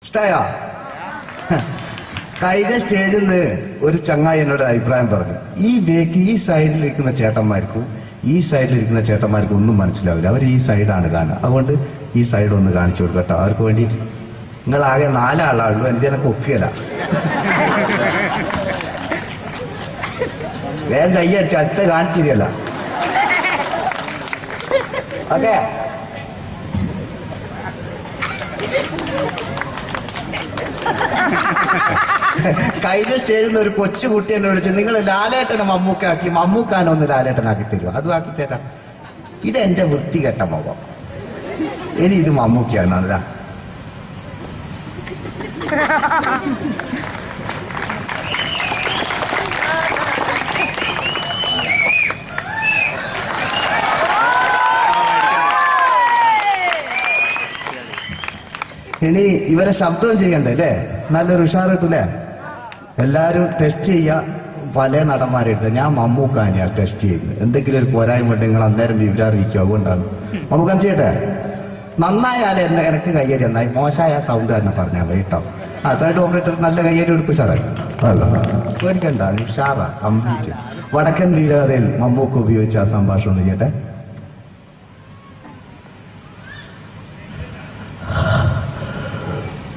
ഇഷ്ടായോ? കഴിഞ്ഞ സ്റ്റേജിൽ നിന്ന് ഒരു ചങ്ങായി എന്നോട് അഭിപ്രായം പറഞ്ഞു, ഈ സൈഡിലിരിക്കുന്ന ചേട്ടന്മാർക്കും ഈ സൈഡിലിരിക്കുന്ന ചേട്ടന്മാർക്കും ഒന്നും മനസ്സിലാവില്ല, അവർ ഈ സൈഡാണ് കാണുക, അതുകൊണ്ട് ഈ സൈഡ് ഒന്ന് കാണിച്ചു കൊടുക്കട്ടോ അവർക്ക് വേണ്ടിയിട്ട്. നിങ്ങളാകെ 4 ആളുള്ളൂ, എന്തിനൊക്കെ ഒക്കുകയില്ല. വേഗം കൈയടിച്ച് അടുത്ത കാണിച്ചിരിക്കല്ല. ഓക്കെ, കഴിഞ്ഞ സ്റ്റേജിൽ നിന്ന് ഒരു കൊച്ചുകുട്ടി എന്നെ വിളിച്ചു, നിങ്ങൾ ലാലേട്ടനെ മമ്മൂക്കാക്കി, മമ്മൂക്കാനെ ഒന്ന് ലാലേട്ടനാക്കി തരുമോ? അതും ആക്കി തരാം. ഇതെന്റെ വൃത്തികെട്ട മുഖം, ഇനി ഇത് മമ്മൂക്കാണെന്നാണ്. ഇനി ഇവരെ ശബ്ദം ചെയ്യണ്ടേ അല്ലേ? നല്ലൊരു ഉഷാർ കിട്ടൂലേ? എല്ലാരും ടെസ്റ്റ് ചെയ്യാ, പല നടന്മാരെടുത്ത്. ഞാൻ മമ്മൂക്കാനെയാ ടെസ്റ്റ് ചെയ്യുന്നത്. എന്തെങ്കിലും ഒരു പോരായ്മ ഉണ്ടെങ്കിൽ നിങ്ങൾ അന്നേരം വിവരം അറിയിക്കും, അതുകൊണ്ടാണ്. മമ്മൂക്കാൻ ചെയ്യട്ടെ? നന്നായാലേ എനിക്ക് കയ്യടി, നന്നായി മോശമായ സൗണ്ട് തന്നെ പറഞ്ഞാൽ മതി കേട്ടോ. സൈഡ് ഓപ്പറേറ്റർ നല്ല കയ്യടി എടുക്കും സാറേ. പേടിക്കണ്ട, ഉഷാറാ കംപ്ലീറ്റ്. വടക്കൻ വീരകഥയിൽ മമ്മൂക്ക ഉപയോഗിച്ച ആ സംഭാഷണം ഒന്ന് ചെയ്യട്ടെ.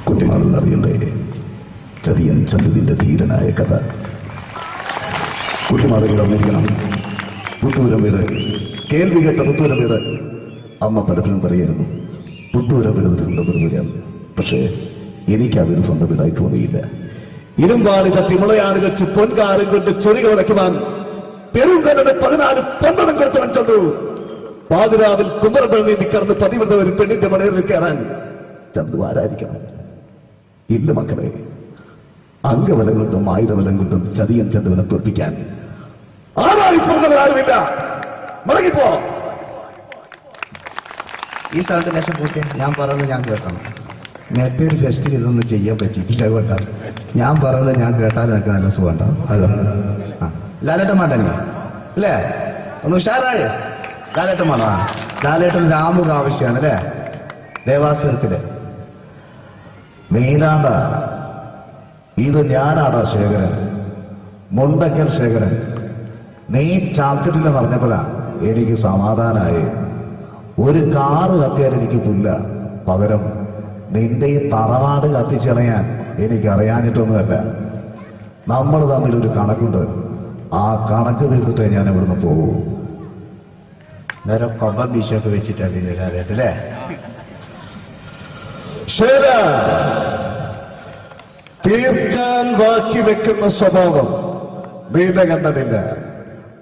കുട്ടിമാറിയല്ലേ ചെറിയൻ ചന്തുവിന്റെ ധീരനായ കഥ. കുട്ടിമാറുകൾ അറിഞ്ഞിരിക്കണം, പുത്തൂരം വീട്, കേൾവി കേട്ട പുത്തൂരം വീട്. അമ്മ പലപ്പോഴും പറയായിരുന്നു, പുത്തൂരം വീട് തിരുവനന്തപുരം. പക്ഷേ എനിക്ക് ആ വീട് സ്വന്തം വീടായി തോന്നിയില്ല. ഇരുമ്പാണിത തിമളയാണി വെച്ച് പൊൻകാരം കൊണ്ട് ചൊറിക വയ്ക്കുവാൻ പെരുങ്കരുടെ 14 പന്തളം കൊടുത്തവൻ ചന്തു. പാതിരാവിൽ കുമരപ്പഴ നീതി കടന്ന് പതിവ്രത ഒരു പെണ്ണിന്റെ മടയിൽ കയറാൻ ചന്തു ആരാധിക്കണം? ഇല്ല മക്കളെ, അംഗബലം കൊണ്ടും ആയുധബലം കൊണ്ടും ചതിയൻ ചന്തുവിനെ തോൽപ്പിക്കാൻ ആരായിപ്പോകുന്നവരാരുമില്ല. മടങ്ങിപ്പോ. ഈ സ്ഥലത്ത് ലക്ഷം പൂച്ച ഞാൻ പറയുന്നത് ഞാൻ കേൾക്കണം. നേരത്തെ ഒരു ഫെസ്റ്റിൽ ഇതൊന്നും ചെയ്യാൻ പറ്റിയിട്ടില്ല, അതുകൊണ്ടാണ് ഞാൻ പറയുന്നത്. ഞാൻ കേട്ടാൽ എനിക്ക് നല്ല സുഖം ഉണ്ടാവും. അതോ ലാലേട്ടൻ മാട്ടനെ അല്ലേ? ഒന്ന് ഉഷാറായി ലാലേട്ടൻ വേണോ? ലാലേട്ടൻ രാമുക ആവശ്യമാണ് അല്ലേ? ദേവാസുരത്തില് നീലാണ്ട ഇത് ഞാനാടാ ശേഖരൻ, മുണ്ടക്കൽ ശേഖരൻ. നീ ചാക്കിട്ടില്ല പറഞ്ഞപ്പോഴാ എനിക്ക് സമാധാനമായി. ഒരു കാറ് കത്തിയാൽ എനിക്ക് പുല്ല, പകരം നിന്റെ ഈ തറവാട് കത്തിച്ചളയാൻ എനിക്കറിയാഞ്ഞിട്ടൊന്നുമല്ല. നമ്മൾ തമ്മിലൊരു കണക്കുണ്ട്, ആ കണക്ക് തീർത്തിട്ടേ ഞാൻ ഇവിടുന്ന് പോകൂ. നേരെ കൊമ്പൻ ബീശൊക്കെ വെച്ചിട്ടാ പിന്നെ ലാലേട്ടല്ലേ? തീർക്കാൻ ബാക്കി വെക്കുന്ന സ്വഭാവം നീണ്ട കണ്ടതില്ല.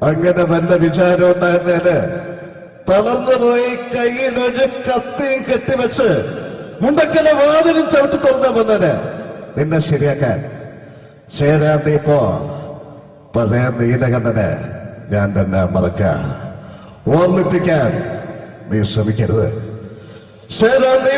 അങ്ങനെ വല്ല വിചാരം ഉണ്ടായിരുന്നേല് തളർന്നുപോയി കയ്യിലൊരു കത്തിയും കെട്ടിവെച്ച് മുണ്ടക്കലെ വാതിലും ചവിട്ടി തുറന്നു വന്നത് നിന്നെ ശരിയാക്കാൻ. ശേരാന്തിപ്പോ പഴയ നീലകണ്ഠനെ ഞാൻ തന്നെ മറക്കാൻ, ഓർമ്മിപ്പിക്കാൻ നീ ശ്രമിക്കരുത്. ശേരാന്തി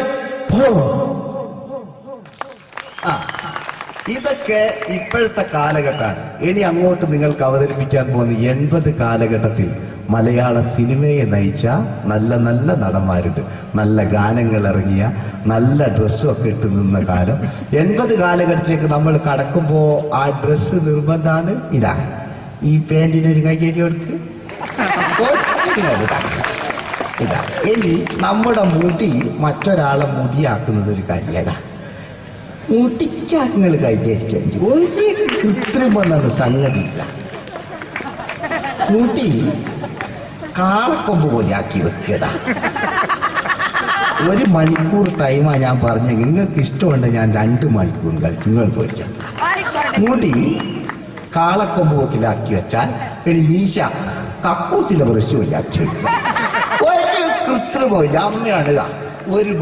ഇതൊക്കെ ഇപ്പോഴത്തെ കാലഘട്ടമാണ്. ഇനി അങ്ങോട്ട് നിങ്ങൾക്ക് അവതരിപ്പിക്കാൻ പോകുന്ന 80 കാലഘട്ടത്തിൽ മലയാള സിനിമയെ നയിച്ച നല്ല നല്ല നടന്മാരുണ്ട്. നല്ല ഗാനങ്ങൾ ഇറങ്ങിയ, നല്ല ഡ്രസ്സും ഒക്കെ ഇട്ട് നിന്ന കാലം. 80 കാലഘട്ടത്തിലേക്ക് നമ്മൾ കടക്കുമ്പോ ആ ഡ്രസ്സ് നിർബന്ധമാണ്. ഇതാ ഈ പാന്റിനൊരു കയ്യേരി കൊടുക്ക്, ഇതാ. ഇനി നമ്മുടെ മുടി മറ്റൊരാളെ മുടിയാക്കുന്നത് ഒരു കാര്യമാണ്. മുടിക്കാങ്ങൾ കൈകരിക്കാൻ ഒരു കൃത്രിമെന്നത് സംഗതിയില്ല. മുടി കാളക്കൊമ്പ് പോലെ ആക്കി വെക്കട. 1 മണിക്കൂർ ടൈമാ ഞാൻ പറഞ്ഞ. നിങ്ങൾക്ക് ഇഷ്ടമുണ്ട് ഞാൻ 2 മണിക്കൂർ നിങ്ങൾ പോയിക്കാം. മുടി കാളക്കൊമ്പ് പോക്കിലാക്കി വെച്ചാൽ ഇനി മീശ കക്കൂസിലെ ബ്രഷ് പോലെയാക്കി ഒരു കൃത്രിമില്ല. അമ്മയാണ് ഒരു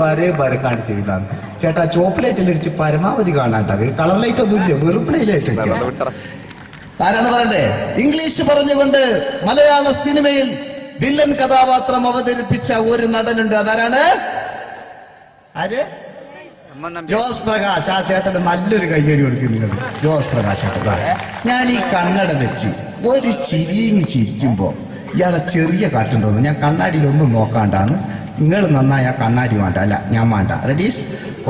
വരക്കാണ് ചെയ്യുന്നതാണ്. ചേട്ടാ ചോക്ലേറ്റിലടിച്ച് പരമാവധി കാണാണ്ടാകും. കളർ ലൈറ്റ് ഒന്നും ഇല്ല, വെറും പ്ലേ ലൈറ്റ്. ആരാണ് പറയണ്ടേ? ഇംഗ്ലീഷ് പറഞ്ഞുകൊണ്ട് മലയാള സിനിമയിൽ വില്ലൻ കഥാപാത്രം അവതരിപ്പിച്ച ഒരു നടനുണ്ട്. അതാരാണ്? ആര്? ജോസ് പ്രകാശ്. ആ ചേട്ടന് നല്ലൊരു കയ്യടി കൊടുക്കുന്നുണ്ട്. ജോസ് പ്രകാശ്. ഞാൻ ഈ കണ്ണട വെച്ച് ഒരു ചിരിങ്ങി ചിരിക്കുമ്പോ ഇയാളെ ചെറിയ കാട്ടുണ്ടോന്ന് ഞാൻ കണ്ണാടിയിലൊന്നും നോക്കാണ്ടാണ്. നിങ്ങൾ നന്നായ കണ്ണാടി വേണ്ട, അല്ല ഞാൻ വേണ്ട. റെഡീസ്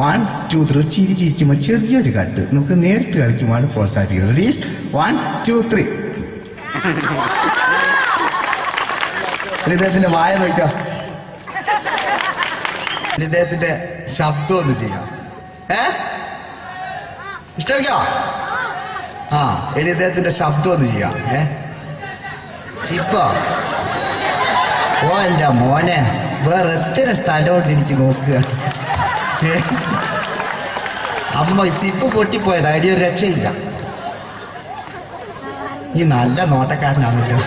1 2 3. ചിരിക്കുമ്പോൾ ചെറിയൊരു കട്ട് നമുക്ക് നേരിട്ട് കളിക്കുമ്പോൾ പ്രോത്സാഹിപ്പിക്കുന്നത്. റെഡീസ് 1 2 3. ഇദ്ദേഹത്തിന്റെ വായ നോക്കാം, ഇദ്ദേഹത്തിന്റെ ശബ്ദം ഒന്ന് ചെയ്യാം. ഇഷ്ടമില്ലോ? ആ, ഇനി ഇദ്ദേഹത്തിന്റെ ശബ്ദം ഒന്ന് ചെയ്യാം. ഇപ്പൊ ഓ എന്റെ മോനെ വേറെ എത്ര സ്ഥലമുണ്ട് എനിക്ക് നോക്കുക. അമ്മ ഇപ്പൊ പൊട്ടിപ്പോയത് അടി ഒരു രക്ഷയില്ല. ഈ നല്ല നോട്ടക്കാരനാണല്ലോ.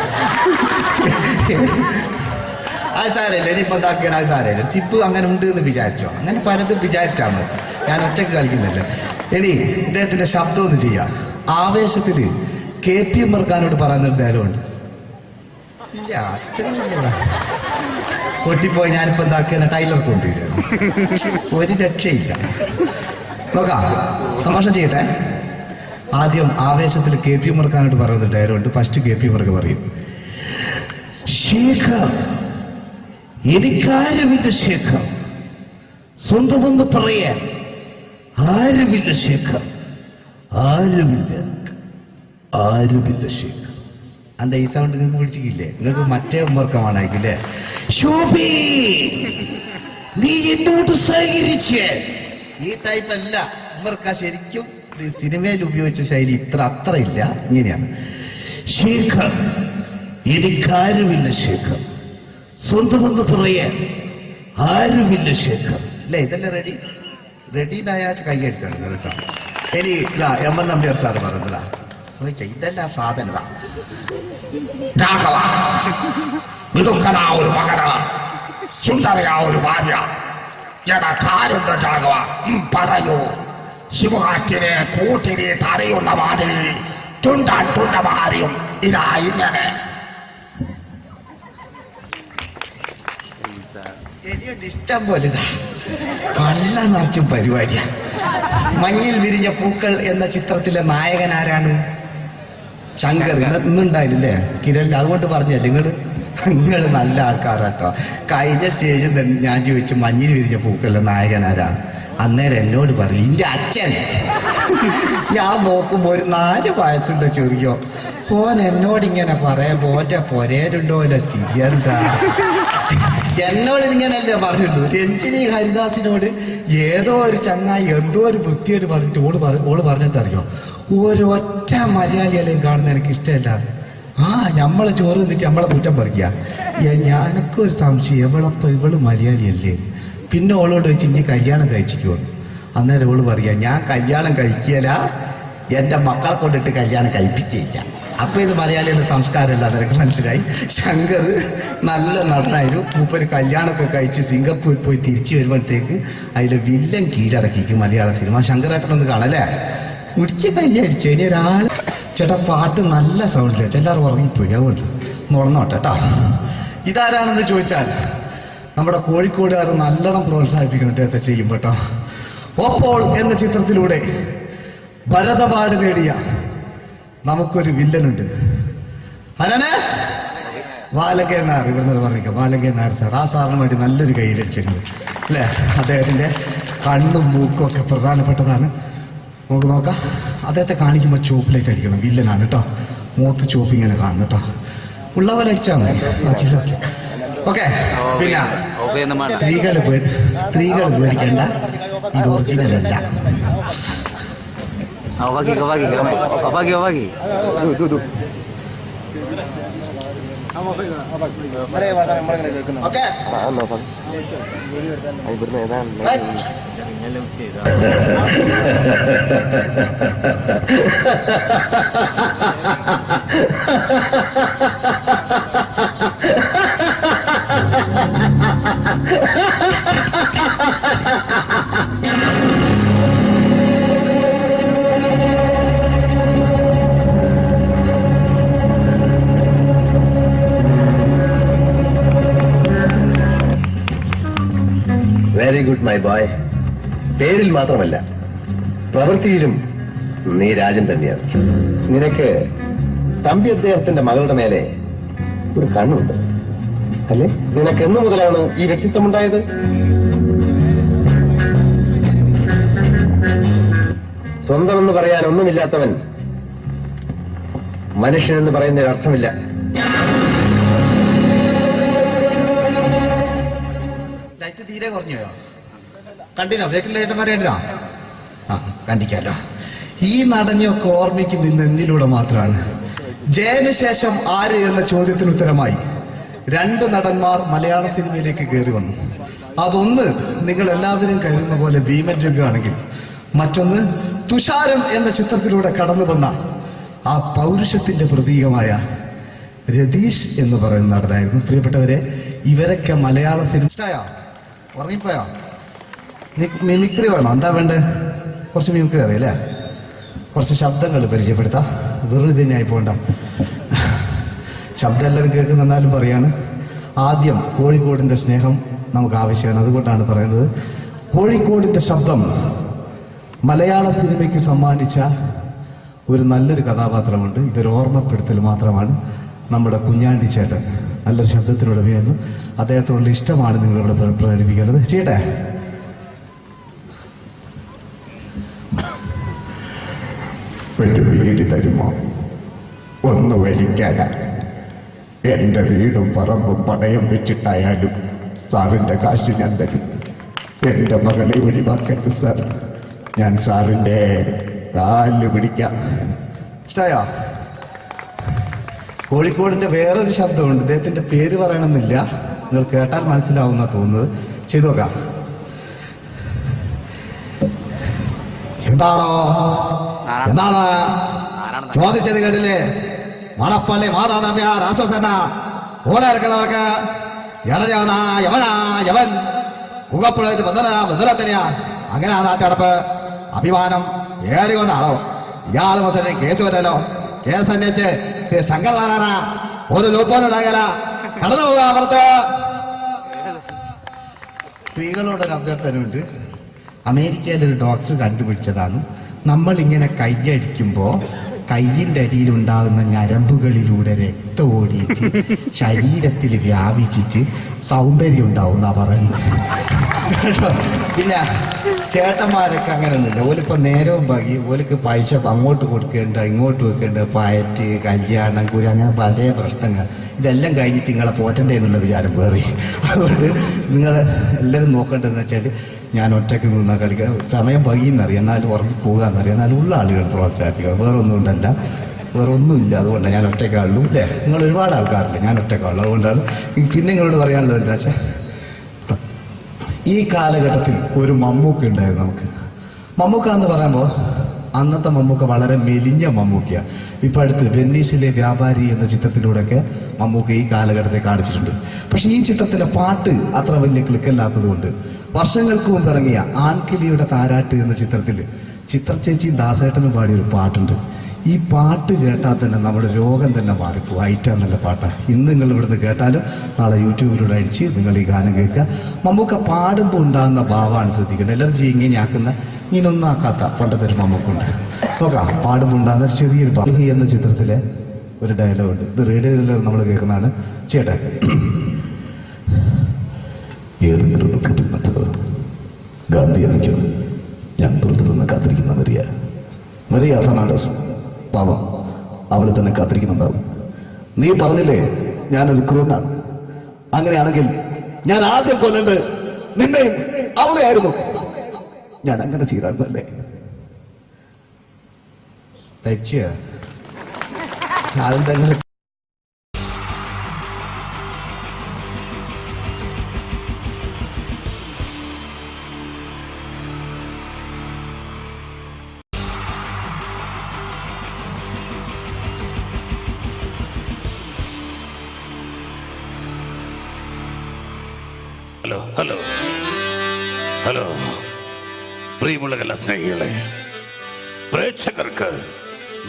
അത് സാരമില്ല, ഇനിയിപ്പോ എന്താക്കിയാണ് അത് സാരമില്ല. ചിപ്പ് അങ്ങനെ ഉണ്ട് എന്ന് വിചാരിച്ചോ, അങ്ങനെ പലതും വിചാരിച്ചാൽ മതി. ഞാൻ ഒറ്റക്ക് കളിക്കുന്നില്ല. ഇനി ഇദ്ദേഹത്തിന്റെ ശബ്ദം ഒന്ന് ചെയ്യാം. ആവേശത്തില് KP ഉമ്മർഖാനോട് പറയുന്നൊരു ഡയലോഗുണ്ട്. ഇല്ല, പൊട്ടിപ്പോയി ഞാനിപ്പോ എന്താക്കിയ ടൈലർ കൊണ്ടുവരും, ഒരു രക്ഷയില്ല. നോക്കാം, തമാശ ചെയ്യട്ടെ. ആദ്യം ആവേശത്തിൽ KP ഉമ്മർഖാനോട് പറയുന്ന ഡയലോഗുണ്ട്. ഫസ്റ്റ് KP ഉമ്മർക്ക് പറയും, ശേഖർ എനിക്കാരുമില്ല ശേഖർ, സ്വന്തമെന്ന് പറയാൻ ആരുമില്ല ശേഖർ, ആരുമില്ല ശേഖർ. എന്താ ഈ സൗണ്ട് നിങ്ങൾക്ക് പിടിച്ചില്ലേ? നിങ്ങൾക്ക് മറ്റേ ഉമ്മർക്കമാണായിക്കില്ലേ? ശോഭി നീ എന്നോട് സഹകരിച്ച്. ഈ ടൈപ്പ് അല്ല ഉമ്മർക്ക. ശരിക്കും സിനിമയിൽ ഉപയോഗിച്ച ശൈലി അത്ര ഇല്ല. ഇങ്ങനെയാണ്, ശേഖർ എനിക്കാരുമില്ല ശേഖർ, സ്വന്തമെന്ന് പറയാൻ ആരുമില്ല ശേഖർ. അല്ലേ? ഇതല്ലേ റെഡി? റെഡിന്നായ കൈയ്യടിക്കണം കേട്ടോ. ഇനി MN നമ്പ്യാർ സാറ് പറഞ്ഞതാ, ഇതെല്ലാം സാധനത. രാഘവ മിടുക്കനാ ഒരു മകന, സുന്ദരയാ ഒരു ഭാര്യ, ജനക്കാരുണ്ട് രാഘവ, പറയൂ. ശിവകാറ്റിനെ കൂട്ടിനെ തടയുന്ന മാതിരി തുണ്ടാൻ തുണ്ടമാരിയും ഇതാ ഇങ്ങനെ. ഇനിയുണ്ട് ഇഷ്ടം പോലെ. കള്ള നാച്ചും പരിപാടിയാ. മഞ്ഞിൽ വിരിഞ്ഞ പൂക്കൾ എന്ന ചിത്രത്തിലെ നായകൻ ആരാണ്? ശങ്കർ. ഇന്നുണ്ടായില്ലേ കിരണിൽ? അതുകൊണ്ട് പറഞ്ഞല്ലേ നിങ്ങൾ നല്ല ആൾക്കാരാട്ടോ. കഴിഞ്ഞ സ്റ്റേജിൽ ഞാൻ ചോദിച്ചു മഞ്ഞിൽ വിരിഞ്ഞ പൂക്കളുടെ നായകൻ ആരാണ്? അന്നേരം എന്നോട് പറയും ഇന്റെ അച്ഛൻ. ഞാൻ നോക്കുമ്പോ ഒരു 4 വയസ്സുണ്ടോ ചെറിയോ പോൻ എന്നോടിങ്ങനെ പറയാൻ പോന്റെ പൊരേരുണ്ടോ അല്ല സ്ഥിതിയാണ്ടാ. എന്നോട് ഇങ്ങനല്ലേ പറഞ്ഞുള്ളൂ. രഞ്ജിനി ഹരിദാസിനോട് ഏതോ ഒരു ചങ്ങായി എന്തോ ഒരു വൃത്തിയായിട്ട് പറഞ്ഞിട്ട് ഓള് പറഞ്ഞെന്തറിയോ, ഒരൊറ്റ മലയാളികളെയും കാണുന്ന എനിക്ക് ഇഷ്ടമല്ല. നമ്മളെ ചോറ് നിന്നിട്ട് നമ്മളെ കുറ്റം പറിക്കുക. ഞാനൊക്കൊരു സംശയം, ഇവള് മലയാളിയല്ലേ? പിന്നെ ഓളോട് വെച്ച് ഇനി കല്യാണം കഴിച്ചിക്കോ? അന്നേരം ഓള് പറയാ, ഞാൻ കല്യാണം കഴിക്കല, എന്റെ മക്കളെ കൊണ്ടിട്ട് കല്യാണം കഴിപ്പിച്ചില്ല. അപ്പൊ ഇത് മലയാളികളുടെ സംസ്കാരമല്ല. അതെനിക്ക് മനസ്സിലായി. ശങ്കർ നല്ല നടനായിരുന്നു. മൂപ്പര് കല്യാണമൊക്കെ കഴിച്ച് സിംഗപ്പൂർ പോയി തിരിച്ചു വരുമ്പോഴത്തേക്ക് അതിലെ വില്ലൻ കീഴടക്കിക്കും മലയാള സിനിമ. ശങ്കരേട്ടനൊന്ന് കാണല്ലേ? കുടിച്ച് കല്യാണിച്ചു. ഇനി ഒരാൾ ചേട്ടാ പാട്ട് നല്ല സൗണ്ടില്ല, എല്ലാവരും ഉറങ്ങിപ്പോയി, അതുകൊണ്ട് ഉണർന്നോട്ടെ കേട്ടോ. ഇതാരാണെന്ന് ചോദിച്ചാൽ നമ്മുടെ കോഴിക്കോടുകാർ നല്ലോണം പ്രോത്സാഹിപ്പിക്കണം ഇദ്ദേഹത്തെ ചെയ്യും കേട്ടോ. ഓപ്പോൾ എന്ന ചിത്രത്തിലൂടെ ഭരത് അവാർഡ് നേടിയ നമുക്കൊരു വില്ലനുണ്ട്. ആരാണ്? ബാലകൻ നായർ. ഇവിടുന്ന് പറഞ്ഞേക്കാം, ബാലകൻ നായർ സാർ. ആ സാറിന് വേണ്ടി നല്ലൊരു കയ്യിലടിച്ചിട്ടുണ്ട് അല്ലേ? അദ്ദേഹത്തിന്റെ കണ്ണും മൂക്കും ഒക്കെ പ്രധാനപ്പെട്ടതാണ്. നമുക്ക് നോക്കാം. അദ്ദേഹത്തെ കാണിക്കുമ്പോൾ ചോപ്പിലേക്ക് അടിക്കണം. വില്ലനാണ് കേട്ടോ. മൂത്ത് ചോപ്പ് ഇങ്ങനെ കാണണം കേട്ടോ. ഉള്ളവരെ അടിച്ചാൽ മതി. ഓക്കെ. പിന്നെ സ്ത്രീകൾ പേടിക്കണ്ട, ഇത് ഒറിജിനൽ അല്ല. Very good my boy. പേരിൽ മാത്രമല്ല പ്രവൃത്തിയിലും നീ രാജൻ തന്നെയാണ്. നിനക്ക് തമ്പി അദ്ദേഹത്തിന്റെ മകളുടെ മേലെ ഒരു കണ്ണുണ്ട് അല്ലേ? നിനക്ക് എന്ന് മുതലാണ് ഈ വ്യക്തിത്വമുണ്ടായത്? സ്വന്തമെന്ന് പറയാൻ ഒന്നുമില്ലാത്തവൻ മനുഷ്യനെന്ന് പറയുന്നതിന് അർത്ഥമില്ല. ലൈറ്റ് തീരെ കുറഞ്ഞോ? കണ്ടിനോ? ബ്രേക്കിൽ ലൈറ്റന്മാരെ കണ്ടിനോ? ആ, കണ്ടിക്കാലോ. ഈ നടനെയൊക്കെ ഓർമ്മിക്കുന്ന എന്തിലൂടെ മാത്രമാണ്? ജയന് ശേഷം ആര് എന്ന ചോദ്യത്തിന് ഉത്തരമായി 2 നടന്മാർ മലയാള സിനിമയിലേക്ക് കയറി വന്നു. അതൊന്ന് നിങ്ങൾ എല്ലാവരും കരുതുന്ന പോലെ ഭീമൻ ജഗ്ഗാണെങ്കിൽ, മറ്റൊന്ന് തുഷാരം എന്ന ചിത്രത്തിലൂടെ കടന്നു വന്ന ആ പൗരുഷത്തിന്റെ പ്രതീകമായ രതീഷ് എന്ന് പറയുന്ന നടനായിരുന്നു. പ്രിയപ്പെട്ടവരെ, ഇവരൊക്കെ മലയാള സിനിമ ഇഷ്ടമായോ? ഉറങ്ങിപ്പോയോ? മിമിക്രി വേണോ? എന്താ വേണ്ടേ? കുറച്ച് മിമിക്രി അറിയാലേ? കുറച്ച് ശബ്ദങ്ങൾ പരിചയപ്പെടുത്താം. വെറുതെ തന്നെയായി പോകണ്ട. ശബ്ദം എല്ലാവരും കേൾക്കുന്നെന്നാലും പറയാണ്. ആദ്യം കോഴിക്കോടിന്റെ സ്നേഹം നമുക്ക് ആവശ്യമാണ്. അതുകൊണ്ടാണ് പറയുന്നത്. കോഴിക്കോടിന്റെ ശബ്ദം മലയാള സിനിമയ്ക്ക് സമ്മാനിച്ച ഒരു നല്ലൊരു കഥാപാത്രമുണ്ട്. ഇതൊരു ഓർമ്മപ്പെടുത്തൽ മാത്രമാണ്. നമ്മുടെ കുഞ്ഞാണ്ടി ചേട്ടൻ നല്ലൊരു ശബ്ദത്തിനുടമയായിരുന്നു. അദ്ദേഹത്തോടുള്ള ഇഷ്ടമാണ് നിങ്ങളിവിടെ പ്രകടിപ്പിക്കേണ്ടത്. ചെയ്യട്ടെ? ഒരു വീട് തരുമോ? ഒന്ന് വലിക്കാനാ. എന്റെ വീടും പറമ്പും പണയം വെച്ചിട്ടായാലും സാറിന്റെ കാശ് ഞാൻ തരും. എന്റെ മകളെ ഒഴിവാക്കരുത് സാർ. ഞാൻ സാറിന്റെ കാല് പിടിക്കാം. ഇഷ്ടമായോ? കോഴിക്കോടിന്റെ വേറൊരു ശബ്ദമുണ്ട്. ഇദ്ദേഹത്തിന്റെ പേര് പറയണമെന്നില്ല, നിങ്ങൾ കേട്ടാൽ മനസ്സിലാവുന്ന തോന്നുന്നത്. ചെയ്തു നോക്കാം. എന്താണോ? എന്താണ് ചോദിച്ചത്? കേട്ടില്ലേ? മണപ്പള്ളി മാതാനമ്യ രാഷ്ട്രസേന ഓടെ ഇറക്കുന്നവർക്ക് ഇടഞ്ഞവനാ യവനാ യവൻ മുഖപ്പുഴത്ത് ബന്ധനത്തിനെയാ. അങ്ങനെ ആ നാട്ടടപ്പ് അഭിമാനം ഏടികൊണ്ടാണോ? ഇയാൾ മുതലേ കേസ് വരല്ലോ. കേസ് അന്വേഷിച്ച് ശ്രീ ശങ്കരനാരായണ ഒരു ലൂപ്പോനുണ്ടാകല. കടന്നു പോകാൻ അപ്പുറത്ത്. സ്ത്രീകളോടൊരു അഭ്യർത്ഥനയുണ്ട്. അമേരിക്കയിലൊരു ഡോക്ടർ കണ്ടുപിടിച്ചതാണ്, നമ്മളിങ്ങനെ കൈയടിക്കുമ്പോ കയ്യിന്റെ അടിയിലുണ്ടാകുന്ന ഞരമ്പുകളിലൂടെ രക്തം ഓടിയിട്ട് ശരീരത്തിൽ വ്യാപിച്ചിട്ട് സൗന്ദര്യം ഉണ്ടാവും എന്നാ പറയുന്നത്. പിന്നെ ചേട്ടന്മാരൊക്കെ അങ്ങനെയൊന്നുമില്ല. ഓലിപ്പോ നേരവും ഭാഗി ഓലിക്ക് പൈസ അങ്ങോട്ട് കൊടുക്കേണ്ട ഇങ്ങോട്ട് വെക്കേണ്ട, പയറ്റ് കല്യാണം കൂടി അങ്ങനെ പല പ്രശ്നങ്ങൾ. ഇതെല്ലാം കഴിഞ്ഞിട്ട് നിങ്ങളെ പോറ്റണ്ടേ എന്നുള്ള വിചാരം വേറി. അതുകൊണ്ട് നിങ്ങൾ എല്ലാവരും നോക്കേണ്ടതെന്ന് വെച്ചാൽ ഞാൻ ഒറ്റയ്ക്ക് നിന്നാ കളിക്കുക. സമയം വൈകുന്നറിയാം, എന്നാലും ഉറങ്ങി പോകാന്നറിയാം, എന്നാലും ഉള്ള ആളുകൾ പ്രോത്സാഹിപ്പിക്കണം. വേറൊന്നുകൊണ്ടല്ല, വേറൊന്നുമില്ല. അതുകൊണ്ടാണ് ഞാൻ ഒറ്റയ്ക്കാളുള്ളൂ. അല്ലേ? നിങ്ങൾ ഒരുപാട് ആൾക്കാരില്ല, ഞാൻ ഒറ്റയ്ക്കാളുള്ളൂ. അതുകൊണ്ടാണ്. പിന്നെ നിങ്ങളോട് പറയാനുള്ളത് എന്താ വെച്ചാൽ, ഈ കാലഘട്ടത്തിൽ ഒരു മമ്മൂക്ക ഉണ്ടായിരുന്നു നമുക്ക്. മമ്മൂക്ക എന്ന് പറയുമ്പോൾ അന്നത്തെ മമ്മൂക്ക വളരെ മെലിഞ്ഞ മമ്മൂക്കയാണ്. ഇപ്പൊ അടുത്ത് വെന്നീസിലെ വ്യാപാരി എന്ന ചിത്രത്തിലൂടെയൊക്കെ മമ്മൂക്ക ഈ കാലഘട്ടത്തെ കാണിച്ചിട്ടുണ്ട്. പക്ഷെ ഈ ചിത്രത്തിലെ പാട്ട് അത്ര വലിയ ക്ലിക്കല്ലാത്തത് കൊണ്ട് വർഷങ്ങൾക്ക് മുമ്പ് ഇറങ്ങിയ ആൺകിളിയുടെ താരാട്ട് എന്ന ചിത്രത്തിൽ ചിത്രചേച്ചിയും ദാസേട്ടനും പാടിയൊരു പാട്ടുണ്ട്. ഈ പാട്ട് കേട്ടാൽ തന്നെ നമ്മുടെ രോഗം തന്നെ മാറിപ്പോ. ഐറ്റാന്നല്ല പാട്ടാണ്. ഇന്ന് നിങ്ങൾ ഇവിടുന്ന് കേട്ടാലും നാളെ യൂട്യൂബിലൂടെ അടിച്ച് നിങ്ങൾ ഈ ഗാനം കേൾക്കുക. മമ്മൂക്ക പാടുമ്പോൾ ഉണ്ടാകുന്ന ഭാവമാണ് ശ്രദ്ധിക്കേണ്ടത്. എലർജി ഇങ്ങനെയാക്കുന്ന ഇങ്ങനൊന്നും ആക്കാത്ത പണ്ടത്തെ ഒരു മമ്മൂക്കുണ്ട്. നോക്കാം. പാടുമ്പോൾ ഉണ്ടാകുന്ന ഒരു ചെറിയൊരു ഭാവി എന്ന ചിത്രത്തിലെ ഒരു ഡയലോഗുണ്ട്. ഇത് റേഡിയോയിൽ നമ്മൾ കേൾക്കുന്നതാണ്. ചേട്ടാ, ഏതെങ്കിലും ഗാന്ധി അണിക്കോ ഞാൻ പുറത്തുനിന്ന് കാത്തിരിക്കുന്ന മരിയ ഫെർണാണ്ടസ് പാവം, അവളെ തന്നെ കാത്തിരിക്കുന്നുണ്ടാവും. നീ പറഞ്ഞില്ലേ ഞാനൊരു ക്രൂരനാണ്. അങ്ങനെയാണെങ്കിൽ ഞാൻ ആദ്യം കൊല്ലേണ്ടത് നിന്നെയും അവളെ ആയിരുന്നു. ഞാൻ അങ്ങനെ ചെയ്തായിരുന്നല്ലേ? ആദ്യം ഹലോ ഹലോ ഹലോ പ്രിയമുള്ള കലാ സ്നേഹികളെ, പ്രേക്ഷകർക്ക്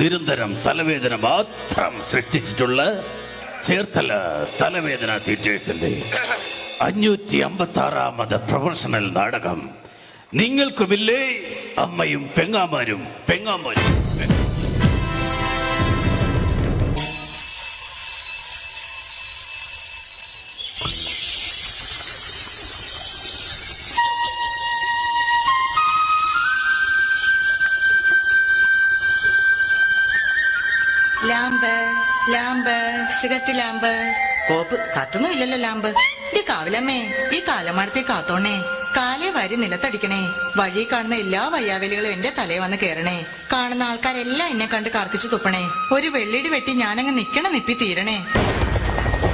നിരന്തരം തലവേദന മാത്രം സൃഷ്ടിച്ചിട്ടുള്ള ചേർത്തല തലവേദന തിയേറ്റേഴ്സിന്റെ 556ാമത് പ്രൊഫഷണൽ നാടകം നിങ്ങൾക്കുമില്ലേ അമ്മയും പെങ്ങാമാരും. പെങ്ങാമാരും. 556 ലാമ്പ് ലാമ്പ് സിഗരറ്റ് ലാമ്പ് കോപ്പ് കത്തുന്നും ഇല്ലല്ലോ ലാമ്പ്. ഈ കാവിലമ്മേ, ഈ കാലമാടത്തെ കാത്തോണേ, കാലേ വാരി നിലത്തടിക്കണേ, വഴി കാണുന്ന എല്ലാ വയ്യാവലികളും എന്റെ തലയെ വന്ന് കേറണേ, കാണുന്ന ആൾക്കാരെല്ലാം എന്നെ കണ്ട് കർക്കിച്ചു തുപ്പണേ, ഒരു വെള്ളിടി വെട്ടി ഞാനങ്ങ് നിപ്പി തീരണേ.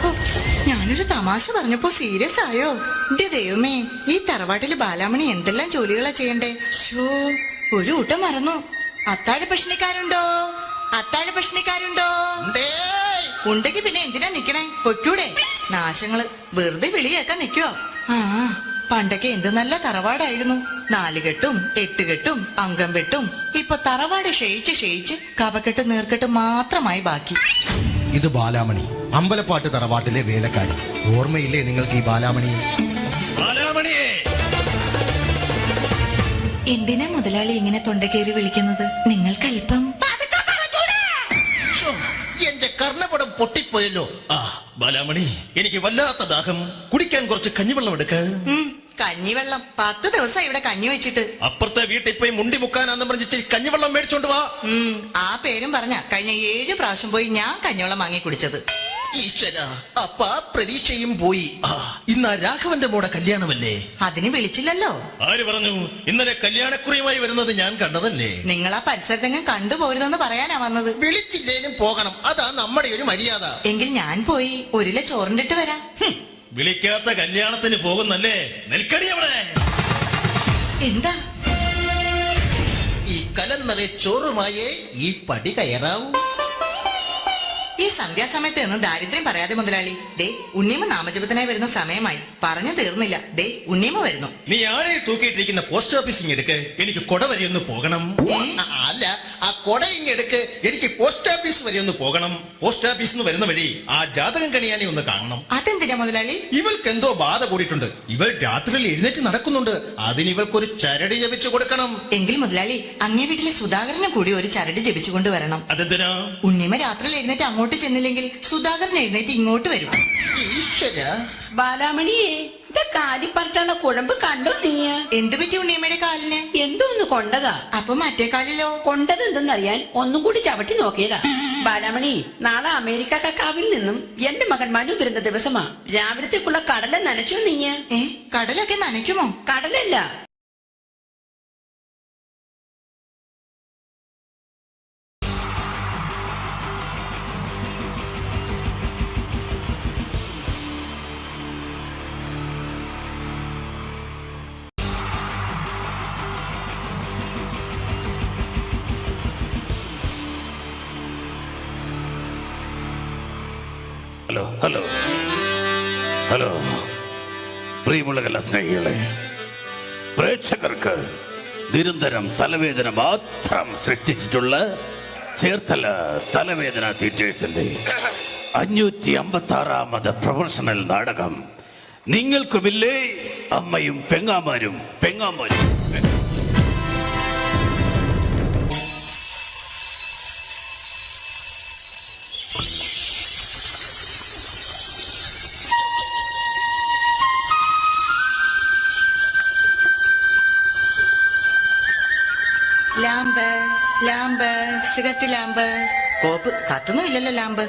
ഹോ, ഞാനൊരു തമാശ പറഞ്ഞപ്പോ സീരിയസ് ആയോ? എന്റെ ദൈവമേ, ഈ തറവാട്ടില് ബാലാമണി എന്തെല്ലാം ജോലികളാ ചെയ്യണ്ടേ. ഷോ, ഒരു ഊട്ടം മറന്നു. അത്താഴ പ്രശ്നക്കാരുണ്ടോ? അത്താഴ പ്രശ്നക്കാരുണ്ടോ? ഉണ്ടെങ്കി പിന്നെ എന്തിനാ നിക്കണേ? പൊയ്ക്കൂടെ? നാശങ്ങള് വെറുതെ വിളിയേക്കാൻ നിക്കുവോ? ആ, പണ്ടൊക്കെ എന്ത് നല്ല തറവാടായിരുന്നു. 4 കെട്ടും 8 കെട്ടും അംഗം വെട്ടും. ഇപ്പൊ തറവാട് ക്ഷയിച്ച് കപക്കെട്ട് നീർക്കെട്ട് മാത്രമായി ബാക്കി. ഇത് ബാലാമണി, അമ്പലപ്പാട്ട് തറവാട്ടിലെ വേലക്കാരി. ഓർമ്മയില്ലേ നിങ്ങൾക്ക് ഈ ബാലാമണി? എന്തിനാ മുതലാളി ഇങ്ങനെ തൊണ്ടക്കേറി വിളിക്കുന്നത്? നിങ്ങൾക്കല്പം എന്റെ കർണപടം പൊട്ടിപ്പോയല്ലോ. ആ ബാലാമണി, എനിക്ക് വല്ലാത്ത ദാഹം. കുടിക്കാൻ കുറച്ച് കഞ്ഞിവെള്ളം എടുക്ക. കഞ്ഞിവെള്ളം 10 ദിവസം ഇവിടെ കഞ്ഞി വെച്ചിട്ട്. അപ്പുറത്തെ വീട്ടിൽ പോയി മുണ്ടി മുക്കാനാന്ന് പറഞ്ഞിട്ട് കഞ്ഞിവെള്ളം മേടിച്ചോണ്ട് വാ. ആ പേരും പറഞ്ഞ കഴിഞ്ഞ 7 പ്രാവശ്യം പോയി ഞാൻ കഞ്ഞിവെള്ളം വാങ്ങി കുടിച്ചത്. ഈശ്വര, അപ്പ പ്രതീക്ഷയും പോയി. ഇന്ന് രാഘവന്റെ മോടെ കല്യാണമല്ലേ? അതിന് വിളിച്ചില്ലല്ലോ. ആര് പറഞ്ഞു? ഇന്നലെ കല്യാണക്കുറിയുമായി വരുന്നത് ഞാൻ കണ്ടതല്ലേ. നിങ്ങൾ ആ പരിസരത്തെങ്ങും കണ്ടുപോരുതെന്ന് പറയാനാ വന്നത്. വിളിച്ചില്ലേലും പോകണം, അതാ നമ്മുടെ ഒരു മര്യാദ. എങ്കിൽ ഞാൻ പോയി 1 കിലോ ചോറിണ്ടിട്ട് വരാം. വിളിക്കാത്ത കല്യാണത്തിന് പോകുന്നല്ലേ? നെൽക്കടി അവിടെ. എന്താ? ഈ കലന്നറെ ചോറുമായേ ഈ പടി കയറാവൂ. ഈ സന്ധ്യാസമയത്ത് നിന്ന് ദാരിദ്ര്യം പറയാതെ മുതലാളി. ദേ, ഉണ്ണിയമ്മ നാമജപത്തിനായി വരുന്ന സമയമായി. പറഞ്ഞു തീർന്നില്ല. ദേ, ഉണ്ണിയമ്മ വരുന്നു. നീ ആരെ തൂക്കിയിട്ടിരിക്കുന്ന പോസ്റ്റ് ഓഫീസിങ് എടുക്ക്, എനിക്ക് കൊട വരെ ഒന്ന് പോകണം. അല്ല, ആ കൊട ഇങ്ങ് എടുക്ക്, എനിക്ക് പോസ്റ്റ് ഓഫീസ് വരെ ഒന്ന് പോകണം. പോസ്റ്റ് ഓഫീസിൽ നിന്ന് വരുന്ന വഴി ആ ജാതകം കണിയാനെ ഒന്ന് കാണണം. അതെന്തിനാ മുതലാളി? ഇവൾക്ക് എന്തോ ബാധ കൂടിയിട്ടുണ്ട്. ഇവൾ രാത്രിയിൽ എഴുന്നേറ്റ് നടക്കുന്നുണ്ട്. അതിന് ഇവൾക്കൊരു ചരട് ജപിച്ചു കൊടുക്കണം. എങ്കിൽ മുതലാളി, അങ്ങേ വീട്ടിലെ സുധാകരനെ കൂടി ഒരു ചരട് ജപിച്ചുകൊണ്ട് വരണം. അതെന്തിനാ? ഉണ്ണിയമ്മ രാത്രിയിൽ എഴുന്നേറ്റ് അങ്ങോട്ട് ചെന്നില്ലെങ്കിൽ സുധാകരൻ എഴുന്നേറ്റ് ഇങ്ങോട്ട് വരും. ഈശ്വര. ബാലാമണിയെ, കാലിപ്പറട്ടുള്ള കുഴമ്പ് കണ്ടോ നീ? എന്ത് പറ്റി ഉണ്ണിയമ്മയുടെ കാലിന്? എന്തോന്ന് കൊണ്ടതാ? അപ്പൊ മറ്റേ കാലിലോ? കൊണ്ടത് എന്തെന്നറിയാൻ ഒന്നും കൂടി ചവിട്ടി നോക്കിയതാ. ബാലാമണി, നാളെ അമേരിക്ക കാവിൽ നിന്നും എന്റെ മകൻ മനു വരുന്ന ദിവസമാ. രാവിലത്തേക്കുള്ള കടല നനച്ചോ നീ? കടലൊക്കെ നനയ്ക്കുമോ? കടലല്ല, ഹലോ ഹലോ ഹലോ പ്രിയമുള്ള കലാസ്നേഹികളെ, പ്രേക്ഷകർക്ക് നിരന്തരം തലവേദന മാത്രം സൃഷ്ടിച്ചിട്ടുള്ള ചേർത്തല തലവേദന തിയേറ്റേഴ്സിന്റെ 556ാമത് പ്രൊഫഷണൽ നാടകം നിങ്ങൾക്കുമില്ലേ അമ്മയും പെങ്ങാമാരും. ലാമ്പ് ലാമ്പ് സിഗരറ്റ് ലാമ്പ് കോപ്പ് കത്തുന്നും ഇല്ലല്ലോ ലാമ്പ്.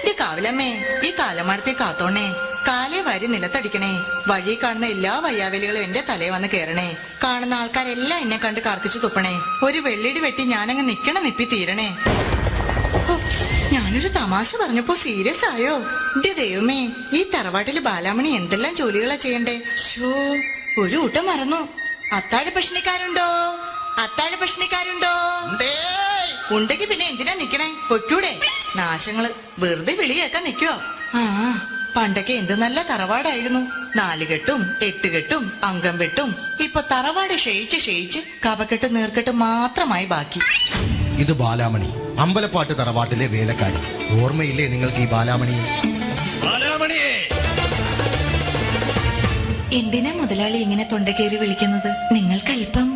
ഈ കാവിലമ്മേ, ഈ കാലമാടത്തെ കാത്തോണേ, കാലേ വാരി നിലത്തടിക്കണേ, വഴി കാണുന്ന എല്ലാ വയ്യാവലികളും എന്റെ തലയെ വന്ന് കേറണേ, കാണുന്ന ആൾക്കാരെല്ലാം എന്നെ കണ്ട് കർക്കിച്ചു തുപ്പണേ, ഒരു വെള്ളിടി വെട്ടി ഞാനങ്ങ് നിപ്പി തീരണേ. ഹോ, ഞാനൊരു തമാശ പറഞ്ഞപ്പോ സീരിയസ് ആയോ? എന്റെ ദൈവമേ, ഈ തറവാട്ടില് ബാലാമണി എന്തെല്ലാം ജോലികളാ ചെയ്യണ്ടേ. ഷോ, ഒരു ഊട്ടം മറന്നു. അത്താഴ പ്രശ്നക്കാരുണ്ടോ? അത്താഴ പ്രശ്നക്കാരുണ്ടോ? ഉണ്ടെങ്കി പിന്നെ എന്തിനാ നിക്കണേ? പൊയ്ക്കൂടെ? നാശങ്ങള് വെറുതെ വിളിയേക്കാൻ നിക്കുവോ? ആ, പണ്ടൊക്കെ എന്ത് നല്ല തറവാടായിരുന്നു. 4 കെട്ടും 8 കെട്ടും അംഗം വെട്ടും. ഇപ്പൊ തറവാട് ക്ഷയിച്ച് കപക്കെട്ട് നീർക്കെട്ട് മാത്രമായി ബാക്കി. ഇത് ബാലാമണി, അമ്പലപ്പാട്ട് തറവാട്ടിലെ വേലക്കാരി. ഓർമ്മയില്ലേ നിങ്ങൾക്ക് ഈ ബാലാമണി? എന്തിനാ മുതലാളി ഇങ്ങനെ തൊണ്ടക്കേറി വിളിക്കുന്നത്? നിങ്ങൾക്കല്പം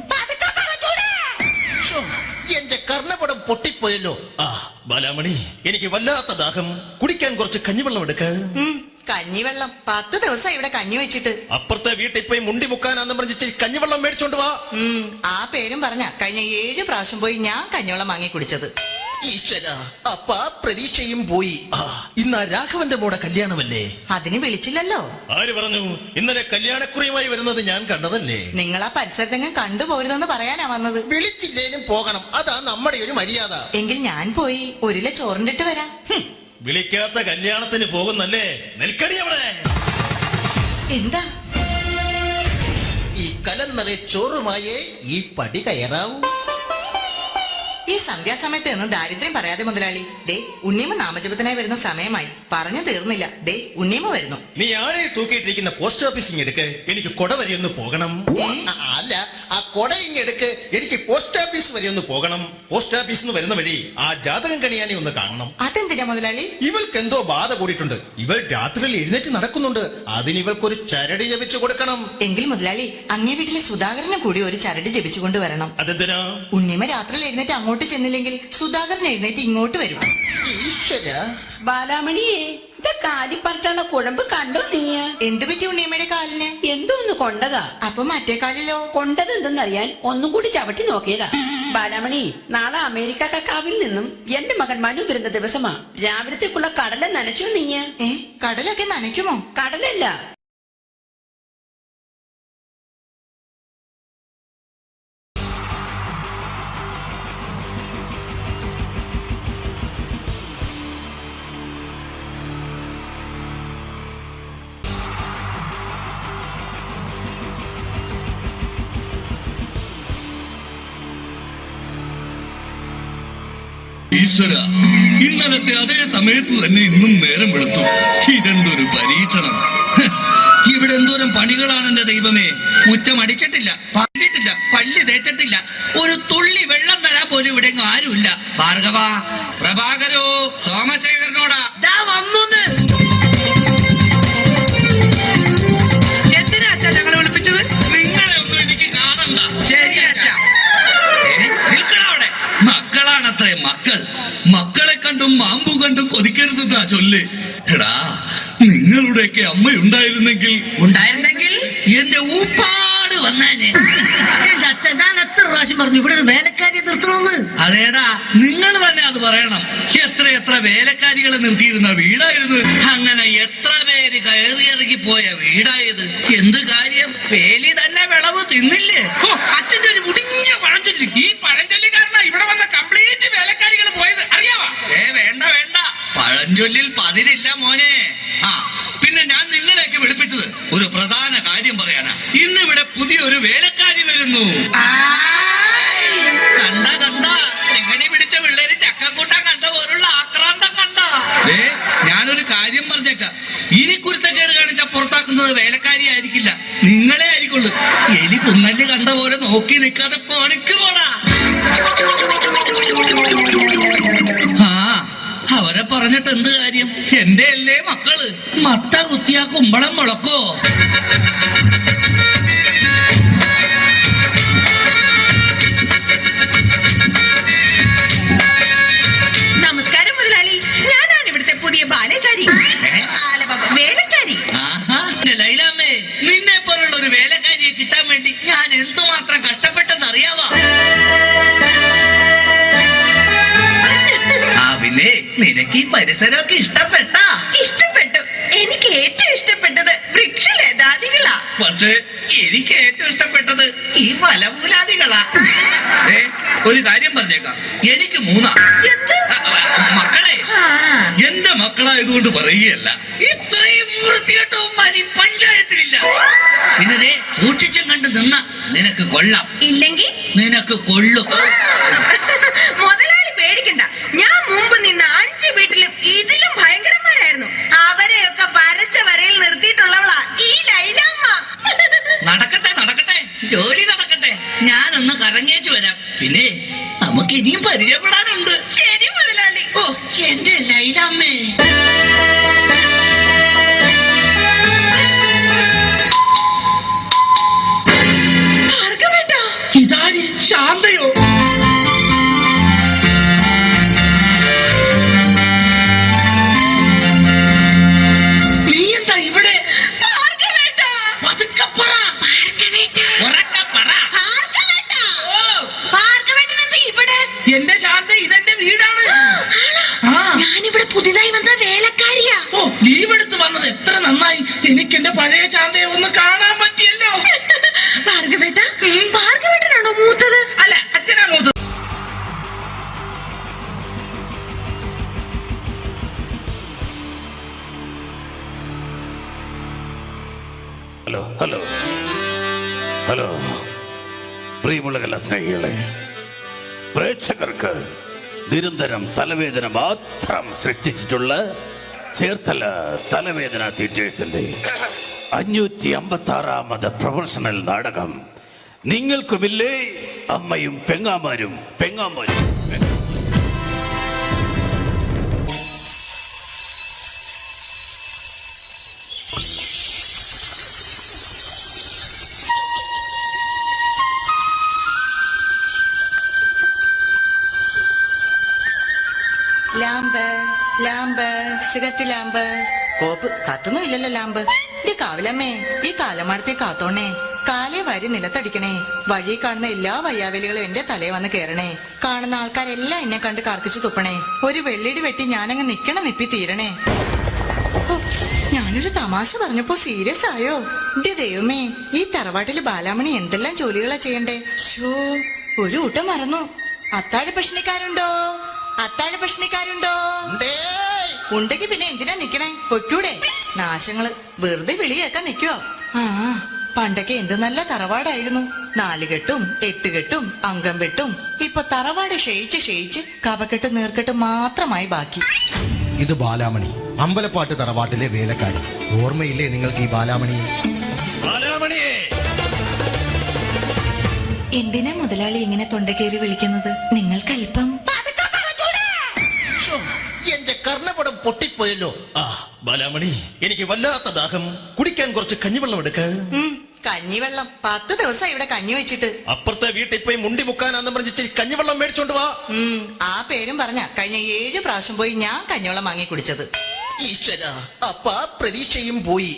എന്റെ കർണപടം പൊട്ടിപ്പോയല്ലോ. ആ ബാലാമണി, എനിക്ക് വല്ലാത്ത ദാഹം. കുടിക്കാൻ കുറച്ച് കഞ്ഞിവെള്ളം എടുക്ക. കഞ്ഞിവെള്ളം 10 ദിവസം ഇവിടെ കഞ്ഞി വെച്ചിട്ട്. അപ്പുറത്തെ വീട്ടിൽ പോയി മുണ്ടി മുക്കാനാന്ന് പറഞ്ഞിട്ട് കഞ്ഞിവെള്ളം മേടിച്ചോണ്ട് വാ. ആ പേരും പറഞ്ഞ കഴിഞ്ഞ 7 പ്രാവശ്യം പോയി ഞാൻ കഞ്ഞിവെള്ളം വാങ്ങി കുടിച്ചത്. ഈശ്വര, അപ്പ പ്രതീക്ഷയും പോയി. ഇന്ന് ആ രാഘവന്റെ മോടെ കല്യാണമല്ലേ? അതിന് വിളിച്ചില്ലല്ലോ. ആര് പറഞ്ഞു? ഇന്നലെ കല്യാണക്കുറിയുമായി വരുന്നത് ഞാൻ കണ്ടതല്ലേ. നിങ്ങൾ ആ പരിസരത്തെങ്ങും കണ്ടുപോരുതെന്ന് പറയാനാ വന്നത്. വിളിച്ചില്ലേലും പോകണം, അതാ നമ്മുടെ ഒരു മര്യാദ. എങ്കിൽ ഞാൻ പോയി ഒരു ചോറിണ്ടിട്ട് വരാം. വിളിക്കാത്ത കല്യാണത്തിന് പോകുന്നല്ലേ? നിൽക്കടി അവിടെ. എന്താ? ഈ കലന്നറെ ചോറുമായേ ഈ പടി കയറാവൂ. ഈ സന്ധ്യാസമയത്ത് നിന്ന് ദാരിദ്ര്യം പറയാതെ മുതലാളി. ദേ ഉണ്ണിയമ്മ നാമജപത്തിനായി വരുന്ന സമയമായി. പറഞ്ഞു തീർന്നില്ല. ദേ ഉണ്ണിയമ്മ വരുന്നു. നീ ആരെ തൂക്കിയിട്ടിരിക്കുന്ന പോസ്റ്റ് ഓഫീസിങ് എടുക്ക്, എനിക്ക് കൊട വരെ ഒന്ന് പോകണം. അല്ല, ആ കൊട ഇങ്ങെടുക്ക്, എനിക്ക് പോസ്റ്റ് ഓഫീസ് വരെ ഒന്ന് പോകണം. പോസ്റ്റ് ഓഫീസിൽ നിന്ന് വരുന്ന വഴി ആ ജാതകം കണിയാനെ ഒന്ന് കാണണം. അതെന്തിനാ മുതലാളി? ഇവൾക്ക് എന്തോ ബാധ കൂടിയിട്ടുണ്ട്. ഇവൾ രാത്രിയിൽ എഴുന്നേറ്റ് നടക്കുന്നുണ്ട്. അതിന് ഇവൾക്കൊരു ചരട് ജപിച്ചു കൊടുക്കണം. എങ്കിൽ മുതലാളി അങ്ങേ വീട്ടിലെ സുധാകരനെ കൂടി ഒരു ചരട് ജപിച്ചുകൊണ്ട് വരണം. അതെന്തിനാ? ഉണ്ണിയമ്മ രാത്രിയിൽ എഴുന്നേറ്റ് അങ്ങോട്ട് ചെന്നില്ലെങ്കിൽ സുധാകരൻ എഴുന്നേറ്റ് ഇങ്ങോട്ട് വരും. ഈശ്വര. ബാലാമണിയെ ഇത് കാലിപ്പറട്ടുള്ള കുഴമ്പ് കണ്ടോ നീ? എന്ത് പറ്റി ഉണ്ണിയമ്മയുടെ കാലിന്? എന്തോന്ന് കൊണ്ടതാ? അപ്പൊ മറ്റേ കാലിലോ? കൊണ്ടത് എന്തെന്നറിയാൻ ഒന്നും കൂടി ചവിട്ടി നോക്കിയതാ. ബാലാമണി, നാളെ അമേരിക്ക കാവിൽ നിന്നും എന്റെ മകൻ മനു വരുന്ന ദിവസമാ. രാവിലത്തേക്കുള്ള കടല നനച്ചോ നീ? കടലൊക്കെ നനയ്ക്കുമോ? കടലല്ല, ഈശ്വര, ഇന്നലത്തെ അതേ സമയത്ത് തന്നെ ഇന്നും നേരം വെളുത്തു. ഇതെന്തൊരു പരീക്ഷണം! ഇവിടെ എന്തോരം പണികളാണ് എന്റെ ദൈവമേ. മുറ്റം അടിച്ചിട്ടില്ല, പറഞ്ഞിട്ടില്ല, പല്ല് തേച്ചിട്ടില്ല, ഒരു തുള്ളി വെള്ളം തരാൻ പോലും ഇവിടെ ആരുമില്ല. ഭാർഗവ, പ്രഭാകരോ, സോമശേഖരനോടാ വന്നു. എന്തിനാ അച്ഛാ ഞങ്ങളെ വിളിപ്പിച്ചത്? നിങ്ങളെ ഒന്നും എനിക്ക് കാണണ്ട. ശരി അച്ഛാ. നിൽക്കണവിടെ. മക്കളാണത്രേ മക്കൾ. മക്കളെ കണ്ടും മാമ്പു കണ്ടും കൊതിക്കരുതെന്നാ ചൊല്ല്. എടാ, നിങ്ങളുടെയൊക്കെ അമ്മയുണ്ടായിരുന്നെങ്കിൽ എന്റെ ഊപ്പാട് വന്നേനെ. അച്ഛൻ ഞാൻ എത്ര പ്രാവശ്യം പറഞ്ഞു ഇവിടെ ഒരു വേലക്കാരിയെ നിർത്തണമെന്ന്. അതേടാ, നിങ്ങൾ തന്നെ അത് പറയണം. എത്ര വേലക്കാരികളെ നിർത്തിയിരുന്ന വീടായിരുന്നു. അങ്ങനെ എത്ര പേര് കയറിയിറങ്ങി പോയ വീടായത്. എന്ത് കാര്യം, വേലി തന്നെ വിളവ് തിന്നില്ലേ? അച്ഛന്റെ ഒരു മുടിഞ്ഞ പഴഞ്ചൊല്ലി. ഈ പഴഞ്ചൊല്ലി കാരണം ഇവിടെ വന്ന കംപ്ലീറ്റ് വേലക്കാരികൾ പോയത് അറിയാവാ? വേണ്ട, പഴഞ്ചൊല്ലിൽ പതിരില്ല മോനെ. പിന്നെ ഞാൻ നിങ്ങളെയൊക്കെ വിളിപ്പിച്ചത് ഒരു പ്രധാന കാര്യം പറയാനാ. ഇന്നിവിടെ പുതിയൊരു വേലക്കാരി വരുന്നു. കണ്ട എങ്ങനെ പിടിച്ച പിള്ളേര് ചക്കക്കൂട്ടം കണ്ട പോലുള്ള ആക്രാന്തം കണ്ട. ഞാനൊരു കാര്യം പറഞ്ഞേക്കാം, ഇനി കുരുത്തക്കേട് കാണിച്ച പുറത്താക്കുന്നത് വേലക്കാരി ആയിരിക്കില്ല, നിങ്ങളെ ആയിരിക്കുള്ളൂ. എലി പുന്നല് കണ്ട പോലെ നോക്കി നിൽക്കാതെ പണിക്ക് പോടാ. അവരെ പറഞ്ഞിട്ട് എന്ത് കാര്യം? എന്റെ അല്ലേ മക്കള്. മത്ത കുത്തിയാ കുമ്പളം മുളക്കോ? നമസ്കാരം മുതലാളി, ഞാനാണ് ഇവിടുത്തെ പുതിയ ബാലക്കാരി. വേലക്കാരി. ലൈലാമ്മേ, നിന്നെ പോലുള്ള ഒരു വേലക്കാരിയെ കിട്ടാൻ വേണ്ടി ഞാൻ എന്തുമാത്രം കഷ്ടപ്പെട്ടെന്ന് അറിയാവാ? പിന്നെ നിനക്ക് ഈ പരിസരമൊക്കെ ഇഷ്ടപ്പെട്ടു. എനിക്ക് ഏറ്റവും ഇഷ്ടപ്പെട്ടത് വൃക്ഷലതാദികളാ. പക്ഷേ എനിക്ക് ഏറ്റവും ഇഷ്ടപ്പെട്ടത് ഈ ഫലമൂലാദികളാ. ഒരു കാര്യം പറഞ്ഞേക്കാം, എനിക്ക് 3 മക്കളെ. എന്റെ മക്കളായതുകൊണ്ട് പറയുകയല്ല, ഇത്രയും വൃത്തികെട്ടവന്മാർ ഈ പഞ്ചായത്തിലില്ല. പിന്നെ സൂക്ഷിച്ചും കണ്ട് നിന്ന നിനക്ക് കൊള്ളാം, ഇല്ലെങ്കിൽ നിനക്ക് കൊള്ളും. മുതലാളി പേടിക്കണ്ട, ഞാൻ മുമ്പ് നിന്ന 5 വീട്ടിലും ഇതിലും ഭയങ്കരന്മാരായിരുന്നു. അവരെയൊക്കെ വരച്ച വരയിൽ നിർത്തിയിട്ടുള്ളവളാ ഈ ലൈലാമ്മ. നടക്കട്ടെ, ജോലി നടക്കട്ടെ. ഞാനൊന്ന് കറങ്ങിയേച്ചു വരാം. പിന്നെ നമുക്ക് ഇനിയും പരിചയപ്പെടാനുണ്ട്. ശരി മുതലാളി. ഓ എന്റെ ലൈലാമ്മേ. ഇതാര്? ശാന്തയോ? നീ എന്താ ഇവിടെ? എന്റെ ശാന്ത, ഇതെന്റെ വീടാണ്. ദിവസമായി എനിക്ക് എന്റെ പഴയ ചാന്തയെ ഒന്ന് കാണാൻ പറ്റിയല്ലോ. ഭാർഗവേട്ടനാണോ മൂത്തത്? അല്ല, അച്ഛനാ മൂത്തത്. ഹലോ ഹലോ ഹലോ പ്രിയമുള്ള കലാസ്നേഹികളെ, പ്രേക്ഷകർക്ക് നിരന്തരം തലവേദന മാത്രം സൃഷ്ടിച്ചിട്ടുള്ള ചേർത്തല തലവേദന തിയേറ്റേഴ്സിന്റെ 556ാമത് പ്രൊഫഷണൽ നാടകം നിങ്ങൾക്കുമില്ലേ അമ്മയും പെങ്ങാമാരും. ലാമ്പ് സിഗരറ്റ് ലാമ്പ് കോപ്പ് കത്തുന്നും ഇല്ലല്ലോ ലാമ്പ്. എന്റെ കാവിലമ്മേ, ഈ കാലമാടത്തെ കാത്തോണേ, കാലേ വാരി നിലത്തടിക്കണേ, വഴി കാണുന്ന എല്ലാ വയ്യാവലികളും എന്റെ തലേ വന്ന് കേറണേ, കാണുന്ന ആൾക്കാരെല്ലാം എന്നെ കണ്ട് കാർക്കിച്ചു തുപ്പണേ, ഒരു വെള്ളിടി വെട്ടി ഞാനങ്ങ് നിപ്പി തീരണേ. ഞാനൊരു തമാശ പറഞ്ഞപ്പോ സീരിയസ് ആയോ? എന്റെ ദൈവമേ, ഈ തറവാട്ടില് ബാലാമണി എന്തെല്ലാം ജോലികളാ ചെയ്യണ്ടേ. ഷോ, ഒരു ഊട്ടം മറന്നു. അത്താഴ ഭക്ഷണിക്കാരുണ്ടോ? ഉണ്ടെങ്കി പിന്നെ എന്തിനാ നിക്കണേ? പൊയ്ക്കൂടെ? നാശങ്ങള് വെറുതെ വിളി കേൾക്കാൻ നിക്കോ? ആ, പണ്ടൊക്കെ എന്ത് നല്ല തറവാടായിരുന്നു. 4 കെട്ടും 8 കെട്ടും അംഗം വെട്ടും. ഇപ്പൊ തറവാട് ക്ഷയിച്ച് കപക്കെട്ടും നീർക്കെട്ടും മാത്രമായി ബാക്കി. ഇത് ബാലാമണി, അമ്പലപ്പാട്ട് തറവാട്ടിലെ വേലക്കാരി. ഓർമ്മയില്ലേ നിങ്ങൾക്ക് ഈ ബാലാമണി? എന്തിനാ മുതലാളി ഇങ്ങനെ തൊണ്ടക്കേറി വിളിക്കുന്നത്? നിങ്ങൾക്ക് അല്പം എന്റെ കർണപടം പൊട്ടിപ്പോയല്ലോ. ബാലാമണി, എനിക്ക് വല്ലാത്ത ദാഹം. കുടിക്കാൻ കുറച്ച് കഞ്ഞിവെള്ളം എടുക്ക. കഞ്ഞിവെള്ളം 10 ദിവസം ഇവിടെ കഞ്ഞി വെച്ചിട്ട്. അപ്പുറത്തെ വീട്ടിൽ പോയി മുണ്ടി മുക്കാനാന്ന് പറഞ്ഞിട്ട് കഞ്ഞിവെള്ളം മേടിച്ചോണ്ട് വാ. ആ പേരും പറഞ്ഞ കഴിഞ്ഞ 7 പ്രാവശ്യം പോയി ഞാൻ കഞ്ഞിവെള്ളം വാങ്ങി കുടിച്ചത്. ഈശ്വര, അപ്പ പ്രതീക്ഷയും പോയി.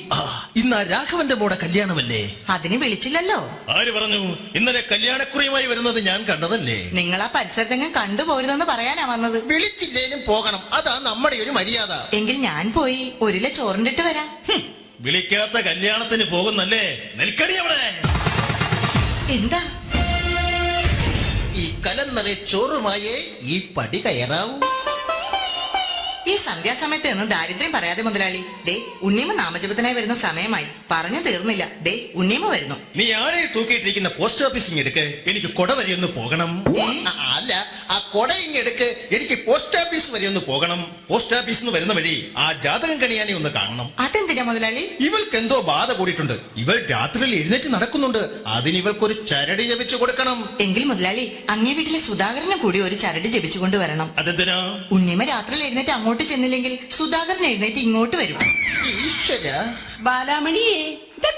ഇന്ന് ആ രാഘവന്റെ മോടെ കല്യാണമല്ലേ? അതിന് വിളിച്ചില്ലല്ലോ. ആര് പറഞ്ഞു? ഇന്നലെ കല്യാണക്കുറിയുമായി വരുന്നത് ഞാൻ കണ്ടതല്ലേ. നിങ്ങൾ ആ പരിസരത്തെങ്ങും കണ്ടുപോരുതെന്ന് പറയാനാ വന്നത്. വിളിച്ചില്ലേലും പോകണം, അതാ നമ്മുടെ ഒരു മര്യാദ. എങ്കിൽ ഞാൻ പോയി 1 കിലോ ചോറിണ്ടിട്ട് വരാം. വിളിക്കാത്ത കല്യാണത്തിന് പോകുന്നല്ലേ? നെൽക്കടി അവിടെ. എന്താ? ഈ കലന്നറെ ചോറുമായേ ഈ പടി കയറാവൂ. ഈ സന്ധ്യാസമയത്ത് നിന്ന് ദാരിദ്ര്യം പറയാതെ മുതലാളി. ദേ, ഉണ്ണിയമ്മ നാമജപത്തിനായി വരുന്ന സമയമായി. പറഞ്ഞു തീർന്നില്ല. ദേ, ഉണ്ണിയമ്മ വരുന്നു. നീ ആരെ തൂക്കിയിട്ടിരിക്കുന്ന പോസ്റ്റ് ഓഫീസിങ് എടുക്ക്, എനിക്ക് കൊട വരെ ഒന്ന് പോകണം. അല്ല, ആ കൊട ഇങ്ങെടുക്ക്, എനിക്ക് പോസ്റ്റ് ഓഫീസ് വരെ ഒന്ന് പോകണം. പോസ്റ്റ് ഓഫീസിൽ വരുന്ന വഴി ആ ജാതകം കണിയാനെ ഒന്ന് കാണണം. അതെന്തിനാ മുതലാളി? ഇവൾക്ക് എന്തോ ബാധ കൂടിയിട്ടുണ്ട്. ഇവൾ രാത്രിയിൽ എഴുന്നേറ്റ് നടക്കുന്നുണ്ട്. അതിന് ഇവൾക്കൊരു ചരട് ജപിച്ചു കൊടുക്കണം. എങ്കിൽ മുതലാളി, അങ്ങേ വീട്ടിലെ സുധാകരനെ കൂടി ഒരു ചരട് ജപിച്ചുകൊണ്ട് വരണം. അതെന്തിനാ? ഉണ്ണിയമ്മ രാത്രിയിൽ എഴുന്നേറ്റ് അങ്ങോട്ട് ചെന്നില്ലെങ്കിൽ സുധാകരൻ എഴുന്നേറ്റ് ഇങ്ങോട്ട് വരും. ഈശ്വര. ബാലാമണിയെ,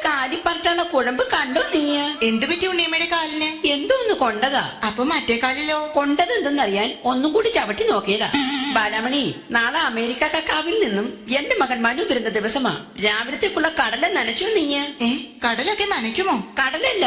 കാലി പറഞ്ഞുള്ള കുഴമ്പ് കണ്ടോ നീ? എന്ത് പറ്റി ഉണ്ണിയമ്മയുടെ കാലിന്? എന്തോന്ന് കൊണ്ടതാ. അപ്പൊ മറ്റേ കാലിലോ? കൊണ്ടത് എന്തെന്നറിയാൻ ഒന്നും കൂടി ചവിട്ടി നോക്കിയതാ. ബാലാമണി, നാളെ അമേരിക്ക കക്കാവിൽ നിന്നും എന്റെ മകൻ മനു വരുന്ന ദിവസമാ. രാവിലത്തേക്കുള്ള കടല നനച്ചു നീ? കടലൊക്കെ നനയ്ക്കുമോ? കടലല്ല,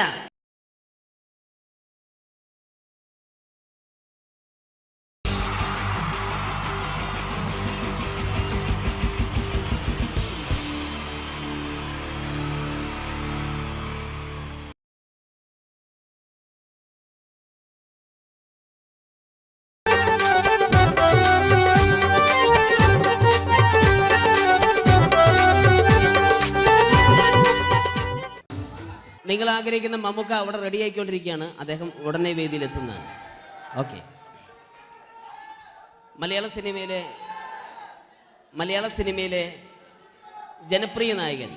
നിങ്ങൾ ആഗ്രഹിക്കുന്ന മമ്മൂക്ക അവിടെ റെഡി ആയിക്കൊണ്ടിരിക്കുകയാണ്. അദ്ദേഹം ഉടനെ വേദിയിൽ എത്തുന്നതാണ്. ഓക്കെ. മലയാള സിനിമയിലെ ജനപ്രിയ നായകൻ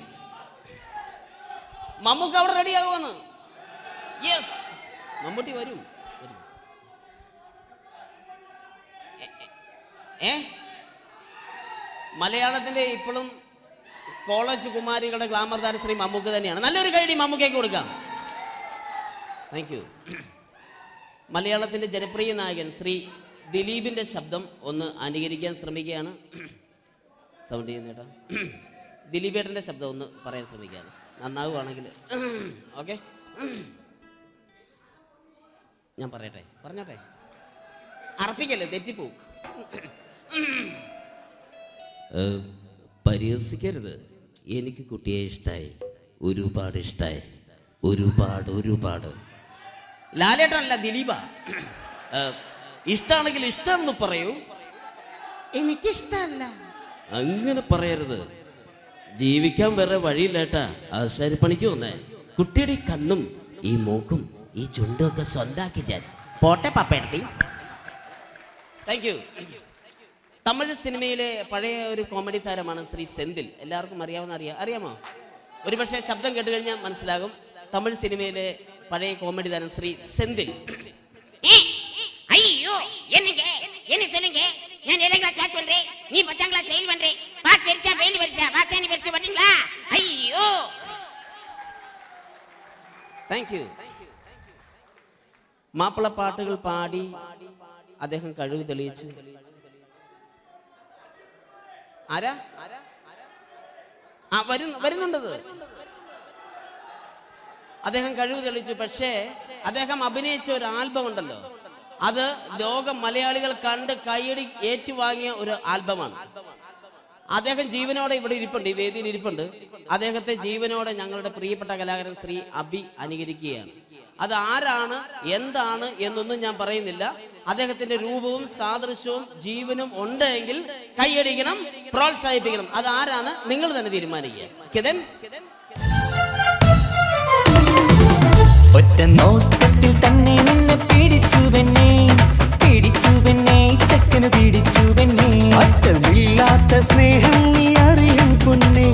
മമ്മൂക്ക അവിടെ റെഡിയാകുമെന്ന്. യെസ്, മമ്മൂട്ടി വരും. മലയാളത്തിന്റെ ഇപ്പോഴും കോളേജ് കുമാരികളുടെ ഗ്ലാമർ താര ശ്രീ മമ്മൂക്ക തന്നെയാണ്. നല്ലൊരു കൈഡി മമ്മൂക്കയ്ക്ക് കൊടുക്കാം. Thank you. മലയാളത്തിന്റെ ജനപ്രിയ നായകൻ ശ്രീ ദിലീപിന്റെ ശബ്ദം ഒന്ന് അനുകരിക്കാൻ ശ്രമിക്കുകയാണ്. സൗണ്ട് ചെയ്യുന്നേട്ടാ. ദിലീപേട്ടന്റെ ശബ്ദം ഒന്ന് പറയാൻ ശ്രമിക്കുകയാണ്. നന്നാവുകയാണെങ്കിൽ ഓക്കെ. ഞാൻ പറഞ്ഞോട്ടെ. അർപ്പിക്കല്ലേ, തെറ്റിപ്പോവും. പരിഹസിക്കരുത്. എനിക്ക് കുട്ടിയെ ഇഷ്ടമായി, ഒരുപാട് ഇഷ്ടമായി, ഒരുപാട്. ലാലേട്ടനല്ല, ദിലീപ. ഇഷ്ടമാണെങ്കിൽ ഇഷ്ടമെന്ന് പറയൂ, എനിക്കിഷ്ടമല്ല അങ്ങനെ പറയരുത്. ജീവിക്കാൻ വേറെ വഴിയില്ലേട്ടാ. ആശാരിപ്പണിക്ക് വന്നേ. കുട്ടിയുടെ ഈ കണ്ണും ഈ മൂക്കും ഈ ചുണ്ടും ഒക്കെ സ്വന്താക്കി ഞാൻ പോട്ടെ പപ്പയെടുത്തി. Thank you. തമിഴ് സിനിമയിലെ പഴയ ഒരു കോമഡി താരമാണ് ശ്രീ സെന്തിൽ. എല്ലാവർക്കും അറിയാമോ? ഒരുപക്ഷെ ശബ്ദം കേട്ട് കഴിഞ്ഞാൽ മനസ്സിലാകും. തമിഴ് സിനിമയിലെ പഴയ കോമഡി താരം ശ്രീ സെന്തിൽ. ஐயோ என்னங்க என்ன சொல்லுங்க? நான் 7th கிளாஸ் பாஸ் பண்றேன், நீ 10th கிளாஸ் ஃபெயில் பண்றே. பாஸ் பெருசா ஃபெயில் பெருசா? பாஸானி பெருசா பாத்தீங்களா? ஐயோ. Thank you. മാപ്പിള പാട്ടുകൾ പാടി അദ്ദേഹം കഴിവ് തെളിയിച്ചു. ആരാ? വരുന്നുണ്ടത്. അദ്ദേഹം കഴിവ് തെളിയിച്ചു. പക്ഷേ അദ്ദേഹം അഭിനയിച്ച ഒരു ആൽബം ഉണ്ടല്ലോ, അത് ലോക മലയാളികൾ കണ്ട് കൈയടി ഏറ്റുവാങ്ങിയ ഒരു ആൽബമാണ്. അദ്ദേഹം ജീവനോടെ ഇവിടെ ഇരിപ്പുണ്ട്, ഈ വേദിയിൽ ഇരിപ്പുണ്ട്. അദ്ദേഹത്തെ ജീവനോടെ ഞങ്ങളുടെ പ്രിയപ്പെട്ട കലാകാരൻ ശ്രീ അബി അനുകരിക്കുകയാണ്. അത് ആരാണ് എന്താണ് എന്നൊന്നും ഞാൻ പറയുന്നില്ല. അദ്ദേഹത്തിന്റെ രൂപവും സാദൃശ്യവും ജീവനും ഉണ്ടെങ്കിൽ കൈയടിക്കണം, പ്രോത്സാഹിപ്പിക്കണം. അത് ആരാണ് നിങ്ങൾ തന്നെ തീരുമാനിക്കുക. ഒറ്റ നോട്ടത്തിൽ തന്നെ നിന്നെ പിടിച്ചു പെണ്ണേ ചക്കന് പിടിച്ചു പെണ്ണേ. അറ്റമില്ലാത്ത സ്നേഹം നീ അറിയും പൊന്നേ.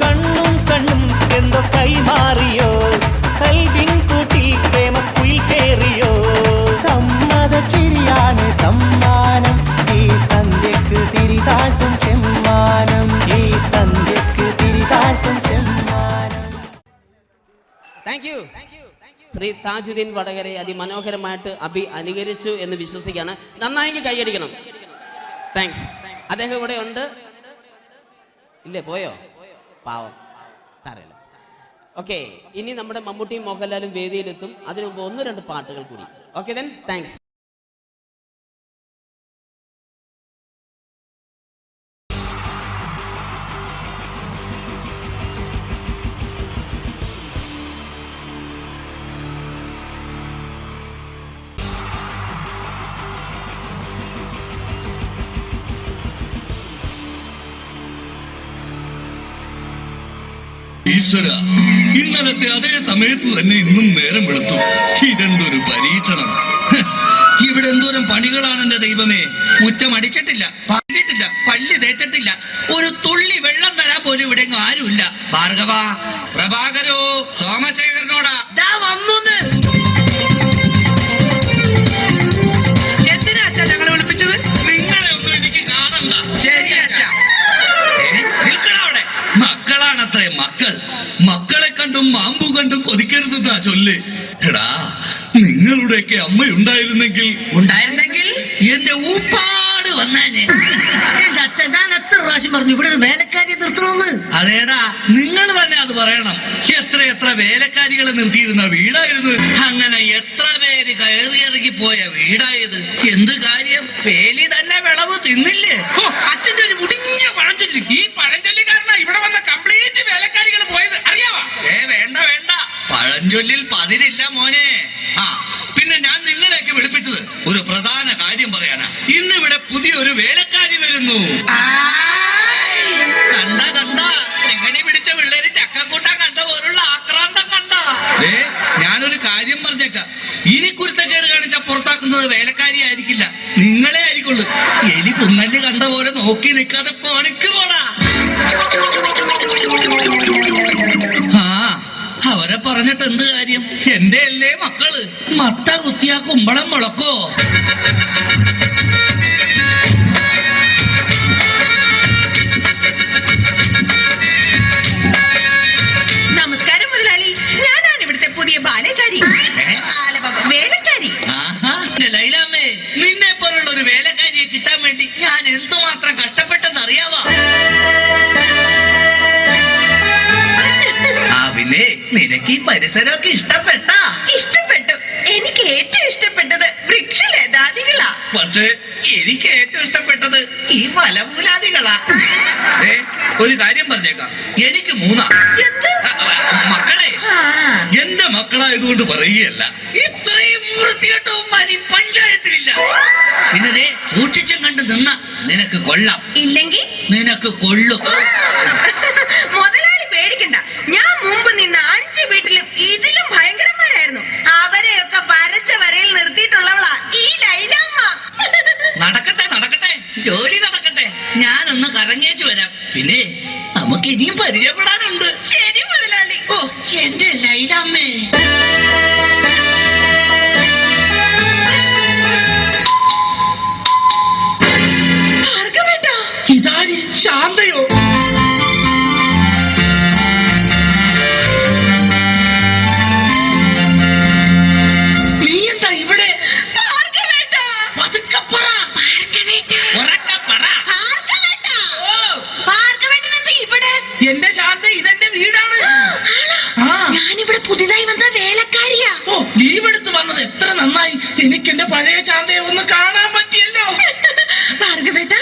കണ്ണും എന്തോ കൈമാറിയോ, കൽവിൻ കൂട്ടിൽ പ്രേമക്കുയിൽ കേറിയോ. സമ്മത ചിരിയാണ് സമ്മാനം, ഈ സന്ധ്യക്ക് തിരിതാട്ടും ചെമ്മാനം. Thank you. ശ്രീ താജുദ്ദീൻ വടകരെ അതിമനോഹരമായിട്ട് അബി അനുകരിച്ചു എന്ന് വിശ്വസിക്കുകയാണ്. നന്നായെങ്കിൽ കൈയടിക്കണം. താങ്ക്സ്. അദ്ദേഹം ഇവിടെ ഉണ്ട്. ഇല്ലേ, പോയോ? പാവം, സാരമില്ല. ഓക്കെ, ഇനി നമ്മുടെ മമ്മൂട്ടിയും മോഹൻലാലും വേദിയിലെത്തും. അതിനു മുമ്പ് 1-2 പാട്ടുകൾ കൂടി. Okay then, thanks. ഈശ്വര, ഇന്നലത്തെ അതേ സമയത്ത് തന്നെ ഇന്നും നേരം വെളുത്തു. ഇതെന്തൊരു പരീക്ഷണം! ഇവിടെ എന്തോരം പണികളാണ് എന്റെ ദൈവമേ. മുറ്റം അടിച്ചിട്ടില്ല, പറഞ്ഞിട്ടില്ല, പള്ളി തേച്ചിട്ടില്ല, ഒരു തുള്ളി വെള്ളം തരാൻ പോലും ഇവിടെ ആരുമില്ല. ഭാർഗവ, പ്രഭാകരോ, സോമശേഖരനോടാ വന്നു. എന്തിനാ അച്ഛാ ഞങ്ങളെ വിളിപ്പിച്ചത്? നിങ്ങളെ ഒന്നും എനിക്ക് കാണണ്ട. ശരി അച്ഛാ. നിൽക്കണവിടെ. മക്കളാണത്രേ മക്കളെ കണ്ടും മാമ്പു കണ്ടും കൊതിക്കരുതെന്നാ ചൊല്ല്. എടാ, നിങ്ങളുടെയൊക്കെ അമ്മയുണ്ടായിരുന്നെങ്കിൽ എന്റെ ഊപ്പാട് വന്നേനെ. അച്ഛൻ ഞാൻ എത്ര പ്രാവശ്യം പറഞ്ഞു ഇവിടെ ഒരു വേലക്കാരിയെ നിർത്തണമെന്ന്. അതേടാ, നിങ്ങൾ തന്നെ അത് പറയണം. എത്ര വേലക്കാരികളെ നിർത്തിയിരുന്ന വീടായിരുന്നു. അങ്ങനെ എത്ര പേര് കയറിയിറങ്ങി പോയ വീടായത്. എന്ത് കാര്യം, വേലി തന്നെ വിളവ് തിന്നില്ലേ? അച്ഛന്റെ ഒരു മുടിഞ്ഞ പഴഞ്ചൊല്ലി. ഈ പഴഞ്ചൊല്ലി കാരണം ഇവിടെ വന്ന കംപ്ലീറ്റ് വേലക്കാരികൾ പോയത് അറിയാവാ? വേണ്ട, പഴഞ്ചൊല്ലിൽ പതിരില്ല മോനെ. പിന്നെ ഞാൻ നിങ്ങളെയൊക്കെ വിളിപ്പിച്ചത് ഒരു പ്രധാന കാര്യം പറയാനാ. ഇന്നിവിടെ പുതിയൊരു വേലക്കാരി വരുന്നു. കണ്ട എങ്ങനെ പിടിച്ച പിള്ളേര് ചക്കക്കൂട്ടാൻ കണ്ട പോലുള്ള ആക്രാന്തം കണ്ട. ഞാനൊരു കാര്യം പറഞ്ഞേക്കാം, ഇനി കുരുത്തക്കേട് കാണിച്ച പുറത്താക്കുന്നത് വേലക്കാരി ആയിരിക്കില്ല, നിങ്ങളെ ആയിരിക്കുള്ളൂ. എലി പുന്നല് കണ്ട പോലെ നോക്കി നിൽക്കാതെ പണിക്ക് പോടാ. അവരെ പറഞ്ഞിട്ട് എന്ത് കാര്യം? എന്റെ അല്ലേ മക്കള്. മത്ത കുത്തിയാ കുമ്പളം മുളക്കോ? നമസ്കാരം മുതലാളി, ഞാനാണ് ഇവിടുത്തെ പുതിയ ബാലക്കാരി. വേലക്കാരി. ലൈലാമ്മേ, നിന്നെ പോലുള്ള ഒരു വേലക്കാരിയെ കിട്ടാൻ വേണ്ടി ഞാൻ എന്തുമാത്രം കഷ്ടപ്പെട്ടെന്ന് അറിയാവാ? പിന്നെ നിനക്ക് ഈ പരിസരമൊക്കെ ഇഷ്ടപ്പെട്ടു. എനിക്ക് ഏറ്റവും ഇഷ്ടപ്പെട്ടത് വൃക്ഷലതാദികളാ. പക്ഷേ എനിക്ക് ഏറ്റവും ഇഷ്ടപ്പെട്ടത് ഈ ഫലമൂലാദികളാ. ഒരു കാര്യം പറഞ്ഞേക്കാം, എനിക്ക് 3 മക്കളെ. എന്റെ മക്കളായതുകൊണ്ട് പറയുകയല്ല, ഇത്രയും വൃത്തികെട്ടവന്മാർ ഈ പഞ്ചായത്തിലില്ല. പിന്നെ സൂക്ഷിച്ചും കണ്ട് നിന്ന നിനക്ക് കൊള്ളാം, ഇല്ലെങ്കിൽ നിനക്ക് കൊള്ളും. മുതലാളി പേടിക്കണ്ട, ഞാൻ മുമ്പ് നിന്ന 5 വീട്ടിലും ഇതിലും ഭയങ്കരന്മാരായിരുന്നു. അവരെയൊക്കെ വരച്ച വരയിൽ നിർത്തിയിട്ടുള്ളവളാ ഈ ലൈലാമ്മ. നടക്കട്ടെ നടക്കട്ടെ, ജോലി നടക്കട്ടെ. ഞാനൊന്ന് കറങ്ങിയേച്ചു വരാം. പിന്നെ നമുക്ക് ഇനിയും പരിചയപ്പെടാനുണ്ട്. ശരി മുതലാളി. ഓ എന്റെ ലൈലാമ്മേ. ഭാർഗവേട്ടാ, ഇതാര്? ശാന്തയോ? നീ എന്താ ഇവിടെ? ഭാർഗവേട്ടാ, പതുക്കെ പറ. ഉറക്കെ പറ. ഓ, ഭാർഗവേട്ടൻ എന്താ ഇവിടെ? എന്റെ ശാന്ത, ഇതെന്റെ വീടാണ്. ഞാനിവിടെ പുതിയതായി വന്ന വേലക്കാരിയാ. ഓ, ലീവ് എടുത്ത് വന്നത് എത്ര നന്നായി. എനിക്ക് എന്റെ പഴയ ശാന്തയെ ഒന്ന് കാണാൻ പറ്റിയല്ലോ. ഭാർഗവേട്ടാ,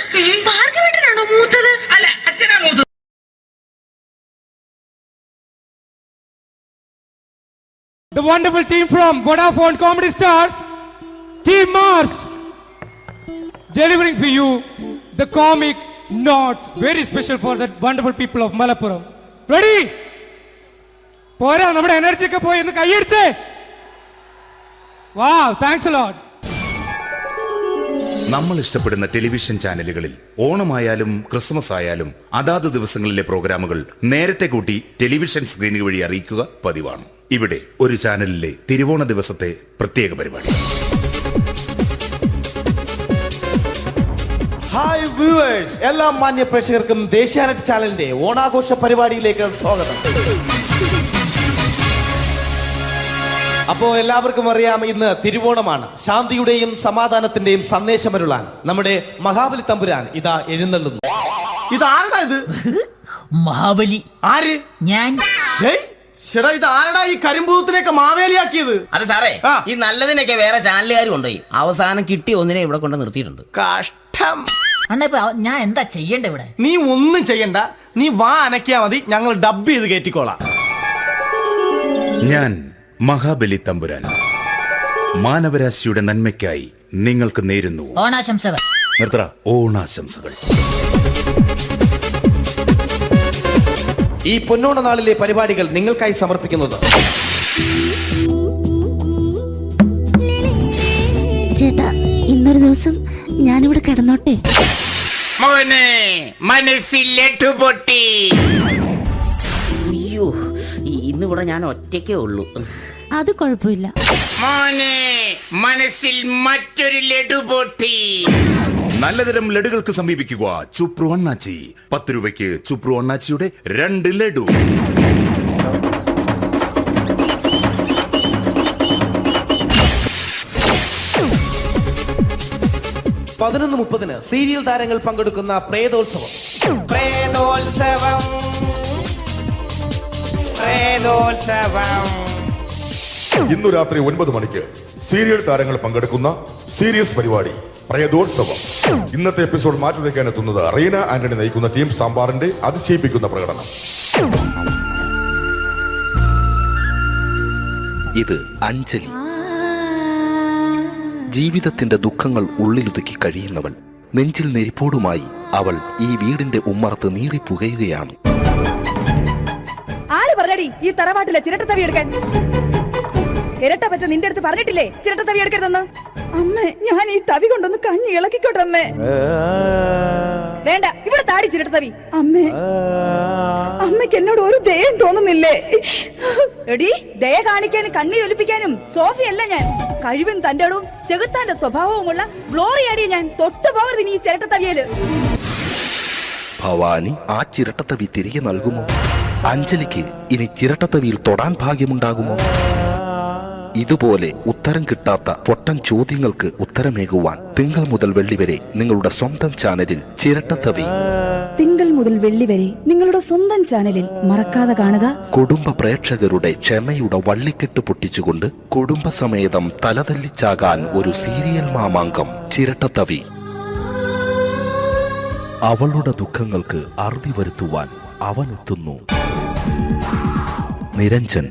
ഭാർഗവേട്ടനാണോ മൂത്തത്? അല്ല, അച്ഛനാ മൂത്തത്. The wonderful team from Vodafone Comedy Stars, Team Mars, delivering for you the comic notes, very special for the wonderful people of Malappuram. Ready? പോരാ, നമ്മുടെ എനർജി ഒക്കെ പോയി ഒന്ന് കൈയടിച്ചേ. Wow, thanks a lot. നമ്മൾ ഇഷ്ടപ്പെടുന്ന ടെലിവിഷൻ ചാനലുകളിൽ ഓണമായാലും ക്രിസ്മസ് ആയാലും അതാത് ദിവസങ്ങളിലെ പ്രോഗ്രാമുകൾ നേരത്തെ കൂട്ടി ടെലിവിഷൻ സ്ക്രീനുകൾ വഴി അറിയിക്കുക പതിവാണ്. ഇവിടെ ഒരു ചാനലിലെ തിരുവോണ ദിവസത്തെ പ്രത്യേക പരിപാടി. ഹായ് വ്യൂവേഴ്സ്, എല്ലാ മാന്യ പ്രേക്ഷകർക്കും ദേശീയാനെറ്റ് ചാനലിന്റെ ഓണാഘോഷ പരിപാടിയിലേക്ക് സ്വാഗതം. അപ്പോ എല്ലാവർക്കും അറിയാം, ഇന്ന് തിരുവോണമാണ്. ശാന്തിയുടെയും സമാധാനത്തിന്റെയും സന്ദേശമരുളാൻ നമ്മുടെ മഹാബലി തമ്പുരാൻ ഇതാ എഴുന്നള്ളുന്നു. ഇതാരടാ ഇത്? മഹാബലി. ആര്? ഞാൻ. ചേട്ടാ, ഇത് ആരടാ ഈ കരിമ്പൂത്തിനെയൊക്കെ മാവേലിയാക്കിയത്? അത് സാറേ, ഈ നല്ലതിനൊക്കെ വേറെ ചാനലുകാർ കൊണ്ടുപോയി അവസാനം കിട്ടി ഒന്നിനെ ഇവിടെ കൊണ്ട് നിർത്തിയിട്ടുണ്ട്. കഷ്ടം. ഞാൻ എന്താ ചെയ്യണ്ട ഇവിടെ? നീ ഒന്നും ചെയ്യണ്ട, നീ വാ അനക്കിയാ മതി, ഞങ്ങൾ ഡബ് ചെയ്ത് കയറ്റിക്കോളാം. ഞാൻ മഹാബലി തമ്പുരാൻ മാനവരാശിയുടെ നന്മയ്ക്കായി നിങ്ങൾക്ക് നേരുന്നു ഓണാശംസകൾ. നിർത്തറ. ഓണാശംസകൾ. ഈ പൊന്നോണ നാളിലെ പരിപാടികൾ നിങ്ങൾക്കായി സമർപ്പിക്കുന്നത് ചേട്ടാ, ഇന്നൊരു ദിവസം ഞാനിവിടെ കിടന്നോട്ടെ? മോനെ മനസ്സിലെട്ടു പൊട്ടി. അയ്യോ, ഇന്നിവിടെ ഞാൻ ഒറ്റയ്ക്കേ ഉള്ളൂ. അത് കുഴപ്പമില്ല. മോനെ മനസ്സിൽ മറ്റൊരു ലഡു പൊട്ടി. നല്ലതരം ലഡുകൾക്ക് സമീപിക്കുക ചുപ്രു അണ്ണാച്ചി. 10 രൂപയ്ക്ക് ചുപ്രു അണ്ണാച്ചിയുടെ 2 ലഡു. (11:30) സീരിയൽ താരങ്ങൾ പങ്കെടുക്കുന്ന പ്രേതോത്സവം. ഇന്നു രാത്രി 9 മണിക്ക് സീരിയൽ താരങ്ങൾ പങ്കെടുക്കുന്ന സീരിയസ് പരിപാടി പ്രേതോത്സവം. ഇന്നത്തെ എപ്പിസോഡ് മാറ്റി വയ്ക്കാൻ എത്തുന്നത് റീന ആന്റണി നയിക്കുന്ന ടീം സാമ്പാറിന്റെ അതിശയിപ്പിക്കുന്ന പ്രകടനം. ഇത് അഞ്ജലി. ജീവിതത്തിന്റെ ദുഃഖങ്ങൾ ഉള്ളിലുതുക്കി കഴിയുന്നവൾ. നെഞ്ചിൽ നെരിപ്പോടുമായി അവൾ ഈ വീടിന്റെ ഉമ്മറത്ത് നീറിപ്പുകയുകയാണ്. ആര് പറഞ്ഞടി ഈ തറവാട്ടിലെ ചിരട്ടത്തവി എടുക്കാൻ? ഇരട്ട പറ്റ നിന്റെ അടുത്ത് പറഞ്ഞിട്ടില്ലേ ചിരട്ടത്തവി എടുക്കരുതെന്ന്? അമ്മേ, ഞാൻ ഈ തവി കൊണ്ടൊന്ന് കഞ്ഞി ഇളക്കിക്കോട്ടെ അമ്മേ. വേണ്ട, ഇവിടെ താടി ചിരട്ടത്തവി. അമ്മേ, അമ്മയ്ക്ക് എന്നോട് ഒരു ദയം തോന്നുന്നില്ലേ? എടി, ദയ കാണിക്കാനും കണ്ണീരൊലിപ്പിക്കാനും സോഫിയല്ല ഞാൻ. കഴിവും തന്റെ ഇടവും ചെകുത്താന്റെ സ്വഭാവവുമുള്ള ഗ്ലോറിയാടിയ ഞാൻ. തൊട്ടുപോകരുത് നീ ചിരട്ടത്തവിയല്. ഭവാനി ആ ചിരട്ടത്തവി തിരികെ നൽകുമോ? അഞ്ജലിക്ക് ഇനി ചിരട്ടത്തവിയിൽ തൊടാൻ ഭാഗ്യമുണ്ടാകുമോ? ഇതുപോലെ ഉത്തരം കിട്ടാത്ത പൊട്ടൻ ചോദ്യങ്ങൾക്ക് ഉത്തരമേകുവാൻ തിങ്കൾ മുതൽ വെള്ളി വരെ നിങ്ങളുടെ സ്വന്തം ചാനലിൽ ചിരട്ടത്തവി. തിങ്കൾ മുതൽ വെള്ളി വരെ നിങ്ങളുടെ സ്വന്തം ചാനലിൽ മറക്കാതെ കാണുക. കുടുംബ പ്രേക്ഷകരുടെ ക്ഷമയുടെ വള്ളിക്കെട്ട് പൊട്ടിച്ചുകൊണ്ട് കുടുംബസമേതം തലതല്ലിച്ചാകാൻ ഒരു സീരിയൽ മാമാങ്കം ചിരട്ടത്തവി. അവളുടെ ദുഃഖങ്ങൾക്ക് അറുതി വരുത്തുവാൻ അവനെത്തുന്നു. നിരഞ്ജൻ.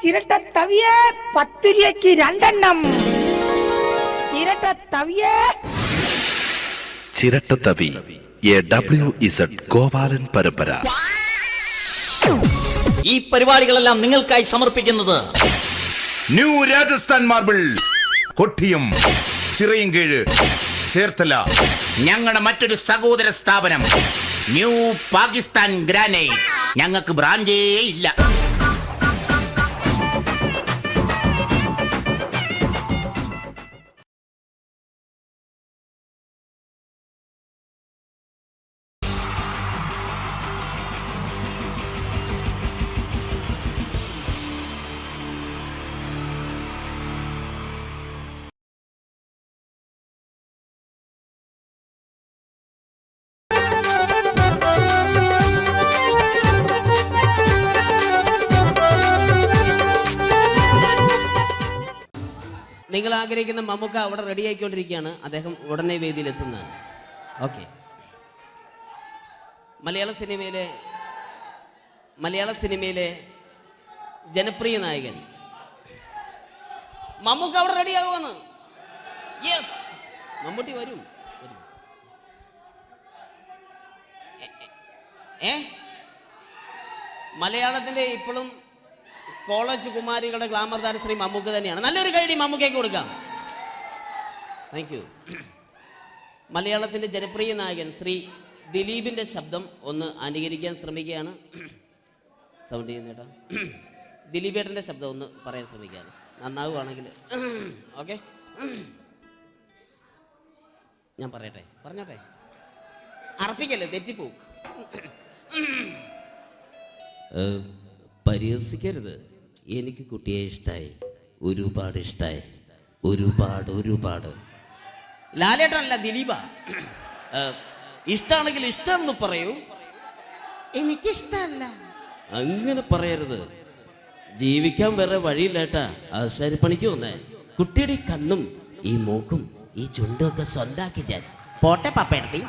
ചിരട്ട തവിയ 10 രൂപയ്ക്ക് 2 എണ്ണം. ചിരട്ടത്തവി WZ ഗോപാലൻ പരമ്പര. ഈ പരിപാടികളെല്ലാം നിങ്ങൾക്കായി സമർപ്പിക്കുന്നത് ന്യൂ രാജസ്ഥാൻ മാർബിൾ, കൊട്ടിയം, ചിറയൻകീഴ്, ചേർത്തല. ഞങ്ങളുടെ മറ്റൊരു സഹോദര സ്ഥാപനം ന്യൂ പാകിസ്ഥാൻ ഗ്രാനൈറ്റ്. ഞങ്ങൾക്ക് ബ്രാൻഡേ ഇല്ല. നിങ്ങൾ ആഗ്രഹിക്കുന്ന മമ്മൂക്ക അവിടെ റെഡി ആയിക്കൊണ്ടിരിക്കുകയാണ്. അദ്ദേഹം ഉടനെ വേദിയിൽ എത്തുന്നതാണ്. ഓക്കെ. മലയാള സിനിമയിലെ ജനപ്രിയ നായകൻ മമ്മൂക്ക അവിടെ റെഡി ആകുമെന്ന്. യെസ്, മമ്മൂട്ടി വരും. മലയാളത്തിന്റെ ഇപ്പോഴും കോളേജ് കുമാരികളുടെ ഗ്ലാമർ താരം ശ്രീ മമ്മൂക്ക തന്നെയാണ്. നല്ലൊരു കൈഡി മമ്മൂക്കയ്ക്ക് കൊടുക്കാം. Thank you. മലയാളത്തിന്റെ ജനപ്രിയ നായകൻ ശ്രീ ദിലീപിന്റെ ശബ്ദം ഒന്ന് അനുകരിക്കാൻ ശ്രമിക്കുകയാണ്. സൗണ്ട് ചെയ്യുന്നേട്ടാ. ദിലീപേട്ടന്റെ ശബ്ദം ഒന്ന് പറയാൻ ശ്രമിക്കുകയാണ്. നന്നാവുകയാണെങ്കിൽ ഓക്കെ. ഞാൻ പറഞ്ഞോട്ടെ. അർപ്പിക്കല്ലേ, തെറ്റിപ്പോവും. പരിഹസിക്കരുത്. എനിക്ക് കുട്ടിയെ ഇഷ്ടമായി, ഒരുപാട് ഇഷ്ടമായി, ഒരുപാട്. ലാലേട്ടനല്ല, ദിലീപ. ഇഷ്ടമാണെങ്കിൽ ഇഷ്ടമെന്ന് പറയൂ, എനിക്കിഷ്ടമല്ല അങ്ങനെ പറയരുത്. ജീവിക്കാൻ വേറെ വഴിയില്ലേട്ടാ. ആശാരിപ്പണിക്ക് വന്നേ. കുട്ടിയുടെ ഈ കണ്ണും ഈ മൂക്കും ഈ ചുണ്ടും ഒക്കെ സ്വന്താക്കി ഞാൻ പോട്ടെ പപ്പയെടുത്തി.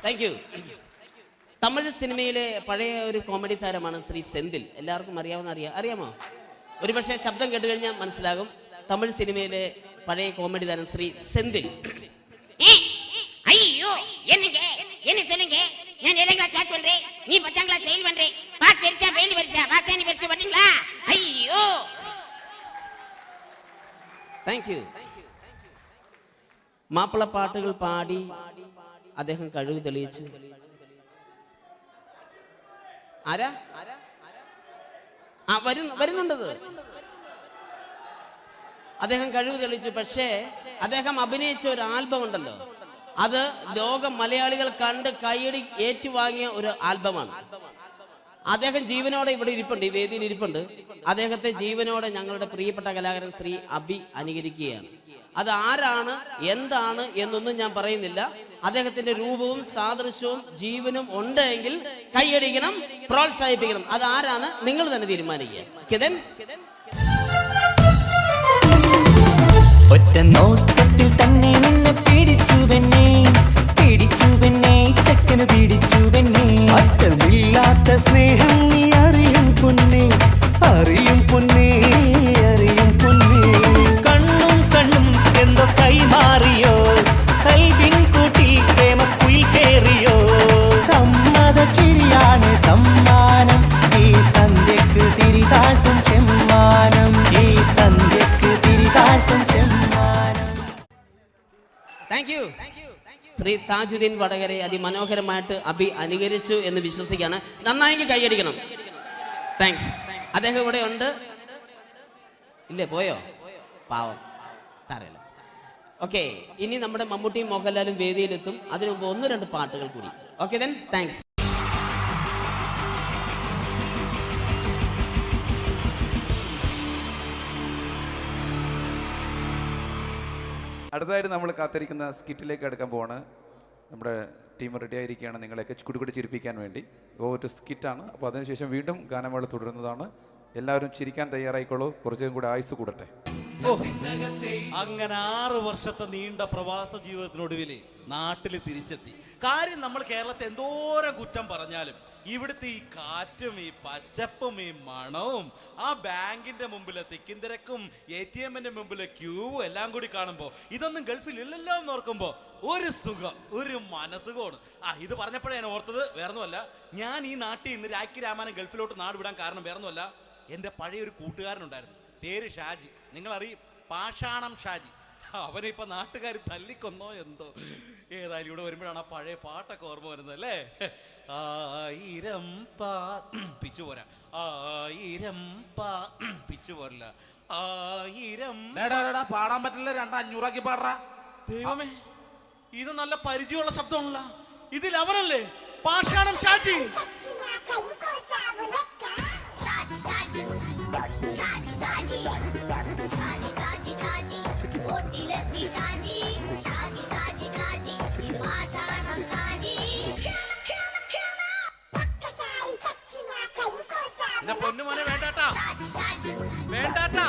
Thank you. തമിഴ് സിനിമയിലെ പഴയ ഒരു കോമഡി താരമാണ് ശ്രീ സെന്തിൽ. എല്ലാവർക്കും അറിയാമോ? ഒരുപക്ഷെ ശബ്ദം കേട്ട് കഴിഞ്ഞാൽ മനസ്സിലാകും. തമിഴ് സിനിമയിലെ പഴയ കോമഡി താരം ശ്രീ സെന്തിൽ. ஐயோ என்னங்க என்ன சொல்லுங்க நான் 7th கிளாஸ் பாஸ் பண்றேன் நீ 10th கிளாஸ் ஃபெயில் பண்றே பாஸ் தெரிச்சா ஃபெயில் பரிசா பாஸ் நீ பரிசா பாத்தீங்களா ஐயோ താങ്ക് യു. മാപ്പിള പാട്ടുകൾ പാടി അദ്ദേഹം കഴിവ് തെളിയിച്ചു. ആരാ വരുന്നുണ്ടത്. അദ്ദേഹം കഴിവ് തെളിയിച്ചു. പക്ഷേ അദ്ദേഹം അഭിനയിച്ച ഒരു ആൽബം ഉണ്ടല്ലോ, അത് ലോക മലയാളികൾ കണ്ട് കൈയടി ഏറ്റുവാങ്ങിയ ഒരു ആൽബമാണ്. അദ്ദേഹം ജീവനോടെ ഇവിടെ ഇരിപ്പുണ്ട്, ഈ വേദിയിൽ ഇരിപ്പുണ്ട്. അദ്ദേഹത്തെ ജീവനോടെ ഞങ്ങളുടെ പ്രിയപ്പെട്ട കലാകാരൻ ശ്രീ അബി അനുകരിക്കുകയാണ്. അത് ആരാണ് എന്താണ് എന്നൊന്നും ഞാൻ പറയുന്നില്ല. അദ്ദേഹത്തിന്റെ രൂപവും സാദൃശ്യവും ജീവനും ഉണ്ടെങ്കിൽ കൈയടിക്കണം, പ്രോത്സാഹിപ്പിക്കണം. അത് ആരാണ് നിങ്ങൾ തന്നെ തീരുമാനിക്കുക. ഒറ്റ നോട്ടത്തിൽ തന്നെ നിന്നെ പിടിച്ചു പെണ്ണേ ചക്കന് പിടിച്ചു പെണ്ണേ. അറ്റമില്ലാത്ത സ്നേഹം നീ അറിയും പൊന്നേ കണ്ണും എന്തോ കൈമാറിയോ കൽവിൻ കൂട്ടിൽ പ്രേമക്കുയിൽ കേറിയോ. സമ്മത ചിരിയാണ് സമ്മാനം ഈ സന്ധ്യക്ക് തിരിതാട്ടും ചെമ്മാനം താങ്ക് യു. ശ്രീ താജുദ്ദീൻ വടകരെ അതിമനോഹരമായിട്ട് അബി അനുകരിച്ചു എന്ന് വിശ്വസിക്കുകയാണ്. നന്നായെങ്കിൽ കൈയടിക്കണം. താങ്ക്സ്. അദ്ദേഹം ഇവിടെ ഉണ്ട്. ഇല്ലേ, പോയോ? പാവം, സാരമില്ല. ഓക്കെ, ഇനി നമ്മുടെ മമ്മൂട്ടിയും മോഹൻലാലും വേദിയിലെത്തും. അതിനു മുമ്പ് 1-2 പാട്ടുകൾ കൂടി. Okay then, thanks. അടുത്തതായിട്ട് നമ്മൾ കാത്തിരിക്കുന്ന സ്കിറ്റിലേക്ക് എടുക്കാൻ പോവാണ്. നമ്മുടെ ടീം റെഡി ആയിരിക്കുകയാണ് നിങ്ങളെയൊക്കെ കുടുകുടി ചിരിപ്പിക്കാൻ വേണ്ടി. ഒരു സ്കിറ്റാണ്. അപ്പോൾ അതിനുശേഷം വീണ്ടും ഗാനമേള തുടരുന്നതാണ്. എല്ലാവരും ചിരിക്കാൻ തയ്യാറായിക്കോളൂ. കുറച്ചും കൂടെ ആയുസ് കൂടട്ടെ. അങ്ങനെ 6 വർഷത്തെ നീണ്ട പ്രവാസ ജീവിതത്തിനൊടുവിൽ നാട്ടിൽ തിരിച്ചെത്തി. കാര്യം നമ്മൾ കേരളത്തെ എന്തോരം കുറ്റം പറഞ്ഞാലും ഇവിടുത്തെ ഈ കാറ്റും ഈ പച്ചപ്പും ഈ മണവും ആ ബാങ്കിന്റെ മുമ്പിലെ തിക്കും തിരക്കും ATM-ന്റെ മുമ്പിലെ ക്യൂവും എല്ലാം കൂടി കാണുമ്പോൾ ഇതൊന്നും ഗൾഫിൽ ഇല്ലല്ലോ എന്ന് ഓർക്കുമ്പോൾ ഒരു സുഖം, ഒരു മനസുഖമാണ്. ഇത് പറഞ്ഞപ്പോഴേ ഞാൻ ഓർത്തത് വേറൊന്നുമല്ല, ഞാൻ ഈ നാട്ടിൽ നിന്ന് രാഖി രാമാനം ഗൾഫിലോട്ട് നാട് വിടാൻ കാരണം വേറൊന്നുമല്ല, എൻ്റെ പഴയൊരു കൂട്ടുകാരനുണ്ടായിരുന്നു, പേര് ഷാജി. നിങ്ങളറിയും, പാഷാണം ഷാജി. അവനെ ഇപ്പൊ നാട്ടുകാർ തല്ലിക്കൊന്നോ എന്തോ. ഏതായാലും ഇവിടെ വരുമ്പോഴാണ് ആ പഴയ പാട്ടൊക്കെ ഓർമ്മ വരുന്നത് അല്ലേ. 1000 പിച്ചു പോരാ, 1000 പിച്ചു പോരില്ല, 1000 പാടാൻ പറ്റില്ല, 200 പാടാ. ദൈവമേ, ഇത് നല്ല പരിചയമുള്ള ശബ്ദമാണല്ലോ. ഇതിൽ അവനല്ലേ പാഷാണം ഷാജി? പൊന്നുമോനെ വേണ്ടാട്ടാ, വേണ്ടാട്ടാ.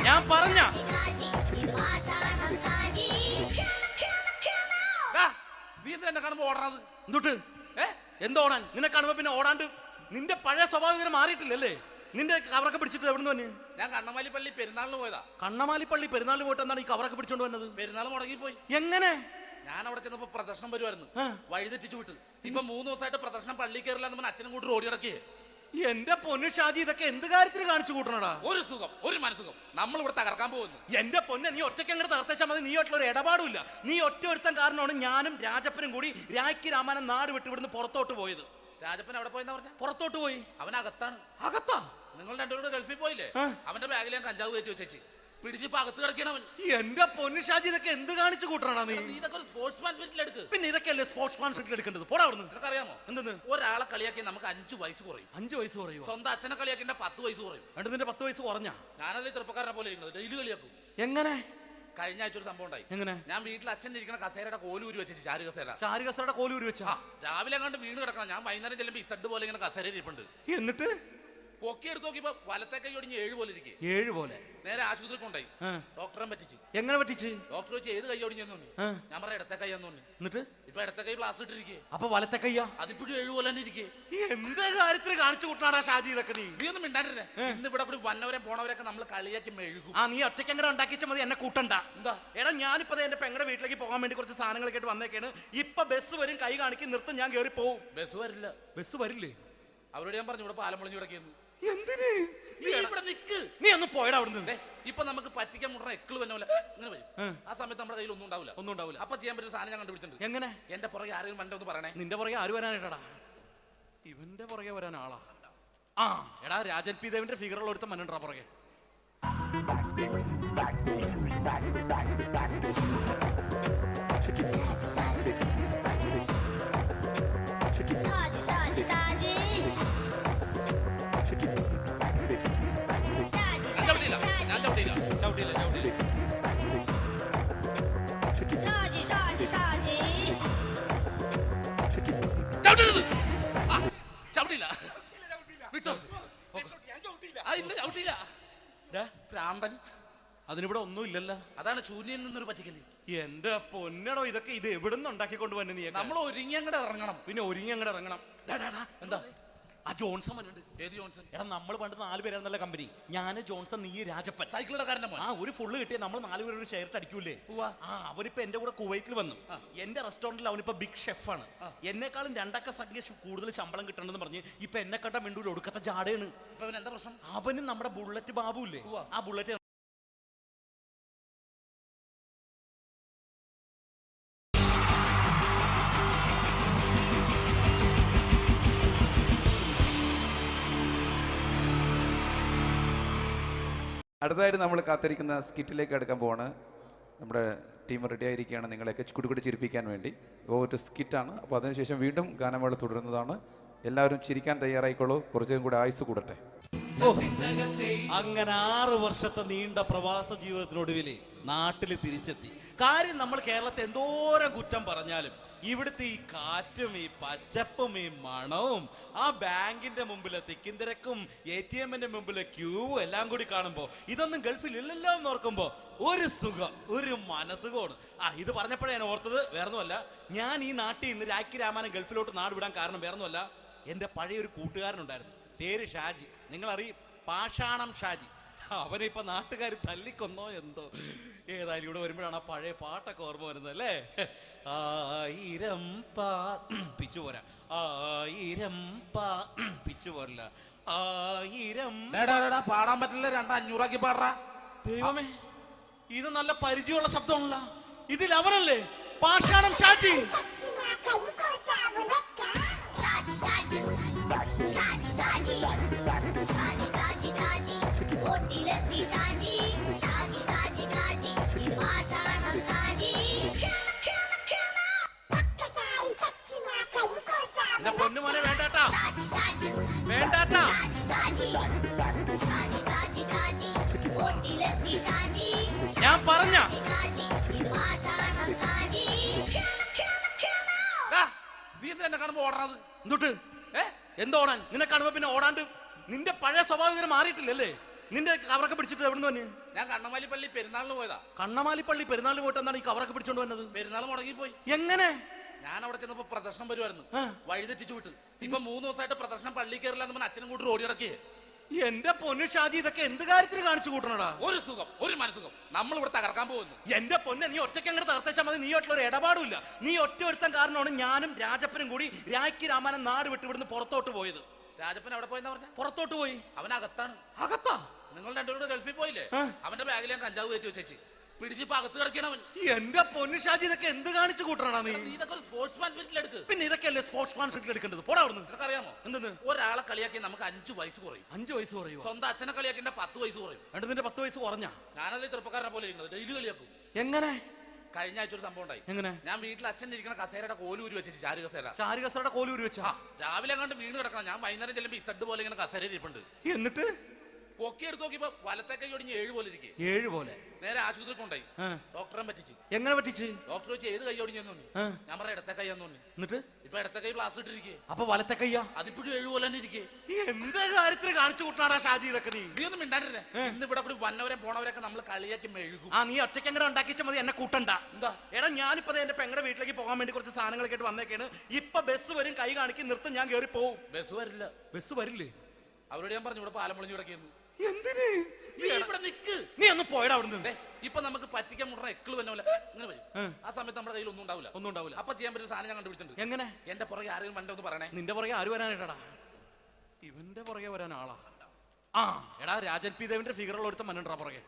ഞാൻ പറഞ്ഞ നീ എന്താ കാണുമ്പോ ഓടാത്? എന്തുട്ട് എന്തോടാൻ? നിന്നെ കാണുമ്പോ പിന്നെ ഓടാണ്ട് നിന്റെ പഴയ സ്വഭാവം മാറിയിട്ടില്ലല്ലേ? നിന്റെ കവറൊക്കെ പിടിച്ചിട്ട് എവിടെ നിന്ന് തന്നെ? ഞാൻ കണ്ണമാലിപ്പള്ളി പെരുന്നാളിന് പോയതാ. കണ്ണമാലിപ്പള്ളി പെരുന്നാളിന് പോയിട്ട് എന്താണ് ഈ കവറൊക്കെ പിടിച്ചോണ്ട് വന്നത്? പെരുന്നാൾ മുടങ്ങിപ്പോയി. എങ്ങനെ? ഞാൻ അവിടെ ചെന്നപ്പോ പ്രദർശനം വരുമായിരുന്നു, വഴിതെറ്റിച്ചു വിട്ട്. ഇപ്പൊ 3 ദിവസമായിട്ട് പ്രദർശനം പള്ളി കയറില്ല എന്ന് അച്ഛനും കൂട്ടി ഓടി ഇറക്കിയേ. എന്റെ പൊന്നു ഷാജി, ഇതൊക്കെ എന്ത് കാര്യത്തിന് കാണിച്ചു കൂട്ടണടാ? ഒരു സുഖം, ഒരു മനസുഖം. നമ്മൾ ഇവിടെ തകർക്കാൻ പോകുന്നു. എന്റെ പൊന്നെ, നീ ഒറ്റയ്ക്ക് അങ്ങോട്ട് തകർത്തേച്ചാൽ മതി. നീ ആയിട്ടുള്ള ഒരു ഇടപാടുമില്ല. നീ ഒറ്റ ഒരുത്തൻ കാരണമാണ് ഞാനും രാജപ്പനും കൂടി രാഖി രാമാനം നാട് വിട്ട് ഇവിടുന്ന് പുറത്തോട്ട് പോയത്. രാജപ്പൻ എവിടെ പോയെന്നാ പറഞ്ഞ? പുറത്തോട്ട് പോയി. അവനകത്താണ്. അകത്താ? നിങ്ങൾ രണ്ടുപേരും ഗൾഫിൽ പോയില്ലേ? അവന്റെ ബാഗിൽ ഞാൻ കഞ്ചാവ് കയറ്റി വെച്ചേച്ച് പിടിച്ചിപ്പോ അകത്ത് കിടക്കണം. എന്റെ പൊന്നു ഷാജി, ഇതൊക്കെ എന്ത് കാണിച്ചു കൂട്ടണ നീ? ഇതൊക്കെ സ്പോർട്സ്മാൻ സ്പിരിറ്റിലെടുക്ക്. പിന്നെ ഇതൊക്കെയല്ലേ സ്പോർട്സ്മാൻ സ്പിരിറ്റിൽ എടുക്കേണ്ടത്? പോടാ അവിടുന്ന്. നിനക്കറിയാമോ എന്തെന്ന്? ഒരാളെ കളിയാക്കി നമുക്ക് 5 വയസ്സ് കുറയും. 5 വയസ്സ് കുറയും? സ്വന്തം അച്ഛനെ കളിയാക്കി 10 വയസ്സ് കുറയും. എന്നിട്ട് നിന്റെ 10 വയസ്സ് കുറഞ്ഞ? ഞാനതിൽ ചെറുപ്പക്കാരനെ പോലെ ഇരിക്കുന്നത്, ഡെയിലി കളിയാക്കും. എങ്ങനെ? കഴിഞ്ഞ ആഴ്ച ഒരു സംഭവം ഉണ്ടായി. എങ്ങനെ? ഞാൻ വീട്ടിൽ അച്ഛൻ ഇരിക്കുന്ന കസേരയുടെ കോലൂരി വെച്ചു. ചാരു കസേരയുടെ കോലൂരി വെച്ചാ? രാവിലെ കണ്ട് വീണ് കിടക്കണം. ഞാൻ വൈകുന്നേരം ചെല്ലുമ്പോ ഇസഡ് പോലെ ഇങ്ങനെ കസേര ഇരിപ്പുണ്ട്. എന്നിട്ട് പൊക്കി എടുത്ത് നോക്കിയപ്പോ വലത്തെ കൈ ഒടിഞ്ഞ് 7 പോലെ ഇരിക്കും. 7 പോലെ? നേരെ ആശുപത്രി കൊണ്ടായി. ഡോക്ടറെ പറ്റിച്ചു. എങ്ങനെ പറ്റിച്ച്? ഡോക്ടർ വെച്ച് ഏത് കൈ ഒടിഞ്ഞെന്ന് തോന്നി. ഞാൻ പറയാം ഇടത്തെ കൈ എന്ന് തോന്നി. എന്നിട്ട് ഇപ്പൊ ഇടത്തെ കൈ പ്ലാസ്റ്റർ ഇട്ടിരിക്കേ. അപ്പൊ വലത്തെ കയ്യാ? അതിപ്പോഴും 7 പോലെ തന്നെ ഇരിക്കേ. എന്ത് കാര്യത്തിന് കാണിച്ചു കൂട്ടാടാ ഷാജി ഇതൊക്കെ? നീ ഒന്നും മിണ്ടാണ്ടിരുന്നേ. ഇന്ന് ഇവിടെ കൂടി വന്നവരെ പോണവരൊക്കെ നമ്മൾ കളിയാക്കി മെഴുകും. നീ ഒറ്റയ്ക്ക് അങ്ങനെ ഉണ്ടാക്കിച്ചാൽ മതി, എന്നെ കൂട്ടണ്ട. എന്താ? എടാ, ഞാനിപ്പോ എന്റെ പെങ്ങളുടെ വീട്ടിലേക്ക് പോകാൻ വേണ്ടി കുറച്ച് സാധനങ്ങളൊക്കെ ആയിട്ട് വന്നേക്കാണ്. ഇപ്പൊ ബസ് വരും, കൈ കാണിക്കും, നിർത്തും, ഞാൻ കയറി പോവും. ബസ് വരില്ല. ബസ് വരില്ലേ? അവരോട് ഞാൻ പറഞ്ഞു ഇവിടെ പാലം പൊളിഞ്ഞു കിടക്കുന്നു. എന്തിന്? നീ ഇവിടെ നിക്ക്. നീ ഒന്ന് പോയടാ അവിടുന്ന്. ഇപ്പൊ നമുക്ക് പറ്റിക്കാൻ മുട്ട എക്കിള് വന്ന പോലെ ഇങ്ങനെ വരും. ആ സമയത്ത് നമ്മുടെ കയ്യിൽ ഒന്നും ഉണ്ടാവില്ല. അപ്പൊ ചെയ്യാൻ പറ്റുന്ന സാധനം ഞാൻ കണ്ടുപിടിച്ചിട്ടുണ്ട്. എങ്ങനെ? എന്റെ പുറകെ ആരെങ്കിലും വണ്ടി ഒന്ന് പറയണേ. നിന്റെ പുറകെ ആര് വരാനായിട്ടാ? ഇവന്റെ പുറകെ വരാൻ ആളാ? എടാ, രാജൻ പി ദേവിന്റെ ഫിഗറുള്ള ഒരുത്ത മനുണ്ടാ പുറകെ. അതിനിവിടെ ഒന്നും ഇല്ലല്ലോ. അതാണ് ശൂന്യയിൽ നിന്നൊരു പറ്റിക്കല്. എന്റെ പൊന്നടോ, ഇതൊക്കെ ഇത് എവിടുന്ന് ഉണ്ടാക്കിക്കൊണ്ട് വന്നെ നീ? നമ്മൾ ഒരുങ്ങി അങ്ങോട്ട് ഇറങ്ങണം. പിന്നെ ഒരുങ്ങി അങ്ങോട്ട് ഇറങ്ങണം. എന്താ? ആ ജോൺസൺ വന്നുണ്ട്. ഏത് ജോൺസൺ? എടാ, നമ്മൾ പണ്ട് 4 പേരായിരുന്നല്ല കമ്പനി. ഞാന്, ജോൺസൺ, നീ, രാജപ്പൻ. സൈക്കിളുടെ കാരന്റെ മോൻ. ഒരു ഫുള്ള് കിട്ടിയ നമ്മൾ 4 പേര് ഒരു ഷെയർ അടിക്കൂലേ? അവനിപ്പോ എന്റെ കൂടെ കുവൈറ്റിൽ വന്നു. എന്റെ റെസ്റ്റോറന്റിൽ അവനിപ്പോ ബിഗ് ഷെഫാണ്. എന്നെക്കാളും 2 അക്ക സംഖ്യ കൂടുതൽ ശമ്പളം കിട്ടണമെന്ന് പറഞ്ഞ് ഇപ്പൊ എന്നെ കണ്ട മിണ്ടൂര് ഒടുക്കത്തെ ജാടയാണ്. എന്താ പ്രശ്നം? അവന് നമ്മുടെ ബുള്ളറ്റ് ബാബു ഇല്ലേ, ആ ബുള്ളറ്റ് അടുത്തതായിട്ട് നമ്മൾ കാത്തിരിക്കുന്ന സ്കിറ്റിലേക്ക് എടുക്കാൻ പോവാണ്. നമ്മുടെ ടീം റെഡി ആയിരിക്കുകയാണ് നിങ്ങളെയൊക്കെ കുടുകുടി ചിരിപ്പിക്കാൻ വേണ്ടി. ഒരു സ്കിറ്റാണ്. അപ്പോൾ അതിനുശേഷം വീണ്ടും ഗാനമേള തുടരുന്നതാണ്. എല്ലാവരും ചിരിക്കാൻ തയ്യാറായിക്കോളൂ. കുറച്ചും കൂടെ ആയുസ് കൂടട്ടെ. അങ്ങനെ 6 വർഷത്തെ നീണ്ട പ്രവാസ ജീവിതത്തിനൊടുവിൽ നാട്ടിൽ തിരിച്ചെത്തി. കാര്യം നമ്മൾ കേരളത്തെ എന്തോരം കുറ്റം പറഞ്ഞാലും ഇവിടുത്തെ ഈ കാറ്റും ഈ പച്ചപ്പും ഈ മണവും ആ ബാങ്കിന്റെ മുമ്പിലെ തിക്കും തിരക്കും ATM-ന്റെ മുമ്പിലെ ക്യൂവും എല്ലാം കൂടി കാണുമ്പോ ഇതൊന്നും ഗൾഫിൽ ഇല്ലല്ലോ എന്ന് ഓർക്കുമ്പോ ഒരു സുഖം, ഒരു മനസുഖമാണ്. ഇത് പറഞ്ഞപ്പോഴേ ഞാൻ ഓർത്തത് വേറൊന്നുമല്ല, ഞാൻ ഈ നാട്ടിൽ നിന്ന് രാഖി രാമായണം ഗൾഫിലോട്ട് നാട് വിടാൻ കാരണം വേറൊന്നുമല്ല, എൻ്റെ പഴയ ഒരു കൂട്ടുകാരനുണ്ടായിരുന്നു, പേര് ഷാജി. നിങ്ങളറിയും, പാഷാണം ഷാജി. അവനെ ഇപ്പൊ നാട്ടുകാർ തല്ലിക്കൊന്നോ എന്തോ. ഏതായാലും ഇവിടെ വരുമ്പോഴാണ് ആ പഴയ പാട്ടൊക്കെ ഓർമ്മ വരുന്നത് അല്ലേ. 1000 പിച്ചു പോരാ, 1000 പിച്ചു പോരില്ല, 1000 പാടാൻ പറ്റില്ല, 200 പാടാ. ദൈവമേ, ഇത് നല്ല പരിചയമുള്ള ശബ്ദമാണല്ലോ. ഇതിൽ അവനല്ലേ പാഷാണം ഷാജി? പൊന്നുമോനെ വേണ്ടാട്ടാ, വേണ്ടാട്ടാ. ഞാൻ പറഞ്ഞ നീ എന്നെ കാണുമ്പോ ഓടണത് എന്തൊട്ട്? എന്തോടാൻ? നിന്നെ കാണുമ്പോ പിന്നെ ഓടാണ്ട് നിന്റെ പഴയ സ്വഭാവം മാറിയിട്ടില്ലല്ലേ? നിന്റെ കവറൊക്കെ പിടിച്ചിട്ട് എവിടുന്ന് തന്നെ? ഞാൻ കണ്ണമാലിപ്പള്ളി പെരുന്നാളിന് പോയതാ. കണ്ണമാലിപ്പള്ളി പെരുന്നാളിന് പോയിട്ട് എന്താണ് ഈ കവറൊക്കെ പിടിച്ചോണ്ട് വന്നത്? പെരുന്നാൾ മുടങ്ങിപ്പോയി. എങ്ങനെ? ഞാൻ അവിടെ ചെന്നപ്പോ പ്രദർശനം വരുമായിരുന്നു, വഴിതെറ്റിച്ചു വിട്ടു. ഇപ്പൊ 3 ദിവസമായിട്ട് പ്രദർശനം പള്ളി കയറില്ല എന്ന് അച്ഛനും കൂട്ടി ഓടി ഇറക്കിയേ. എന്റെ പൊന്നു ഷാജി, ഇതൊക്കെ എന്ത് കാര്യത്തിന് കാണിച്ചു കൂട്ടണടാ? ഒരു സുഖം, ഒരു മനസുഖം. നമ്മൾ ഇവിടെ തകർക്കാൻ പോകുന്നു. എന്റെ പൊന്നെ, നീ ഒറ്റയ്ക്ക് അങ്ങോട്ട് തകർത്തേച്ചാൽ മതി. നീ ഒറ്റ ഒരു ഇടപാടുമില്ല. നീ ഒറ്റ ഒരുത്തൻ കാരണമാണ് ഞാനും രാജപ്പനും കൂടി രാഖി രാമായണം നാട് വിട്ട് ഇവിടുന്ന് പുറത്തോട്ട് പോയത്. രാജപ്പൻ എവിടെ പോയെന്നാ പറഞ്ഞ? പുറത്തോട്ട് പോയി. അവൻ അകത്താണ്. അകത്താ? നിങ്ങൾ രണ്ടുപേരും ഗൾഫിൽ പോയില്ലേ? അവന്റെ ബാഗിൽ ഞാൻ കഞ്ചാവ് കയറ്റി വെച്ചേച്ച് പിടിച്ചിപ്പോ അകത്ത് കിടക്കണവൻ. എന്റെ പൊന്നു ഷാജി, ഇതൊക്കെ എന്ത് കാണിച്ചു കൂട്ടണ നീ? ഇതൊക്കെ ഒരു സ്പോർട്സ്മാൻ ഫീൽഡിൽ എടുക്ക്. പിന്നെ ഇതൊക്കെയല്ലേ സ്പോർട്സ്മാൻ ഫീൽഡിൽ എടുക്കേണ്ടത്? പോടാ അവിടുന്ന്. നിനക്ക് അറിയാമോ എന്തെന്ന്? ഒരാളെ കളിയാക്കി നമുക്ക് 5 വയസ്സ് കുറയും. 5 വയസ്സ് കുറയും? സ്വന്തം അച്ഛനെ കളിയാക്കി 10 വയസ്സ് കുറയും. എന്നിട്ട് നിന്റെ 10 വയസ്സ് കുറഞ്ഞ? ഞാനത് ചെറുപ്പക്കാരനെ പോലെ ഇരിക്കുന്നത്, ഡെയിലി കളിയാക്കും. എങ്ങനെ? കഴിഞ്ഞ ആഴ്ച ഒരു സംഭവം ഉണ്ടായി. എങ്ങനെ? ഞാൻ വീട്ടിൽ അച്ഛൻ ഇരിക്കുന്ന കസേരയുടെ കോലൂരി വെച്ചു. ചാരു കസേരയുടെ കോലൂരി വെച്ചാ? രാവിലെ കണ്ട് വീണ് കിടക്കണം. ഞാൻ വൈകുന്നേരം ചെല്ലുമ്പോ ഇസഡ് പോലെ ഇങ്ങനെ കസേര ഇരിപ്പുണ്ട്. എന്നിട്ട് പൊക്കി എടുത്ത് നോക്കിയപ്പോ വലത്തെ കൈ ഒടിഞ്ഞ് 7 പോലെ ഇരിക്കും. 7 പോലെ? നേരെ ആശുപത്രി കൊണ്ടായി. ഡോക്ടറെ പറ്റിച്ചു. എങ്ങനെ പറ്റിച്ച്? ഡോക്ടർ വെച്ച് ഏത് കൈ ഒടിഞ്ഞെന്ന് തോന്നി. ഞാൻ പറഞ്ഞ ഇടത്തെ കൈയാന്ന് തോന്നി. എന്നിട്ട് ഇപ്പൊ ഇടത്തെ കൈ പ്ലാസ്റ്റർ ഇട്ടിരിക്കേ. അപ്പൊ വലത്തെ കൈയാ? അതിപ്പോഴും 7 പോലെ തന്നെ ഇരിക്കേ. എന്ത് കാര്യത്തിന് കാണിച്ചു കൂട്ടാടാ ഷാജി ഇതൊക്കെ? നീ ഒന്നും മിണ്ടാണ്ടിരുന്നേ. ഇന്ന് ഇവിടെ കൂടി വന്നവരെ പോണവരൊക്കെ നമ്മൾ കളിയാക്കി മെഴുകും. നീ ഒറ്റയ്ക്ക് എങ്ങനെ ഉണ്ടാക്കിച്ച മതി, എന്നെ കൂട്ടണ്ട. എന്താ? എടാ, ഞാനിപ്പോ എന്റെ പെങ്ങളുടെ വീട്ടിലേക്ക് പോകാൻ വേണ്ടി കുറച്ച് സാധനങ്ങളൊക്കെ ആയിട്ട് വന്നേക്കാണ്. ഇപ്പൊ ബസ് വരും, കൈ കാണിക്കും, നിർത്തും, ഞാൻ കയറി പോവും. ബസ് വരില്ല. ബസ് വരില്ലേ? അവരോട് ഞാൻ പറഞ്ഞു ഇവിടെ പാലം പൊളിഞ്ഞു കിടക്കുന്നു. എന്തിന്? ഇവിടെ നിക്ക്. നീ ഒന്ന് പോയടാ അവിടുന്ന്. ഇപ്പൊ നമുക്ക് പറ്റിക്കാൻ മുട എക്കള് തന്നെ ഇങ്ങനെ വരും. ആ സമയത്ത് നമ്മുടെ കയ്യിൽ ഒന്നും ഉണ്ടാവില്ല. അപ്പൊ ചെയ്യാൻ പറ്റുന്ന സാധനം ഞാൻ കണ്ടുപിടിച്ചിട്ടുണ്ട്. എങ്ങനെ? എന്റെ പുറകെ ആരെങ്കിലും വണ്ടി ഒന്ന് പറയണേ. നിന്റെ പുറകെ ആര് വരാനായിട്ടാ? ഇവന്റെ പുറകെ വരാൻ ആളാ. എടാ, രാജൻ പി ദേവിന്റെ ഫിഗറുള്ള ഒരുത്ത മനുണ്ടാ പുറകെ.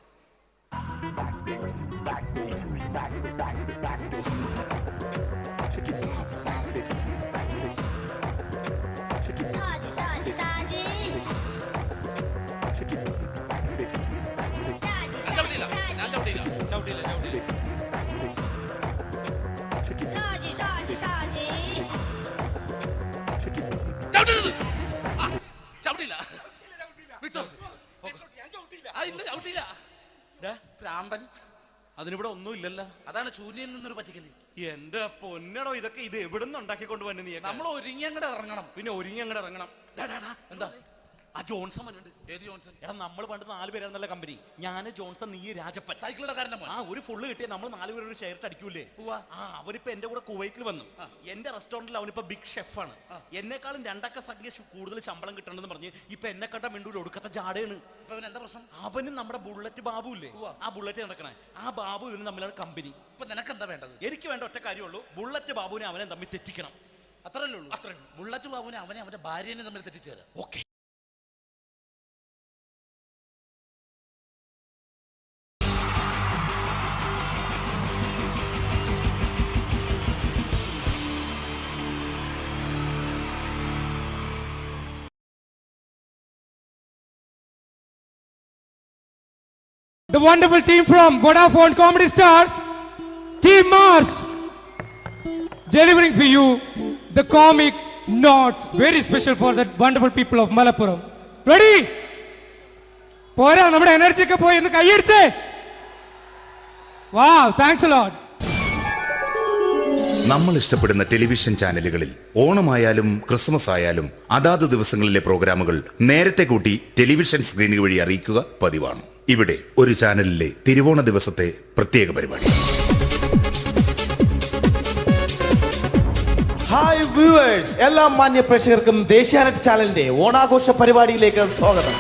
അതിനിവിടെ ഒന്നും ഇല്ലല്ലോ. അതാണ് ശൂന്യൻ നിന്നൊരു പറ്റിക്കല്. എന്റെ പൊന്നടോ, ഇതൊക്കെ ഇത് എവിടുന്ന് ഉണ്ടാക്കിക്കൊണ്ട് വന്നു നീ? നമ്മൾ ഒരുങ്ങി അങ്ങോട്ട് ഇറങ്ങണം. പിന്നെ ഒരുങ്ങി അങ്ങോട്ട് ഇറങ്ങണം. എന്താ? ആ ജോൺസൺ വന്നുണ്ട്. ഏത് ജോൺസൺ? എടാ, നമ്മൾ പണ്ട് 4 പേരായിരുന്നല്ല കമ്പനി. ഞാന് ജോൺസൺ, നീ രാജപ്പൻ. സൈക്കിളുടെ കാരൻ. ഒരു ഫുള്ള് കിട്ടിയ നമ്മൾ 4 പേര് ഒരു ഷെയർ അടിക്കൂലേ? അവനിപ്പോ എന്റെ കൂടെ കുവൈറ്റിൽ വന്നു. എന്റെ റെസ്റ്റോറന്റിൽ അവനിപ്പോ ബിഗ് ഷെഫാണ്. എന്നെക്കാളും 2 അക്ക സംഖ്യ കൂടുതൽ ശമ്പളം കിട്ടണമെന്ന് പറഞ്ഞ് ഇപ്പൊ എന്നെ കണ്ട മിണ്ടൂര് ഒടുക്കത്തെ ജാടയാണ്. എന്താ പ്രശ്നം? അവനും നമ്മുടെ ബുള്ളറ്റ് ബാബു ഇല്ലേ, ആ ബുള്ളറ്റ് നടക്കണേ, ആ ബാബു ഇവനും തമ്മിലാണ് കമ്പനി. ഇപ്പൊ നിനക്ക് എന്താ വേണ്ടത്? എനിക്ക് വേണ്ട ഒറ്റ കാര്യമുള്ളൂ, ബുള്ളറ്റ് ബാബുവിനെ അവനെ തമ്മിൽ തെറ്റിക്കണം. അത്രയല്ലേ ഉള്ളൂ? അത്രേ. ബുള്ളറ്റ് ബാബുവിനെ അവനെ അവന്റെ ഭാര്യനെ തമ്മിൽ തെറ്റിച്ചേരാം. Okay. The wonderful team from Vodafone Comedy Stars, Team Mars, delivering for you the comic notes, very special for the wonderful people of Malappuram. Ready? പോരാ, നമ്മുടെ എനർജി ഒക്കെ പോയി ഒന്ന് കൈയടിച്ചേ. Wow, thanks a lot. നമ്മൾ ഇഷ്ടപ്പെടുന്ന ടെലിവിഷൻ ചാനലുകളിൽ ഓണമായാലും Christmas ആയാലും അതാത് ദിവസങ്ങളിലെ പ്രോഗ്രാമുകൾ നേരത്തെ കൂട്ടി ടെലിവിഷൻ സ്ക്രീനുകൾ വഴി അറിയിക്കുക പതിവാണ്. ഇവിടെ ഒരു ചാനലിലെ തിരുവോണ ദിവസത്തെ പ്രത്യേക പരിപാടി. ഹായ് വ്യൂവേഴ്സ്, എല്ലാ മാന്യ പ്രേക്ഷകർക്കും ദേശീയാനെറ്റ് ചാനലിന്റെ ഓണാഘോഷ പരിപാടിയിലേക്ക് സ്വാഗതം.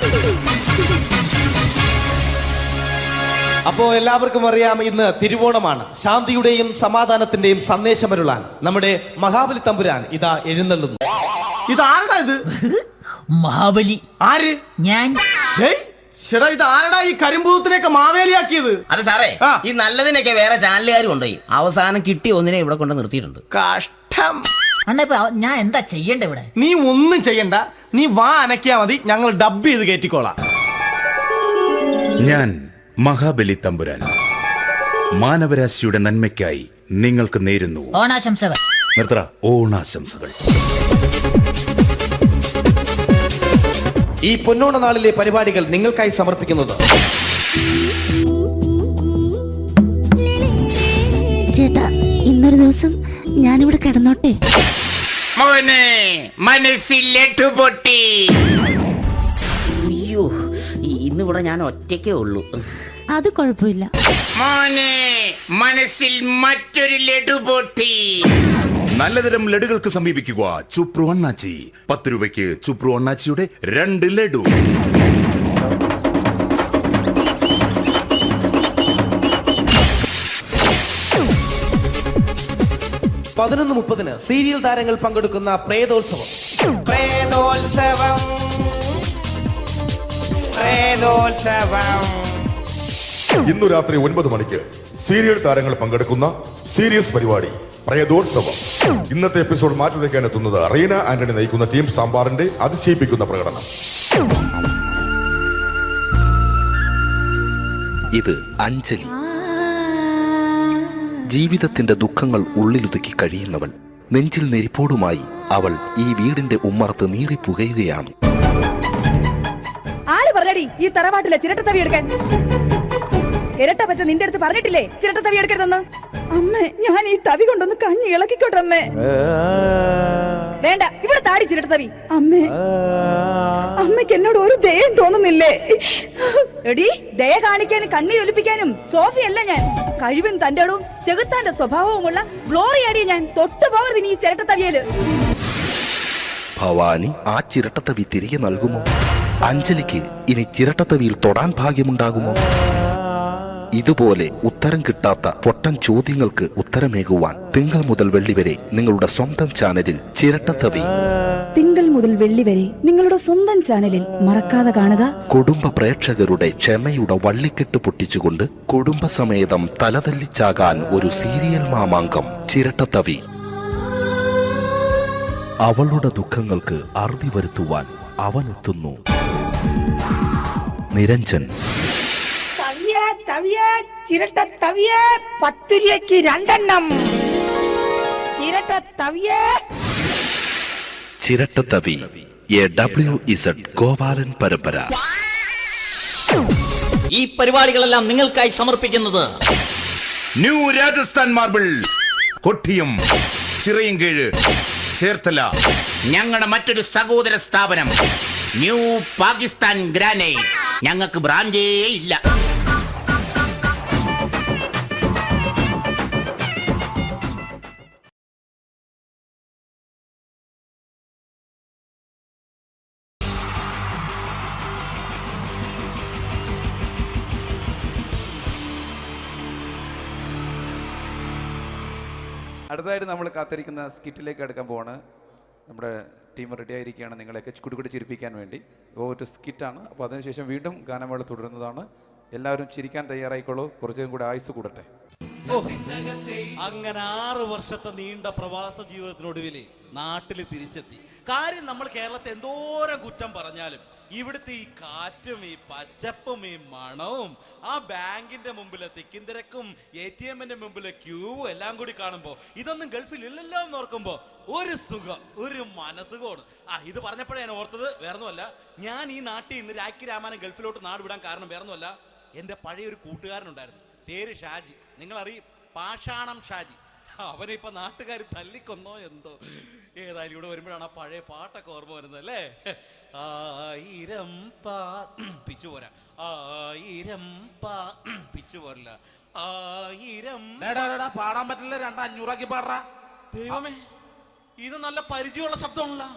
അപ്പോ എല്ലാവർക്കും അറിയാം, ഇന്ന് തിരുവോണമാണ്. ശാന്തിയുടെയും സമാധാനത്തിന്റെയും സന്ദേശമരുളാൻ നമ്മുടെ മഹാബലി തമ്പുരാൻ ഇതാ എഴുന്നള്ളുന്നു. ഇതാരടാ ഇത്? മഹാബലി. ആര്? ഞാൻ. ചേട്ടാ, ഇത് ആരടാ ഈ കരിമ്പൂത്തിനെയൊക്കെ മാവേലിയാക്കിയത്? അതെ സാറേ, ഈ നല്ലതിനൊക്കെ വേറെ ചാനലുകാർ കൊണ്ടുപോയി അവസാനം കിട്ടി ഒന്നിനെ ഇവിടെ കൊണ്ട് നിർത്തിയിട്ടുണ്ട്. കഷ്ടം. അണ്ണാ, ഇപ്പൊ ഞാൻ എന്താ ചെയ്യണ്ട ഇവിടെ? നീ ഒന്നും ചെയ്യണ്ട, നീ വാ അനക്കിയാ മതി, ഞങ്ങൾ ഡബ് ചെയ്ത് കയറ്റിക്കോളാം. ഞാൻ മഹാബലി തമ്പുരാൻ മാനവരാശിയുടെ നന്മയ്ക്കായി നിങ്ങൾക്ക് നേരുന്നു ഓണാശംസകൾ. നിർത്തറ. ഓണാശംസകൾ. ഈ പൊന്നോണ നാളിലെ പരിപാടികൾ നിങ്ങൾക്കായി സമർപ്പിക്കുന്നത് ചേട്ടാ, ഇന്നൊരു ദിവസം ഞാനിവിടെ കിടന്നോട്ടെ? മോനെ മനസ്സിലെട്ടു പൊട്ടി. അയ്യോ, ഇന്നിവിടെ ഞാൻ ഒറ്റയ്ക്കേ ഉള്ളൂ. അത് കുഴപ്പമില്ല. മോനെ മനസ്സിൽ മറ്റൊരു ലഡു പൊട്ടി. നല്ലതരം ലഡുകൾക്ക് സമീപിക്കുക ചുപ്രു അണ്ണാച്ചി. 10 രൂപയ്ക്ക് ചുപ്രു അണ്ണാച്ചിയുടെ 2 ലഡു. പതിനൊന്ന് 30 സീരിയൽ താരങ്ങൾ പങ്കെടുക്കുന്ന പ്രേതോത്സവം. ഇന്നു രാത്രി 9 മണിക്ക് സീരിയൽ താരങ്ങൾ പങ്കെടുക്കുന്ന സീരിയസ് പരിപാടി പ്രേതോത്സവം. ഇന്നത്തെ എപ്പിസോഡ് മാറ്റി വയ്ക്കാൻ എത്തുന്നത് റീന ആന്റണി നയിക്കുന്ന ടീം സാമ്പാറിന്റെ അതിശയിപ്പിക്കുന്ന പ്രകടനം. ഇത് അഞ്ജലി. ജീവിതത്തിന്റെ ദുഃഖങ്ങൾ ഉള്ളിലുതുക്കി കഴിയുന്നവൾ. നെഞ്ചിൽ നെരിപ്പോടുമായി അവൾ ഈ വീടിന്റെ ഉമ്മറത്ത് നീറിപ്പുകയുകയാണ്. ആര് പറഞ്ഞടി ഈ തറവാട്ടിലെ ചിരട്ടത്തവി എടുക്കാൻ? ഇരട്ട പറ്റ നിന്റെ അടുത്ത് പറഞ്ഞിട്ടില്ലേ ചിരട്ടത്തവി എടുക്കരുതെന്ന്? അമ്മേ, ഞാൻ ഈ തവി കൊണ്ടൊന്ന് കഞ്ഞി ഇളക്കിക്കോട്ടെ അമ്മേ. വേണ്ട, ഇവിടെ താടി ചിരട്ടത്തവി. അമ്മേ, അമ്മയ്ക്ക് എന്നോട് ഒരു ദയം തോന്നുന്നില്ലേ? എടി, ദയ കാണിക്കാനും കണ്ണീരൊലിപ്പിക്കാനും സോഫിയല്ല ഞാൻ. കഴിവും തന്റെ ഇടവും ചെകുത്താന്റെ സ്വഭാവവുമുള്ള ഗ്ലോറിയാടി ഞാൻ. തൊട്ടുപോകരുത് നീ ചിരട്ടത്തവിയല്. ഭവാനി ആ ചിരട്ടത്തവി തിരികെ നൽകുമോ? അഞ്ജലിക്ക് ഇനി ചിരട്ടത്തവിയിൽ തൊടാൻ ഭാഗ്യമുണ്ടാകുമോ? ഇതുപോലെ ഉത്തരം കിട്ടാത്ത പൊട്ടൻ ചോദ്യങ്ങൾക്ക് ഉത്തരമേകുവാൻ തിങ്കൾ മുതൽ വെള്ളി വരെ നിങ്ങളുടെ സ്വന്തം ചാനലിൽ ചിരട്ടത്തവി. തിങ്കൾ മുതൽ വെള്ളി വരെ നിങ്ങളുടെ സ്വന്തം ചാനലിൽ മറക്കാതെ കാണുക. കുടുംബ പ്രേക്ഷകരുടെ ക്ഷമയുടെ വള്ളിക്കെട്ട് പൊട്ടിച്ചുകൊണ്ട് കുടുംബസമേതം തലതല്ലിച്ചാകാൻ ഒരു സീരിയൽ മാമാങ്കം ചിരട്ടത്തവി. അവളുടെ ദുഃഖങ്ങൾക്ക് അറുതി വരുത്തുവാൻ അവനെത്തുന്നു. നിരഞ്ജൻ. ചിരട്ടത്തവിയെ 10 രൂപയ്ക്ക് 2 എണ്ണം. ചിരട്ടത്തവിയെ. ചിരട്ടത്തവി AWZ ഗോപാലൻ പരമ്പര. ഈ പരിപാടികളെല്ലാം നിങ്ങൾക്കായി സമർപ്പിക്കുന്നത് ന്യൂ രാജസ്ഥാൻ മാർബിൾ, കൊട്ടിയം, ചിറയൻകീഴ്, ചേർത്തല. ഞങ്ങളുടെ മറ്റൊരു സഹോദര സ്ഥാപനം ന്യൂ പാകിസ്ഥാൻ ഗ്രാനൈറ്റ്. ഞങ്ങൾക്ക് ബ്രാൻഡേ ഇല്ല. അടുത്തതായിട്ട് നമ്മൾ കാത്തിരിക്കുന്ന സ്കിറ്റിലേക്ക് എടുക്കാൻ പോവാണ്. നമ്മുടെ ടീം റെഡി ആയിരിക്കുകയാണ് നിങ്ങളെയൊക്കെ കുടുകുടി ചിരിപ്പിക്കാൻ വേണ്ടി. ഒരു സ്കിറ്റാണ്. അപ്പോൾ അതിനുശേഷം വീണ്ടും ഗാനമേള തുടരുന്നതാണ്. എല്ലാവരും ചിരിക്കാൻ തയ്യാറായിക്കോളൂ. കുറച്ചും കൂടെ ആയുസ് കൂടട്ടെ. അങ്ങനെ 6 വർഷത്തെ നീണ്ട പ്രവാസ ജീവിതത്തിനൊടുവിൽ നാട്ടിൽ തിരിച്ചെത്തി. കാര്യം നമ്മൾ കേരളത്തെ എന്തോരം കുറ്റം പറഞ്ഞാലും ഇവിടുത്തെ ഈ കാറ്റും ഈ പച്ചപ്പും ഈ മണവും ആ ബാങ്കിന്റെ മുമ്പിലെ തിക്കും തിരക്കും ATM-ന്റെ മുമ്പിലെ ക്യൂവും എല്ലാം കൂടി കാണുമ്പോ ഇതൊന്നും ഗൾഫിൽ ഇല്ലല്ലോ എന്ന് ഓർക്കുമ്പോ ഒരു സുഖം, ഒരു മനസ്സുഖമാണ്. ഇത് പറഞ്ഞപ്പോഴേ ഞാൻ ഓർത്തത് വേറൊന്നുമല്ല, ഞാൻ ഈ നാട്ടിൽ നിന്ന് രാഖി രാമാനം ഗൾഫിലോട്ട് നാട് വിടാൻ കാരണം വേറൊന്നുമല്ല, എൻ്റെ പഴയ ഒരു കൂട്ടുകാരനുണ്ടായിരുന്നു, പേര് ഷാജി. നിങ്ങൾ അറിയും, പാഷാണം ഷാജി. അവനെ ഇപ്പൊ നാട്ടുകാർ തല്ലിക്കൊന്നോ എന്തോ. ഏതായാലും ഇവിടെ വരുമ്പോഴാണ് ആ പഴയ പാട്ടൊക്കെ ഓർമ്മ വരുന്നത് അല്ലേ? ആയിരം പിച്ചു പോരാ, ആയിരം പിച്ചു പോരല്ല, ആയിരം പാടാൻ പറ്റില്ല, 200 പാടാ. ദൈവമേ, ഇത് നല്ല പരിചയമുള്ള ശബ്ദമാണല്ലോ.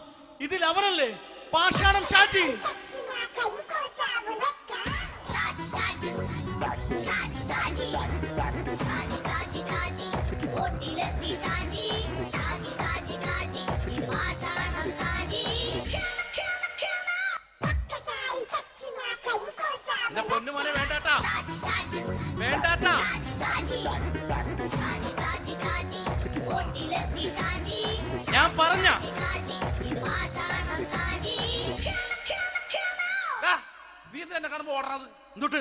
ഇതിൽ അവനല്ലേ പാഷാണം ഷാജി? എന്റെ പൊന്നുമോനെ വേണ്ടാട്ടാ, വേണ്ടാട്ടാ. ഞാൻ പറഞ്ഞ നീ എന്തിനാ കാണുമ്പോ ഓടാത്? എന്തൊട്ട്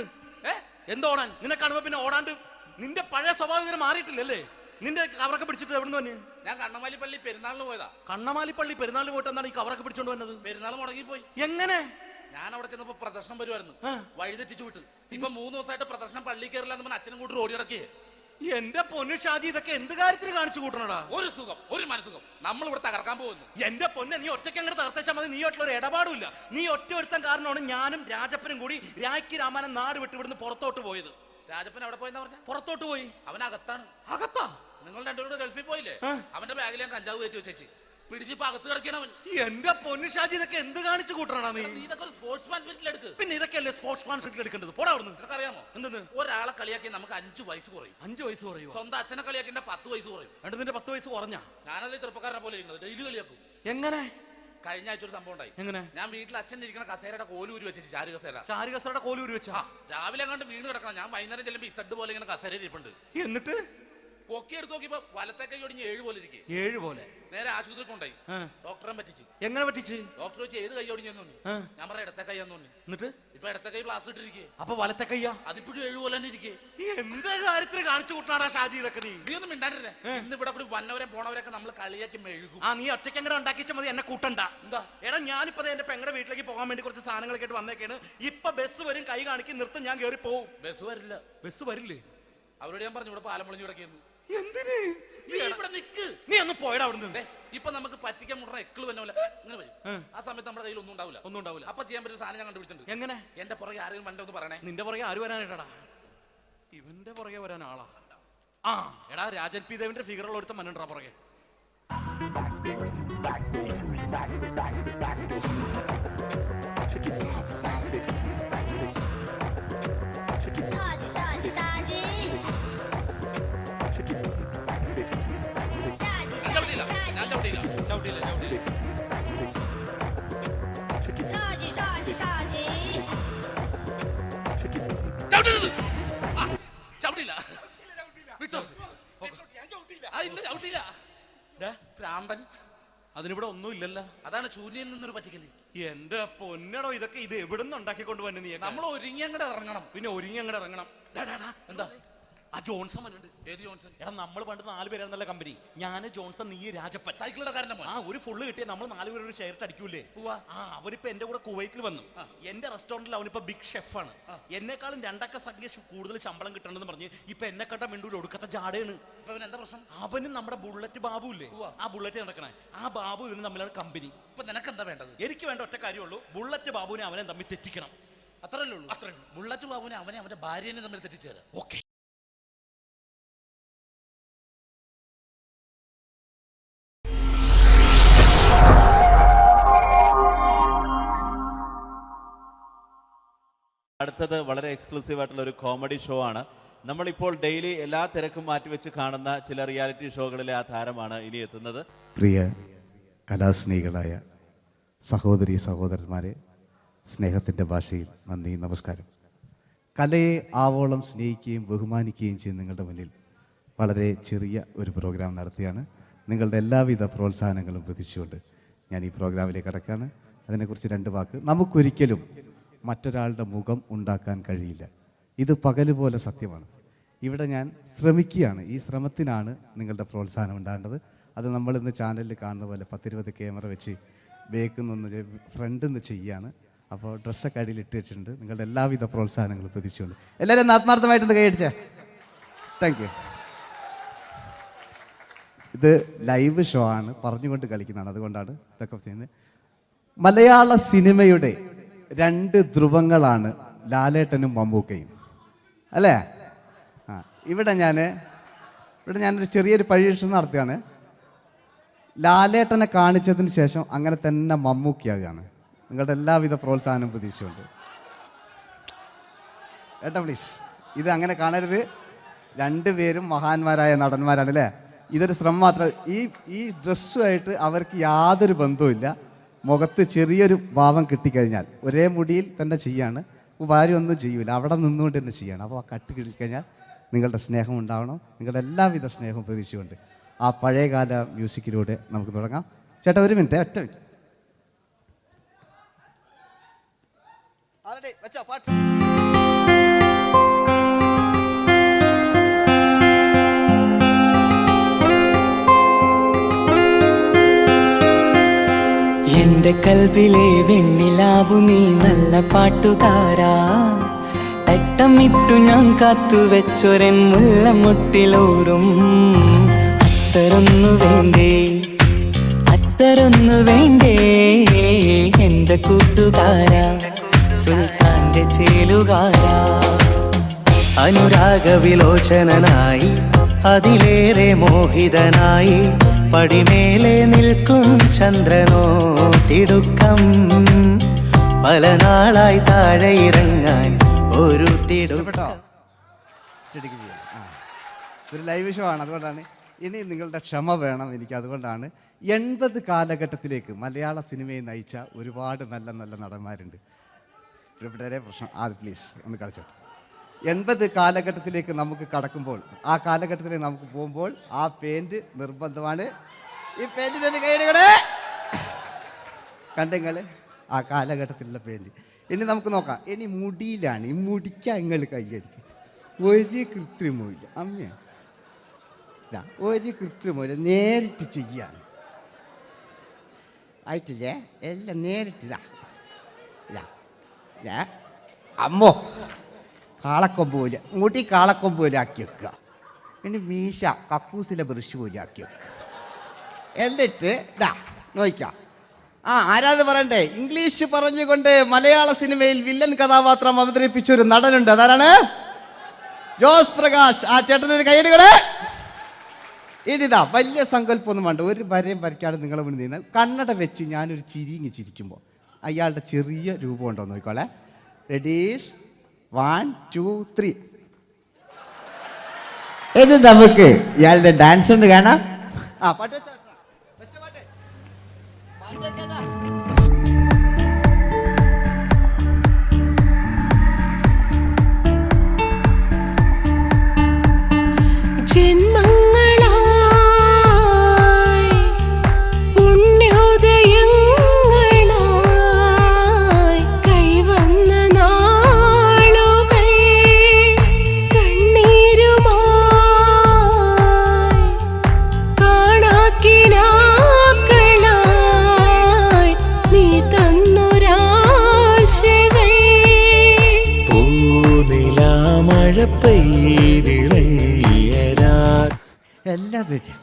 എന്തോടാൻ? നിന്നെ കാണുമ്പോ പിന്നെ ഓടാണ്ട് നിന്റെ പഴയ സ്വഭാവം ഇങ്ങനെ മാറിയിട്ടില്ലല്ലേ? നിന്റെ കവറൊക്കെ പിടിച്ചിട്ട് എവിടെ നിന്ന്? ഞാൻ കണ്ണമാലി പള്ളി പെരുന്നാളിന് പോയതാ. കണ്ണമാലി പള്ളി പെരുന്നാളിന് പോയിട്ട് എന്താണ് ഈ കവറൊക്കെ പിടിച്ചോണ്ട് വന്നത്? പെരുന്നാൾ മുടങ്ങിപ്പോയി. എങ്ങനെ? ഞാൻ അവിടെ ചെന്നപ്പോ പ്രദർശനം വരുമായിരുന്നു, വഴി തെറ്റിച്ചു വിട്ട്. ഇപ്പൊ 3 ദിവസമായിട്ട് പ്രദർശനം പള്ളി കയറില്ല എന്ന് അച്ഛനും കൂട്ടി ഓടി ഇറക്കിയേ. എന്റെ പൊന്നു ഷാജി, ഇതൊക്കെ എന്ത് കാര്യത്തിന് കാണിച്ചു കൂട്ടണടാ? ഒരു സുഖം, ഒരു മനസുഖം. നമ്മൾ ഇവിടെ തകർക്കാൻ പോകുന്നു. എന്റെ പൊന്നെ, നീ ഒറ്റയ്ക്ക് അങ്ങോട്ട് തകർത്തേച്ചാൽ മതി. നീ ഒറ്റൊരു ഇടപാടുമില്ല. നീ ഒറ്റ ഒരുത്തൻ കാരണമാണ് ഞാനും രാജപ്പനും കൂടി രാഖി രാമായണം നാട് വിട്ട് ഇവിടുന്ന് പുറത്തോട്ട് പോയത്. രാജപ്പൻ എവിടെ പോയെന്നാ പറഞ്ഞ? പുറത്തോട്ട് പോയി. അവനകത്താണ്. അകത്താ? നിങ്ങൾ രണ്ടുപേരും ഗൾഫിൽ പോയില്ലേ? അവന്റെ ബാഗിൽ ഞാൻ കഞ്ചാവ് കയറ്റി വെച്ചേച്ച് പിടിച്ചിപ്പോ അകത്ത് കിടക്കണവൻ. എന്റെ പൊന്നു ഷാജി, ഇതൊക്കെ എന്ത് കാണിച്ചു കൂട്ടണ നീ? ഇതൊക്കെ ഒരു സ്പോർട്സ്മാൻ ഫീൽഡിൽ എടുക്ക്. പിന്നെ ഇതൊക്കെയല്ലേ സ്പോർട്സ്മാൻ ഫീൽഡിൽ എടുക്കേണ്ടത്? പോടാ അവിടുന്ന്. നിനക്കറിയാമോ എന്തെന്ന്? ഒരാളെ കളിയാക്കി നമുക്ക് 5 വയസ്സ് കുറയും. 5 വയസ്സ് കുറയും? സ്വന്തം അച്ഛനെ കളിയാക്കി 10 വയസ്സ് കുറയും. എന്നിട്ട് നിന്റെ 10 വയസ്സ് കുറഞ്ഞ? ഞാനത് ചെറുപ്പക്കാരനെ പോലെ ഇരിക്കുന്നത്, ഡെയിലി കളിയാക്കും. എങ്ങനെ? കഴിഞ്ഞ ആഴ്ച ഒരു സംഭവം ഉണ്ടായി. എങ്ങനെ? ഞാൻ വീട്ടിൽ അച്ഛൻ ഇരിക്കുന്ന കസേരയുടെ കോലൂരി വെച്ചു. ചാരു കസേരയുടെ കോലൂരി വെച്ചാ? രാവിലെ കണ്ട് വീണ് കിടക്കണം. ഞാൻ വൈകുന്നേരം ചെല്ലുമ്പോ ഇസഡ് പോലെ ഇങ്ങനെ കസേര ഇരിപ്പുണ്ട്. എന്നിട്ട് പൊക്കി എടുത്ത് നോക്കിയപ്പോ വലത്തെ കൈ ഒടിഞ്ഞ് 7 പോലെ ഇരിക്കും. 7 പോലെ? നേരെ ആശുപത്രി കൊണ്ടായി. ഡോക്ടറെ പറ്റിച്ചു. എങ്ങനെ പറ്റിച്ച്? ഡോക്ടർ വെച്ച് ഏത് കൈ ഒടിഞ്ഞെന്ന് പറഞ്ഞു. ഞാൻ പറയാം ഇടത്തെ കൈയാന്ന് പറഞ്ഞു. എന്നിട്ട് ഇപ്പൊ ഇടത്തെ കൈ പ്ലാസ്റ്റർ ഇട്ടിരിക്കേ. അപ്പൊ വലത്തെ കൈയാ? അതിപ്പോഴും 7 പോലെ തന്നെ ഇരിക്കേ. എന്ത് കാര്യത്തിന് കാണിച്ചു കൂട്ടാടാ ഷാജി ഇതൊക്കെ? നീ ഒന്നും മിണ്ടാണ്ടിരുന്നേ. ഇന്ന് ഇവിടെ കൂടി വന്നവരെ പോണവരൊക്കെ നമ്മൾ കളിയാക്കി മെഴുകും. നീ ഒറ്റയ്ക്ക് അങ്ങനെ ഉണ്ടാക്കിച്ച മതി, എന്നെ കൂട്ടണ്ട. എന്താ? എടാ, ഞാനിപ്പോ എന്റെ പെങ്ങളുടെ വീട്ടിലേക്ക് പോകാൻ വേണ്ടി കുറച്ച് സാധനങ്ങളൊക്കെ ആയിട്ട് വന്നേക്കാണ്. ഇപ്പൊ ബസ് വരും, കൈ കാണിക്കും, നിർത്തും, ഞാൻ കയറി പോവും. ബസ് വരില്ല. ബസ് വരില്ലേ? അവരോട് ഞാൻ പറഞ്ഞു ഇവിടെ പാലം പൊളിഞ്ഞു കിടക്കുന്നു. എന്തിന്? ഇവിടെ നിക്ക്. നീ ഒന്ന് പോയടാ അവിടുന്ന്. ഇപ്പൊ നമുക്ക് പറ്റിക്കാൻ മുട്ട എക്കള് വന്ന പോലെ ഇങ്ങനെ വരും. ആ സമയത്ത് നമ്മുടെ കയ്യിൽ ഒന്നും ഉണ്ടാവില്ല. അപ്പൊ ചെയ്യാൻ പറ്റുന്ന സാധനം ഞാൻ കണ്ടുപിടിച്ചിട്ടുണ്ട്. എങ്ങനെ? എന്റെ പുറകെ ആരെങ്കിലും വണ്ടി ഒന്ന് പറയണേ. നിന്റെ പുറകെ ആര് വരാനായിട്ടാടാ? ഇവന്റെ പുറകെ വരാൻ ആളാ? എടാ, രാജൻ പി ദേവിന്റെ ഫിഗറുള്ള ഒരുത്ത മനുണ്ടാ പുറകെ. അതിനിവിടെ ഒന്നും ഇല്ലല്ലോ. അതാണ് ശൂന്യയിൽ നിന്നൊരു പറ്റിക്കല്. എന്റെ പൊന്നടോ, ഇതൊക്കെ ഇത് എവിടുന്ന് ഉണ്ടാക്കിക്കൊണ്ട് വന്നു നീ? നമ്മൾ ഒരുങ്ങി അങ്ങോട്ട് ഇറങ്ങണം. പിന്നെ ഒരുങ്ങി അങ്ങോട്ട് ഇറങ്ങണം. എന്താ? ആ ജോൺസൺ വന്നിട്ടുണ്ട്. ഏത് ജോൺസൺ? എടാ, നമ്മൾ പണ്ട് 4 പേരായിരുന്നല്ല കമ്പനി. ഞാൻ, ജോൺസൺ, നീ, രാജപ്പൻ. സൈക്കിളുടെ കാരന്റെ മോൻ. ഒരു ഫുള്ള് കിട്ടിയ നമ്മൾ 4 പേര് ഒരു ഷെയർ അടിക്കൂലേ? അവനിപ്പോ എന്റെ കൂടെ കുവൈറ്റിൽ വന്നു. എന്റെ റെസ്റ്റോറന്റിൽ അവനിപ്പോ ബിഗ് ഷെഫാണ്. എന്നെക്കാളും 2 അക്ക സംഖ്യ കൂടുതൽ ശമ്പളം കിട്ടണമെന്ന് പറഞ്ഞ് ഇപ്പൊ എന്നെ കണ്ട മിണ്ടൂര് ഒടുക്കത്തെ ജാടയാണ്. എന്താ പ്രശ്നം? അവന് നമ്മുടെ ബുള്ളറ്റ് ബാബു ഇല്ലേ, ആ ബുള്ളറ്റ് നടക്കണേ, ആ ബാബു ഇവന് തമ്മിലാണ് കമ്പനി. ഇപ്പൊ നിനക്ക് എന്താ വേണ്ടത്? എനിക്ക് വേണ്ട ഒറ്റ കാര്യമുള്ളൂ, ബുള്ളറ്റ് ബാബുവിനെ അവനെ തമ്മിൽ തെറ്റിക്കണം. അത്രയല്ലേ ഉള്ളൂ? അത്രയുള്ളൂ. ബുള്ളറ്റ് ബാബുവിനെ അവനെ അവന്റെ ഭാര്യനെ തമ്മിൽ തെറ്റിച്ചേരാം. ഓക്കെ. അടുത്തത് വളരെ എക്സ്ക്ലൂസീവ് ആയിട്ടുള്ള ഒരു കോമഡി ഷോ ആണ്. നമ്മളിപ്പോൾ ഡെയിലി എല്ലാ തിരക്കും മാറ്റിവെച്ച് കാണുന്ന ചില റിയാലിറ്റി ഷോകളിലെ ആ താരമാണ് ഇനി എത്തുന്നത്. പ്രിയ കലാസ്നേഹികളായ സഹോദരി സഹോദരന്മാരെ, സ്നേഹത്തിൻ്റെ ഭാഷയിൽ നന്ദി, നമസ്കാരം. കലയെ ആവോളം സ്നേഹിക്കുകയും ബഹുമാനിക്കുകയും ചെയ്യുന്ന നിങ്ങളുടെ മുന്നിൽ വളരെ ചെറിയ ഒരു പ്രോഗ്രാം നടത്തിയാണ്. നിങ്ങളുടെ എല്ലാവിധ പ്രോത്സാഹനങ്ങളും പ്രതീക്ഷിച്ചുകൊണ്ട് ഞാൻ ഈ പ്രോഗ്രാമിലേക്ക് കടക്കുകയാണ്. അതിനെക്കുറിച്ച് 2 വാക്ക്. നമുക്കൊരിക്കലും മറ്റൊരാളുടെ മുഖം ഉണ്ടാക്കാൻ കഴിയില്ല. ഇത് പകലുപോലെ സത്യമാണ്. ഇവിടെ ഞാൻ ശ്രമിക്കുകയാണ്. ഈ ശ്രമത്തിനാണ് നിങ്ങളുടെ പ്രോത്സാഹനം ഉണ്ടാകേണ്ടത്. അത് നമ്മളിന്ന് ചാനലിൽ കാണുന്ന പോലെ 10-20 ക്യാമറ വെച്ച് ബേക്കുന്നൊന്ന് ഫ്രണ്ടിൽ നിന്ന് ചെയ്യുകയാണ്. അപ്പോൾ ഡ്രസ്സൊക്കെ അടിയിൽ ഇട്ട് വെച്ചിട്ടുണ്ട്. നിങ്ങളുടെ എല്ലാവിധ പ്രോത്സാഹനങ്ങളും പ്രതീക്ഷിച്ചുകൊണ്ട് എല്ലാവരും ആത്മാർത്ഥമായിട്ടൊന്ന് കൈയടിച്ചേ. Thank you. ഇത് ലൈവ് ഷോ ആണ്, പറഞ്ഞുകൊണ്ട് കളിക്കുന്നതാണ്, അതുകൊണ്ടാണ് ഇതൊക്കെ ചെയ്യുന്നത്. മലയാള സിനിമയുടെ 2 ധ്രുവങ്ങളാണ് ലാലേട്ടനും മമ്മൂക്കയും, അല്ലേ? ഇവിടെ ഞാനൊരു ചെറിയൊരു പരീക്ഷണം നടത്തുകയാണ്. ലാലേട്ടനെ കാണിച്ചതിന് ശേഷം അങ്ങനെ തന്നെ മമ്മൂക്കയാകുകയാണ്. നിങ്ങളുടെ എല്ലാവിധ പ്രോത്സാഹനം പ്രതീക്ഷിച്ചുകൊണ്ട് ഏട്ടാ പ്ലീസ്, ഇത് അങ്ങനെ കാണരുത്. 2 പേരും മഹാന്മാരായ നടന്മാരാണ്, അല്ലേ? ഇതൊരു ശ്രമം മാത്രം. ഈ ഡ്രസ്സുമായിട്ട് അവർക്ക് യാതൊരു ബന്ധവുമില്ല. മുഖത്ത് ചെറിയൊരു ഭാവം കിട്ടിക്കഴിഞ്ഞാൽ ഒരേ മുടിയിൽ തന്നെ ചെയ്യാണ്, ഭാര്യ ഒന്നും ചെയ്യൂല, അവിടെ നിന്നുകൊണ്ട് തന്നെ ചെയ്യണം. അപ്പോൾ ആ കട്ട് കിട്ടിക്കഴിഞ്ഞാൽ നിങ്ങളുടെ സ്നേഹം ഉണ്ടാവണം. നിങ്ങളുടെ എല്ലാവിധ സ്നേഹവും പ്രതീക്ഷിച്ചുകൊണ്ട് ആ പഴയകാല മ്യൂസിക്കിലൂടെ നമുക്ക് തുടങ്ങാം. ചേട്ടാ ഒരു മിനിറ്റ്, ഒറ്റ മിനിറ്റ്. എന്റെ കൽവിലെ വെണ്ണിലാവു നീ നല്ല പാട്ടുകാരാ, തട്ടമിട്ടു ഞാൻ കാത്തുവെച്ചൊരൻ മുല്ലമുട്ടിലോറും അത്തരൊന്നു വേണ്ടേ എന്റെ കൂട്ടുകാരാ, സുൽത്താന്റെ ചേലുകാരാ. അനുരാഗവിലോചനായി അതിലേറെ മോഹിതനായി പടിമേലെ നിൽക്കും ചന്ദ്രനോ തിടുക്കം, പല നാളായി താഴെ ഇറങ്ങാൻ ഒരു തിടുക്കം. ഒരു ലൈവ് ഷോ ആണ്, അതുകൊണ്ടാണ്. ഇനി നിങ്ങളുടെ ക്ഷമ വേണം എനിക്ക്, അതുകൊണ്ടാണ്. 80 കാലഘട്ടത്തിലേക്ക് മലയാള സിനിമയെ നയിച്ച ഒരുപാട് നല്ല നല്ല നടന്മാരുണ്ട്. ഇവിടെ പ്രശ്നം പ്ലീസ് ഒന്ന് കളിച്ചോട്ടെ. 80 കാലഘട്ടത്തിലേക്ക് നമുക്ക് കടക്കുമ്പോൾ, ആ കാലഘട്ടത്തിലേക്ക് നമുക്ക് പോകുമ്പോൾ ആ പെയിന്റ് നിർബന്ധമാണ്. ഈ പെയിന്റിന് കൈയിടുകളെ കണ്ടെങ്കിൽ ആ കാലഘട്ടത്തിലുള്ള പെയിന്റ്. ഇനി നമുക്ക് നോക്കാം. ഇനി മുടിയിലാണ്. ഈ മുടിക്കാൻ നിങ്ങൾ കൈയടിക്കും. ഒരു കൃത്രിമില്ല അമ്മയാണ്, ഒരു കൃത്രിമില്ല, നേരിട്ട് ചെയ്യാൻ ആയിട്ടില്ലേ? എല്ലാം നേരിട്ടില്ല. അമ്മോ കാളക്കൊമ്പ് പോലെ മുടി കാളക്കൊമ്പ് പോലെ ആക്കി വെക്കുക. ഇനി മീശ കക്കൂസിലെ ബ്രഷ് പോലെ ആക്കി വെക്കുക. എന്നിട്ട് നോക്കാം. ആരാത് പറയണ്ടേ? ഇംഗ്ലീഷ് പറഞ്ഞുകൊണ്ട് മലയാള സിനിമയിൽ വില്ലൻ കഥാപാത്രം അവതരിപ്പിച്ച ഒരു നടനുണ്ട്. അതാരാണ്? ജോസ് പ്രകാശ്. ആ ചേട്ടനൊരു കൈയ്യടികളെ. ഇനിതാ വലിയ സങ്കല്പമൊന്നും വേണ്ട, ഒരു വരയും വരയ്ക്കാതെ നിങ്ങളെ മുന്നിൽ നിന്ന് കണ്ണട വെച്ച് ഞാനൊരു ചിരിങ്ങി ചിരിക്കുമ്പോൾ അയാളുടെ ചെറിയ രൂപം ഉണ്ടോ നോക്കിക്കോളെ. റെഡീസ് 1 2 3. ഇനി നമുക്ക് ഇയാളുടെ ഡാൻസ് ഉണ്ട് കാണാം. പാട്ട് വെച്ച പാട്ട് ജന്മങ്ങളായി പുണ്യോദയങ്ങളായി കൈവന്ന നാളുകൾ കണ്ണീരുമായി കാണാക്കിനാക്കളായി നീ തന്നൊരാശകൾ. പൂനിലാമഴ പെയ്തിറങ്ങിയരാ. എല്ലാം റെഡി.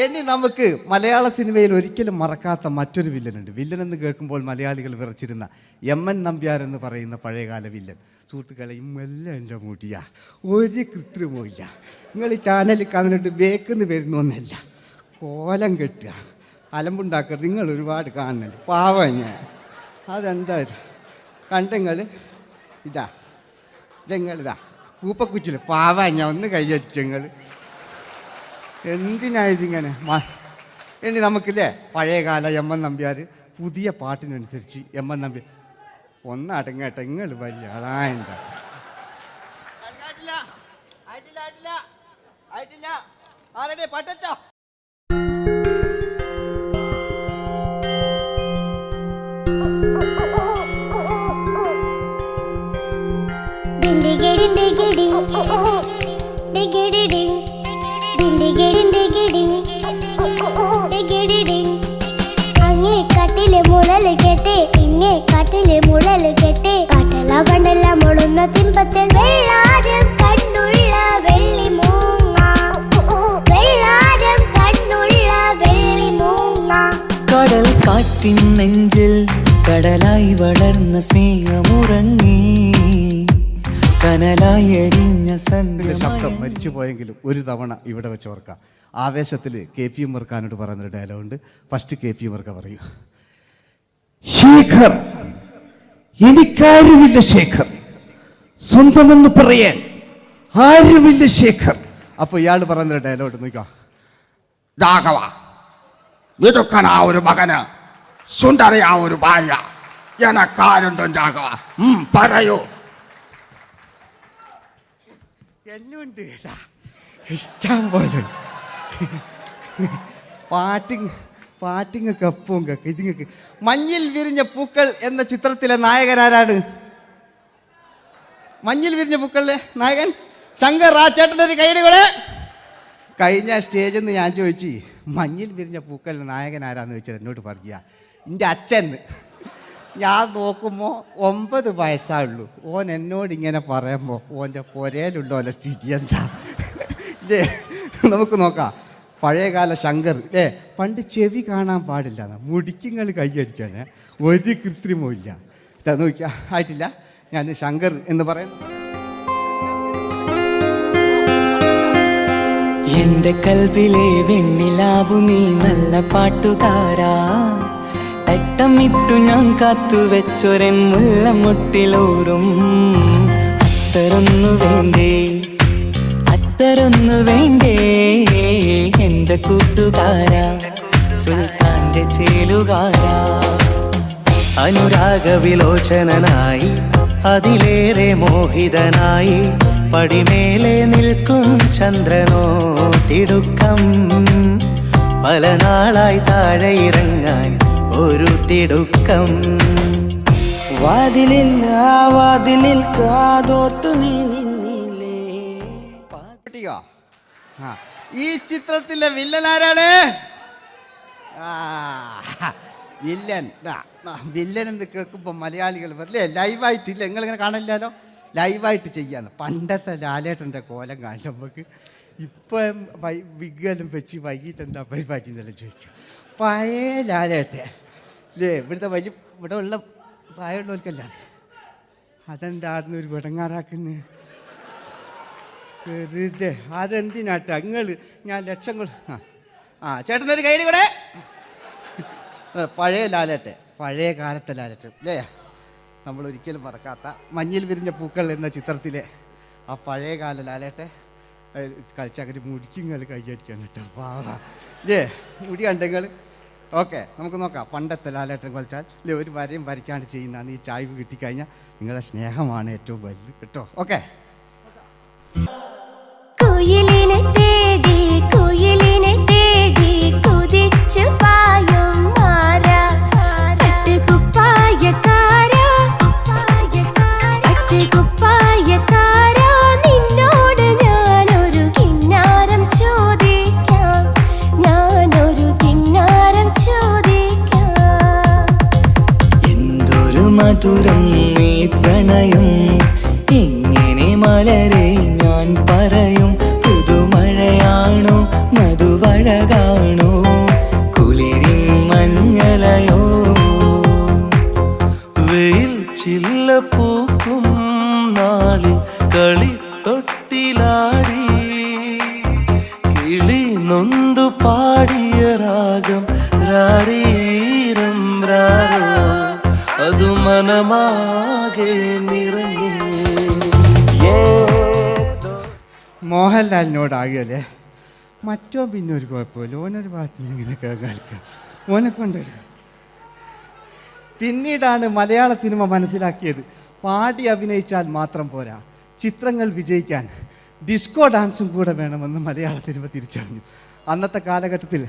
ഇനി നമുക്ക് മലയാള സിനിമയിൽ ഒരിക്കലും മറക്കാത്ത മറ്റൊരു വില്ലനുണ്ട്. വില്ലൻ എന്ന് കേൾക്കുമ്പോൾ മലയാളികൾ വിറച്ചിരുന്ന MN നമ്പ്യാർ എന്ന് പറയുന്ന പഴയകാല വില്ലൻ. സുഹൃത്തുക്കളെ, എല്ലാം എൻ്റെ മുടിയാ, ഒരു കൃത്രിമില്ല. നിങ്ങൾ ഈ ചാനലിൽ കാണുന്നുണ്ട് ബേക്കെന്ന് വരുന്നൊന്നല്ല, കോലം കെട്ടുക, അലമ്പുണ്ടാക്കുക. നിങ്ങൾ ഒരുപാട് കാണുന്നുണ്ട്. പാവം ഞാൻ. അതെന്താ ഇത് കണ്ടെങ്കിൽ ഇതെങ്ങളിതാ കൂപ്പക്കുച്ചില്ല. പാവം ഞാൻ ഒന്ന് കൈയടിച്ചങ്ങൾ. എന്തിനായതിങ്ങനെ? ഇനി നമുക്കില്ലേ പഴയകാല MN നമ്പ്യാർ പുതിയ പാട്ടിനനുസരിച്ച് MN നമ്പ്യാർ ഒന്നടങ്ങട്ടെ. നിങ്ങൾ വലിയ ആളായെന്താ പാട്ടോ. അങ്ങേ കാട്ടിലെ മുളല് കേട്ട് ഇങ്ങേ കാട്ടിലെ മുളല് കേട്ട് കാട്ടല കണ്ടെല്ലാം മുളുന്ന സിംഹത്തിൽ വെള്ളാരം കണ്ണുള്ള വെള്ളി മൂങ്ങ, വെള്ളാരം കണ്ണുള്ള കാറ്റിൻ നെഞ്ചിൽ കടലായി വളർന്ന സ്നേഹമുറങ്ങി കനലായി എരിഞ്ഞ ശബ്ദം മരിച്ചു പോയെങ്കിലും ഒരു തവണ ഇവിടെ വെച്ച് ഓർക്കാം. ആവേശത്തിൽ KP ഉമ്മർഖാനോട് പറയുന്നൊരു ഡയലോഗുണ്ട്. ഫസ്റ്റ് KP ഉമ്മർഖ പറയൂ. ശേഖർ, എനിക്കാരുമില്ല ശേഖർ, സ്വന്തമെന്ന് പറയാൻ ആരുമില്ല ശേഖർ. അപ്പൊ ഇയാൾ പറയുന്നൊരു ഡയലോഗ് നോക്കാം. രാഘവ, മിടുക്കൻ ആ ഒരു മകന്, സുന്ദരി ആ ഒരു ഭാര്യ, എനക്കാരുണ്ടോ രാഘവ? പറയൂ. എന്നുണ്ട് ഇഷ്ടം പോലെ പാട്ടിങ്ങൊക്കെ അപ്പവും കേക്ക് ഇതിങ്ങക്ക്. മഞ്ഞിൽ വിരിഞ്ഞ പൂക്കൾ എന്ന ചിത്രത്തിലെ നായകനാരാണ്? മഞ്ഞിൽ വിരിഞ്ഞ പൂക്കളിലെ നായകൻ ശങ്കർ. ആ ചേട്ടൻ്റെ ഒരു കൈയുടെ കൂടെ. കഴിഞ്ഞ സ്റ്റേജിൽ നിന്ന് ഞാൻ ചോദിച്ചു മഞ്ഞിൽ വിരിഞ്ഞ പൂക്കളിലെ നായകൻ ആരാന്ന് ചോദിച്ചാൽ എന്നോട് പറയുക എൻ്റെ അച്ഛൻ. ഞാൻ നോക്കുമ്പോൾ 9 വയസ്സായുള്ളൂ. ഓൻ എന്നോട് ഇങ്ങനെ പറയുമ്പോൾ ഓൻ്റെ പുരയിലുള്ള ഓലെ സ്ഥിതി എന്താ? നമുക്ക് നോക്കാം. പഴയകാല ശങ്കർ അല്ലേ? പണ്ട് ചെവി കാണാൻ പാടില്ല, മുടിക്കുങ്ങൾ കൈയടിക്കാണ്, ഒരു കൃത്രിമവും ഇല്ല. നോക്കിയാ ആയിട്ടില്ല. ഞാൻ ശങ്കർ എന്ന് പറയുന്നു. എന്റെ കൽവിലെ വെണ്ണിലാവു നീ നല്ല പാട്ടുകാരാ, തട്ടമിട്ടു ഞാൻ കാത്തുവെച്ചൊരൻ മുല്ലമുട്ടിലൂറും. അത്തരൊന്നു വേണ്ടേ, അത്തരൊന്നു വേണ്ടേ എന്റെ കൂട്ടുകാരാ, സുൽത്താന്റെ ചേലുകാരാ. അനുരാഗവിലോചനായി അതിലേറെ മോഹിതനായി പടിമേലെ നിൽക്കും ചന്ദ്രനോ തിടുക്കം. പല നാളായി താഴെ ഇറങ്ങാൻ ഒരു തിടുക്കം. വാതിലില്ല വാതിലിൽ കാതോർത്തു നീ നിന്നില്ലേ. ഈ ചിത്രത്തിലെ വില്ലൻ ആരാണ്? വില്ലൻ. വില്ലൻ എന്ന് കേൾക്കുമ്പോൾ മലയാളികൾ വരില്ലേ ലൈവായിട്ടില്ല, നിങ്ങളിങ്ങനെ കാണില്ലല്ലോ, ലൈവായിട്ട് ചെയ്യാണ്. പണ്ടത്തെ ലാലേട്ടൻ്റെ കോലം കാണും നമുക്ക്. ഇപ്പം വിഗ്ഗലും വെച്ച് വൈകിട്ട് എന്താ പരിപാടി എന്നെല്ലാം ചോദിക്കും. പഴയ ലാലേട്ടൻ അല്ലേ? ഇവിടുത്തെ ഇവിടെ ഉള്ള പ്രായമുള്ളവർക്കല്ല. അതെന്തായിരുന്നു ഒരു വിടങ്ങാറാക്കുന്നത്? വെറുതെ അതെന്തിനാട്ടാ നിങ്ങൾ? ഞാൻ ലക്ഷങ്ങൾ ചേട്ടനൊരു കൈഡി കൂടെ. പഴയ ലാലേട്ടൻ, പഴയ കാലത്തെ ലാലേട്ടൻ അല്ലേ? നമ്മൾ ഒരിക്കലും മറക്കാത്ത മഞ്ഞിൽ വിരിഞ്ഞ പൂക്കൾ എന്ന ചിത്രത്തിലെ ആ പഴയ കാല ലാലേട്ടെ കളിച്ചങ്ങനെ മുടിക്കുങ്ങൾ കൈയടിക്കാൻ കേട്ടോ. അല്ലേ മുടി കണ്ടെങ്കിൽ ഓക്കെ. നമുക്ക് നോക്കാം. പണ്ടത്തെ ലാലേട്ടൻ കളിച്ചാൽ അല്ലേ ഒരു വരയും വരയ്ക്കാണ്ട് ചെയ്യുന്നതാണ്. ഈ ചായ്വ് കിട്ടിക്കഴിഞ്ഞാൽ നിങ്ങളുടെ സ്നേഹമാണ് ഏറ്റവും വലുത് കേട്ടോ. ഓക്കെ. കുയിലിനെ തേടി കുയിലിനെ തേടി കുതിച്ചു പായും മാറാ, പട്ടുകുപ്പായക്കാരാ പട്ടുകുപ്പായക്കാരാ, നിന്നോട് ഞാനൊരു കിന്നാരം ചോദിക്കാം, ഞാനൊരു കിന്നാരം ചോദിക്കാം. എന്തൊരു മധുരം നീ പ്രണയം, എങ്ങനെ മലരെ ഞാൻ പറയും. പുതുമഴയാണോ മധുവഴകാണോ കുളിരിൻ മഞ്ഞലയോ. വെയിൽ ചില്ല പൂക്കും നാളിൽ കളിത്തൊട്ടിലാടി കിളി നൊന്തു പാടിയ രാഗം രാരീരം രാരോ, അത് മനമാകെ നിറഞ്ഞേ. മോഹൻലാലിനോടാകിയല്ലേ മറ്റോ പിന്നെ ഒരു കുഴപ്പമില്ല. ഓനൊരു ഭാഗത്ത് നിന്ന് ഇങ്ങനെയൊക്കെ കളിക്കുക, ഓനെ കൊണ്ടുവരിക. പിന്നീടാണ് മലയാള സിനിമ മനസ്സിലാക്കിയത് പാടി അഭിനയിച്ചാൽ മാത്രം പോരാ, ചിത്രങ്ങൾ വിജയിക്കാൻ ഡിസ്കോ ഡാൻസും കൂടെ വേണമെന്ന് മലയാള സിനിമ തിരിച്ചറിഞ്ഞു. അന്നത്തെ കാലഘട്ടത്തിൽ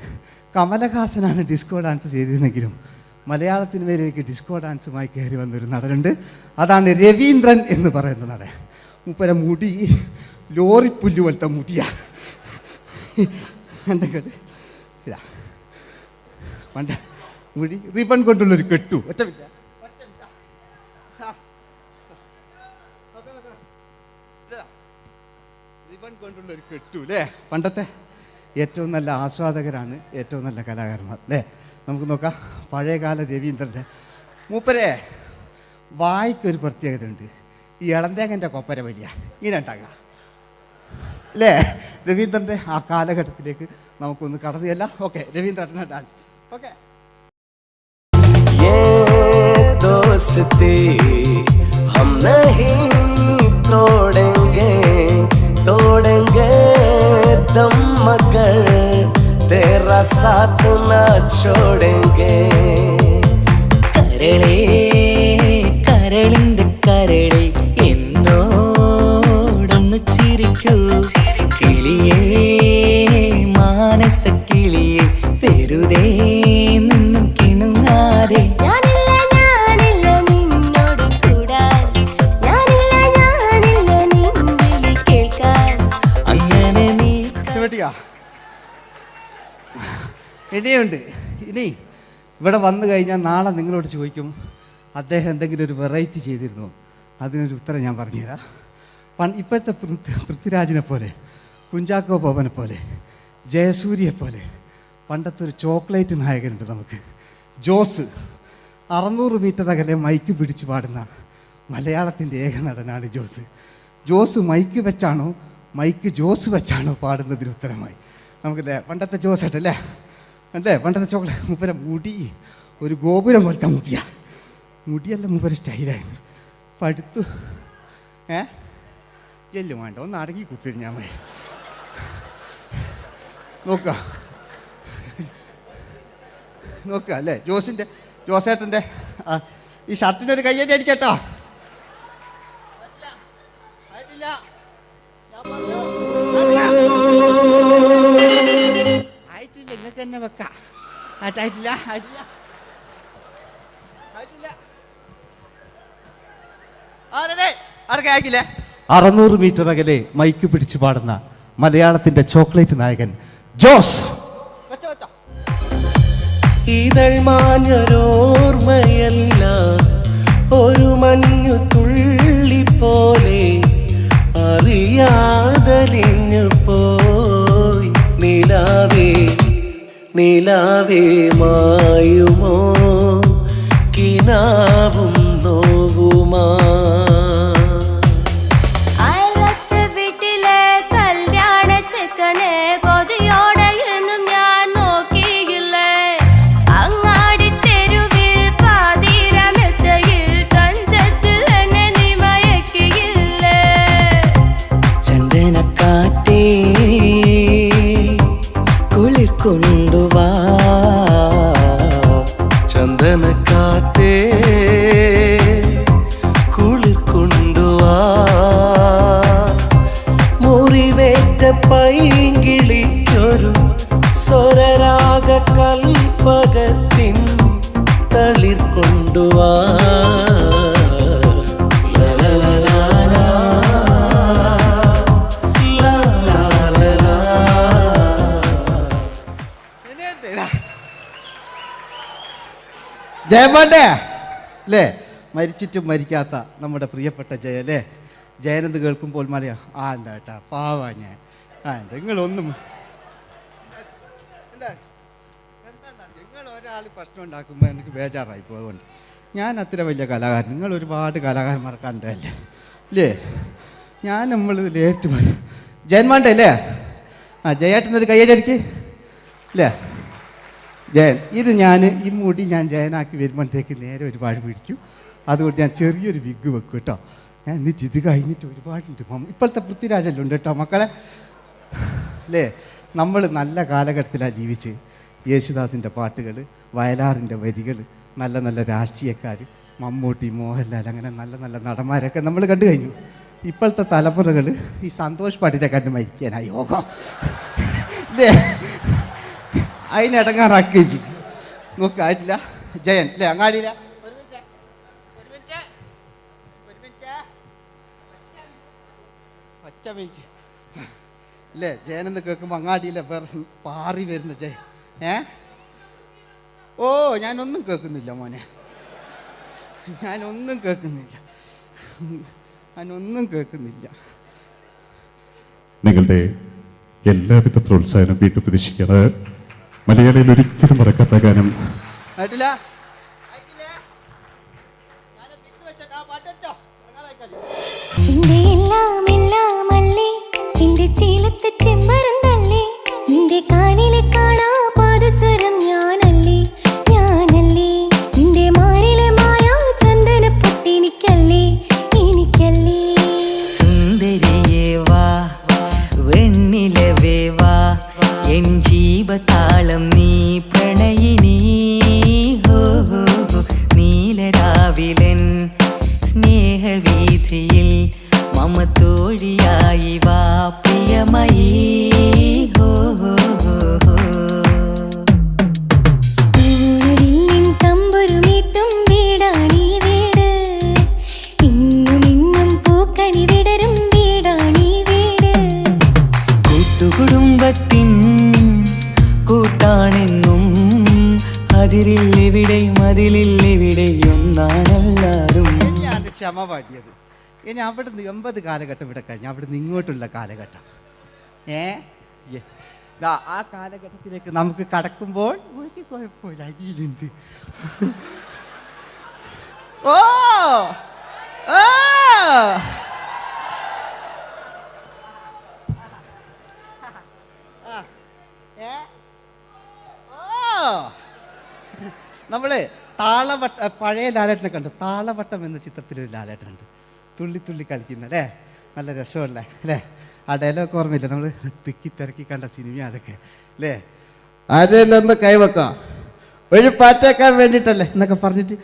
കമലഹാസനാണ് ഡിസ്കോ ഡാൻസ് ചെയ്തിരുന്നെങ്കിലും മലയാള സിനിമയിലേക്ക് ഡിസ്കോ ഡാൻസുമായി കയറി വന്നൊരു നടനുണ്ട്. അതാണ് രവീന്ദ്രൻ എന്ന് പറയുന്ന നടൻ. മൂപ്പര മുടി ലോറിപ്പുല്ല് പോലത്തെ മുടിയാ. എൻ്റെ ഇതാ പണ്ട് മുടി റിബൺ കൊണ്ടുള്ളൊരു കെട്ടു. ഒറ്റ റിബൺ കൊണ്ടുള്ളൊരു കെട്ടു അല്ലേ? പണ്ടത്തെ ഏറ്റവും നല്ല ആസ്വാദകരാണ് ഏറ്റവും നല്ല കലാകാരന്മാർ അല്ലേ? നമുക്ക് നോക്കാം. പഴയകാല രവീന്ദ്രൻ്റെ. മൂപ്പരെ വായിക്കൊരു പ്രത്യേകത ഉണ്ട്. ഈ ഇളന്തേങ്ങൻ്റെ കൊപ്പര വലിയ ഇങ്ങനെ ഉണ്ടാകുക അല്ലേ? രവീന്ദ്രൻ്റെ ആ കാലഘട്ടത്തിലേക്ക് നമുക്കൊന്ന് കടന്നു ചെല്ലാം. ഓക്കെ, രവീന്ദ്രൻ്റെ ഡാൻസ്. ഓക്കെ. दोस्ती हम नहीं तोड़ेंगे तोड़ेंगे दम मगर तेरा साथ न छोड़ेंगे കരളേ കരളിന്റെ കരളെ എന്നോടൊന്ന് ചിരിക്കൂ കിളിയേ മാനസ കിളിയെ വെറുതെ നിന്നു കിണുങ്ങാതെ ഇനിയുണ്ട്. ഇനി ഇവിടെ വന്നു കഴിഞ്ഞാൽ നാളെ നിങ്ങളോട് ചോദിക്കും അദ്ദേഹം എന്തെങ്കിലും ഒരു വെറൈറ്റി ചെയ്തിരുന്നോ? അതിനൊരു ഉത്തരം ഞാൻ പറഞ്ഞുതരാം. ഇപ്പോഴത്തെ പൃഥ്വിരാജിനെ പോലെ, കുഞ്ചാക്കോ ബോബനെ പോലെ, ജയസൂര്യയെ പോലെ പണ്ടത്തെ ഒരു ചോക്ലേറ്റ് നായകനുണ്ട് നമുക്ക്, ജോസ്. 600 മീറ്റർ അകലെ മൈക്ക് പിടിച്ചു പാടുന്ന മലയാളത്തിൻ്റെ ഏക നടനാണ് ജോസ്. ജോസ് മൈക്ക് വെച്ചാണോ മൈക്ക് ജോസ് വെച്ചാണോ പാടുന്നതിന് ഉത്തരമായി നമുക്കല്ലേ പണ്ടത്തെ ജോസ് ആയിട്ടല്ലേ അല്ലേ? പണ്ടത്തെ ചോക്ലേറ്റ്. മൂപ്പര മുടി ഒരു ഗോപുരം പോലത്തെ മുടിയല്ല, മൂപ്പര സ്റ്റൈലായിരുന്നു. പടുത്തു എല്ലും വേണ്ട, ഒന്ന് അടങ്ങി കുത്തിരി ഞാൻ നോക്കുക അല്ലേ? ജോസേട്ടൻ്റെ ഈ ഷർട്ടിനൊരു കയ്യടി അടിക്കട്ടോ. ആയിട്ടില്ല, നിങ്ങൾക്ക് തന്നെ വെക്കാം. ആയിട്ടില്ല. 600 മീറ്റർ അകലെ മൈക്ക് പിടിച്ചു പാടുന്ന മലയാളത്തിന്റെ ചോക്ലേറ്റ് നായകൻ ജോസ്. ഇതൾ മാഞ്ഞൊരോർമ്മയല്ല ഒരു മഞ്ഞു തുള്ളി പോലെ അറിയാതലിഞ്ഞു പോയി നിലാവേ നിലാവേ മായുമോ കിനാവും നോവുമാ കൊണ്ടുവാ ചന്ദനക്കാറ്റേ കുളിർ കൊണ്ടുവാ മുറിവേറ്റ പൈങ്കിളിക്കൊരു സ്വരരാഗ കൽപ്പകത്തിൻ തളിർ കൊണ്ടുവാ ജയമോൻ്റെ അല്ലേ? മരിച്ചിട്ടും മരിക്കാത്ത നമ്മുടെ പ്രിയപ്പെട്ട ജയ അല്ലേ? ജയനെന്ന് കേൾക്കുമ്പോൾ മലയാ എന്താ കേട്ടാ പാവാ ഞാൻ. നിങ്ങളൊന്നും നിങ്ങൾ ഒരാൾ പ്രശ്നം ഉണ്ടാക്കുമ്പോൾ എനിക്ക് ബേജാറായി പോകുന്നുണ്ട്. ഞാൻ അത്ര വലിയ കലാകാരൻ, നിങ്ങൾ ഒരുപാട് കലാകാരന്മാർ കണ്ടല്ലേ അല്ലേ? ഞാൻ നമ്മൾ ലേറ്റ് ജയന്മാൻ്റെ അല്ലേ? ജയേട്ടനൊരു കയ്യടിക്ക് അല്ലേ? ജയൻ, ഇത് ഈ മുടി ഞാൻ ജയനാക്കി വരുമ്പോഴത്തേക്ക് നേരെ ഒരുപാട് പിടിക്കും. അതുകൊണ്ട് ഞാൻ ചെറിയൊരു വിഗ് വെക്കും കേട്ടോ. ഞാൻ എന്നിട്ട് ഇത് കഴിഞ്ഞിട്ട് ഒരുപാടുണ്ട്. ഇപ്പോഴത്തെ പൃഥ്വിരാജെല്ലാം ഉണ്ട് കേട്ടോ മക്കളെ അല്ലേ? നമ്മൾ നല്ല കാലഘട്ടത്തിലാണ് ജീവിച്ച്. യേശുദാസിൻ്റെ പാട്ടുകൾ, വയലാറിൻ്റെ വരികൾ, നല്ല നല്ല രാഷ്ട്രീയക്കാർ, മമ്മൂട്ടി, മോഹൻലാൽ, അങ്ങനെ നല്ല നല്ല നടന്മാരൊക്കെ നമ്മൾ കണ്ടു കഴിഞ്ഞു. ഇപ്പോഴത്തെ തലമുറകൾ ഈ സന്തോഷ് പാട്ടിനെ കണ്ട് മരിക്കാനായി യോഗം അല്ലേ? അതിനിടങ്ങാറാക്കി വെച്ചു നോക്കായിട്ടില്ല. ജയൻ അല്ലേ? അങ്ങാടിയില്ല ഒറ്റ മിനിറ്റ് അല്ലേ? ജയനെന്ന് കേൾക്കുമ്പോൾ അങ്ങാടിയില്ല വേറെ പാറി വരുന്ന ജയൻ. ഓ ഞാനൊന്നും കേൾക്കുന്നില്ല മോനെ, ഞാനൊന്നും കേൾക്കുന്നില്ല. നിങ്ങളുടെ എല്ലാവിധ പ്രോത്സാഹനം വീണ്ടും പ്രതീക്ഷിക്കുന്നത് മലയാളിയിൽ ഒരിക്കലും മറക്കാത്ത ഗാനം ആയിട്ടില്ല നിന്റെ എല്ലാം എല്ലാം അല്ലേ നിന്റെ ചീലത്തെ ചെമ്പരന്തല്ലേ നിന്റെ കാലിലെ കാണാ പാദസരം ഞാനല്ലേ ഞാനല്ലേ നിന്റെ മാറിലെ മായാ ചന്ദന പൊട്ടിനിക്കല്ലേ എനിക്കല്ലേ സുന്ദരിയേ വാ വെണ്ണിലവേ വാ എൻ ജീവതാളം നീ പ്രണയിനി ഹോ ഹോ ഹോ നീലരാവിലൻ സ്നേഹവീഥിയിൽ മമ തോഴിയായി വാ പ്രിയമയീ ഹോ ഹോ ഹോ ഹോ പൂരവില്ലിൻ തമ്പുരുമീട്ടും വീടാണീ വീട് ഇന്നും ഇന്നും പൂക്കണി വിടരും വീടാണീ വീട് കൂട്ടുകുടുംബത്തിൻ കൂട്ടാണെന്നും അതിരില്ലെവിടെയും അതിലില്ലെവിടെയും ഒന്നാണെല്ലാരും ഞാൻ ക്ഷമ പാടിയത് ഇനി അവിടുന്ന് 80 കാലഘട്ടം ഇവിടെ കഴിഞ്ഞു അവിടുന്ന് ഇങ്ങോട്ടുള്ള കാലഘട്ടം ദാ ആ കാലഘട്ടത്തിലേക്ക് നമുക്ക് കടക്കുമ്പോൾ ഒരു കുഴപ്പമില്ല അടിയിലുണ്ട് ഓ ഓ നമ്മള് താളവട്ട പഴയ ലാലേട്ടനെ കണ്ടു താളവട്ടം എന്ന ചിത്രത്തിലൊരു ലാലേട്ടനുണ്ട് തുള്ളി തുള്ളി കളിക്കുന്ന അല്ലേ നല്ല രസമല്ലേ അല്ലേ ആ ഡയലോഗ് ഓർമ്മയില്ല നമ്മൾ തിക്കി തിരക്കി കണ്ട സിനിമ അതൊക്കെ അല്ലേ ആരെല്ലാം ഒന്ന് കൈവെക്കാം ഒരു പാട്ടേക്കാൻ വേണ്ടിയിട്ടല്ലേ എന്നൊക്കെ പറഞ്ഞിട്ട്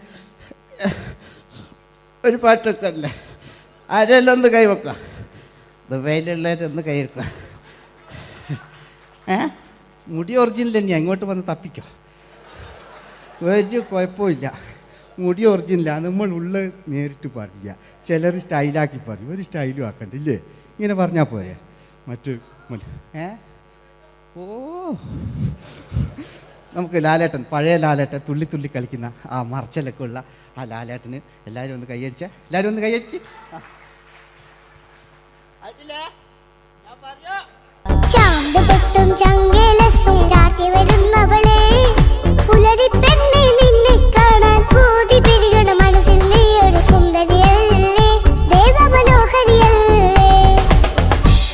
ഒരു പാട്ടൊക്കെ അല്ലേ ആരെല്ലാം ഒന്ന് കൈവെക്കാം ദുബൈയിലുള്ളവരൊന്ന് കൈവെക്കാം മുടി ഒറിജിനൽ തന്നെയാണ് അങ്ങോട്ട് വന്ന് തപ്പിക്കോ ഒരു കുഴപ്പമില്ല മുടി ഒറിജിനലാണ് നമ്മൾ ഉള്ള നേരിട്ട് പാടില്ല ചിലർ സ്റ്റൈലാക്കി പറയും ഒരു സ്റ്റൈലും ആക്കണ്ടില്ലേ ഇങ്ങനെ പറഞ്ഞാൽ പോരെ മറ്റു ഓ നമുക്ക് ലാലേട്ടൻ പഴയ ലാലേട്ടൻ തുള്ളി തുള്ളി കളിക്കുന്ന ആ മറച്ചലൊക്കെ ഉള്ള ആ ലാലേട്ടന് എല്ലാവരും ഒന്ന് കൈയടിച്ച എല്ലാവരും ഒന്ന് കൈയടിച്ച് ചാന്തുപൊട്ടും ചങ്കേലസും ചാർത്തി വരുന്നവളെ പുലരി പെണ്ണെ നിന്നെ കാണാൻ പൂതി പെരുകണ മനസ്സിൽ നീ ഒരു സുന്ദരിയല്ലേ ദേവമനോഹരിയല്ലേ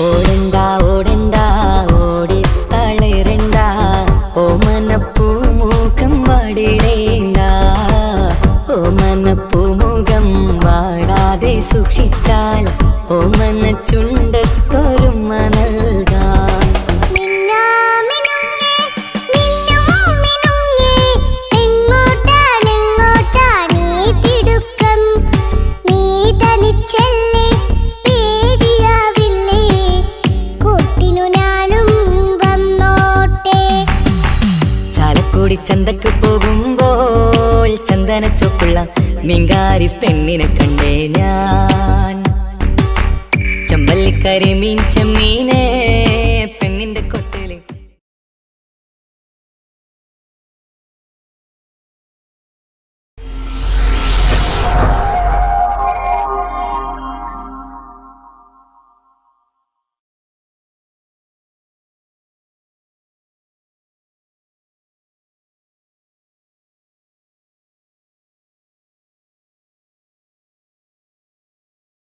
ഓടണ്ട ഓടണ്ട ഓടിത്തളരണ്ട ഓമനപ്പൂമുഖം വാടിടേണ്ട ഓമനപ്പൂമുഖം വാടാതെ സൂക്ഷിച്ചാൽ ഓമന ചുണ്ടത്തൊരുമ നൽകാം ചന്തക്ക് പോകുമ്പോൾ ചന്ദന ചോപ്പുള്ള മീൻകാരി പെണ്ണിനെ കണ്ടേ ഞാൻ ചമ്പല്ലിക്കരി മീൻ ചെമ്മീനെ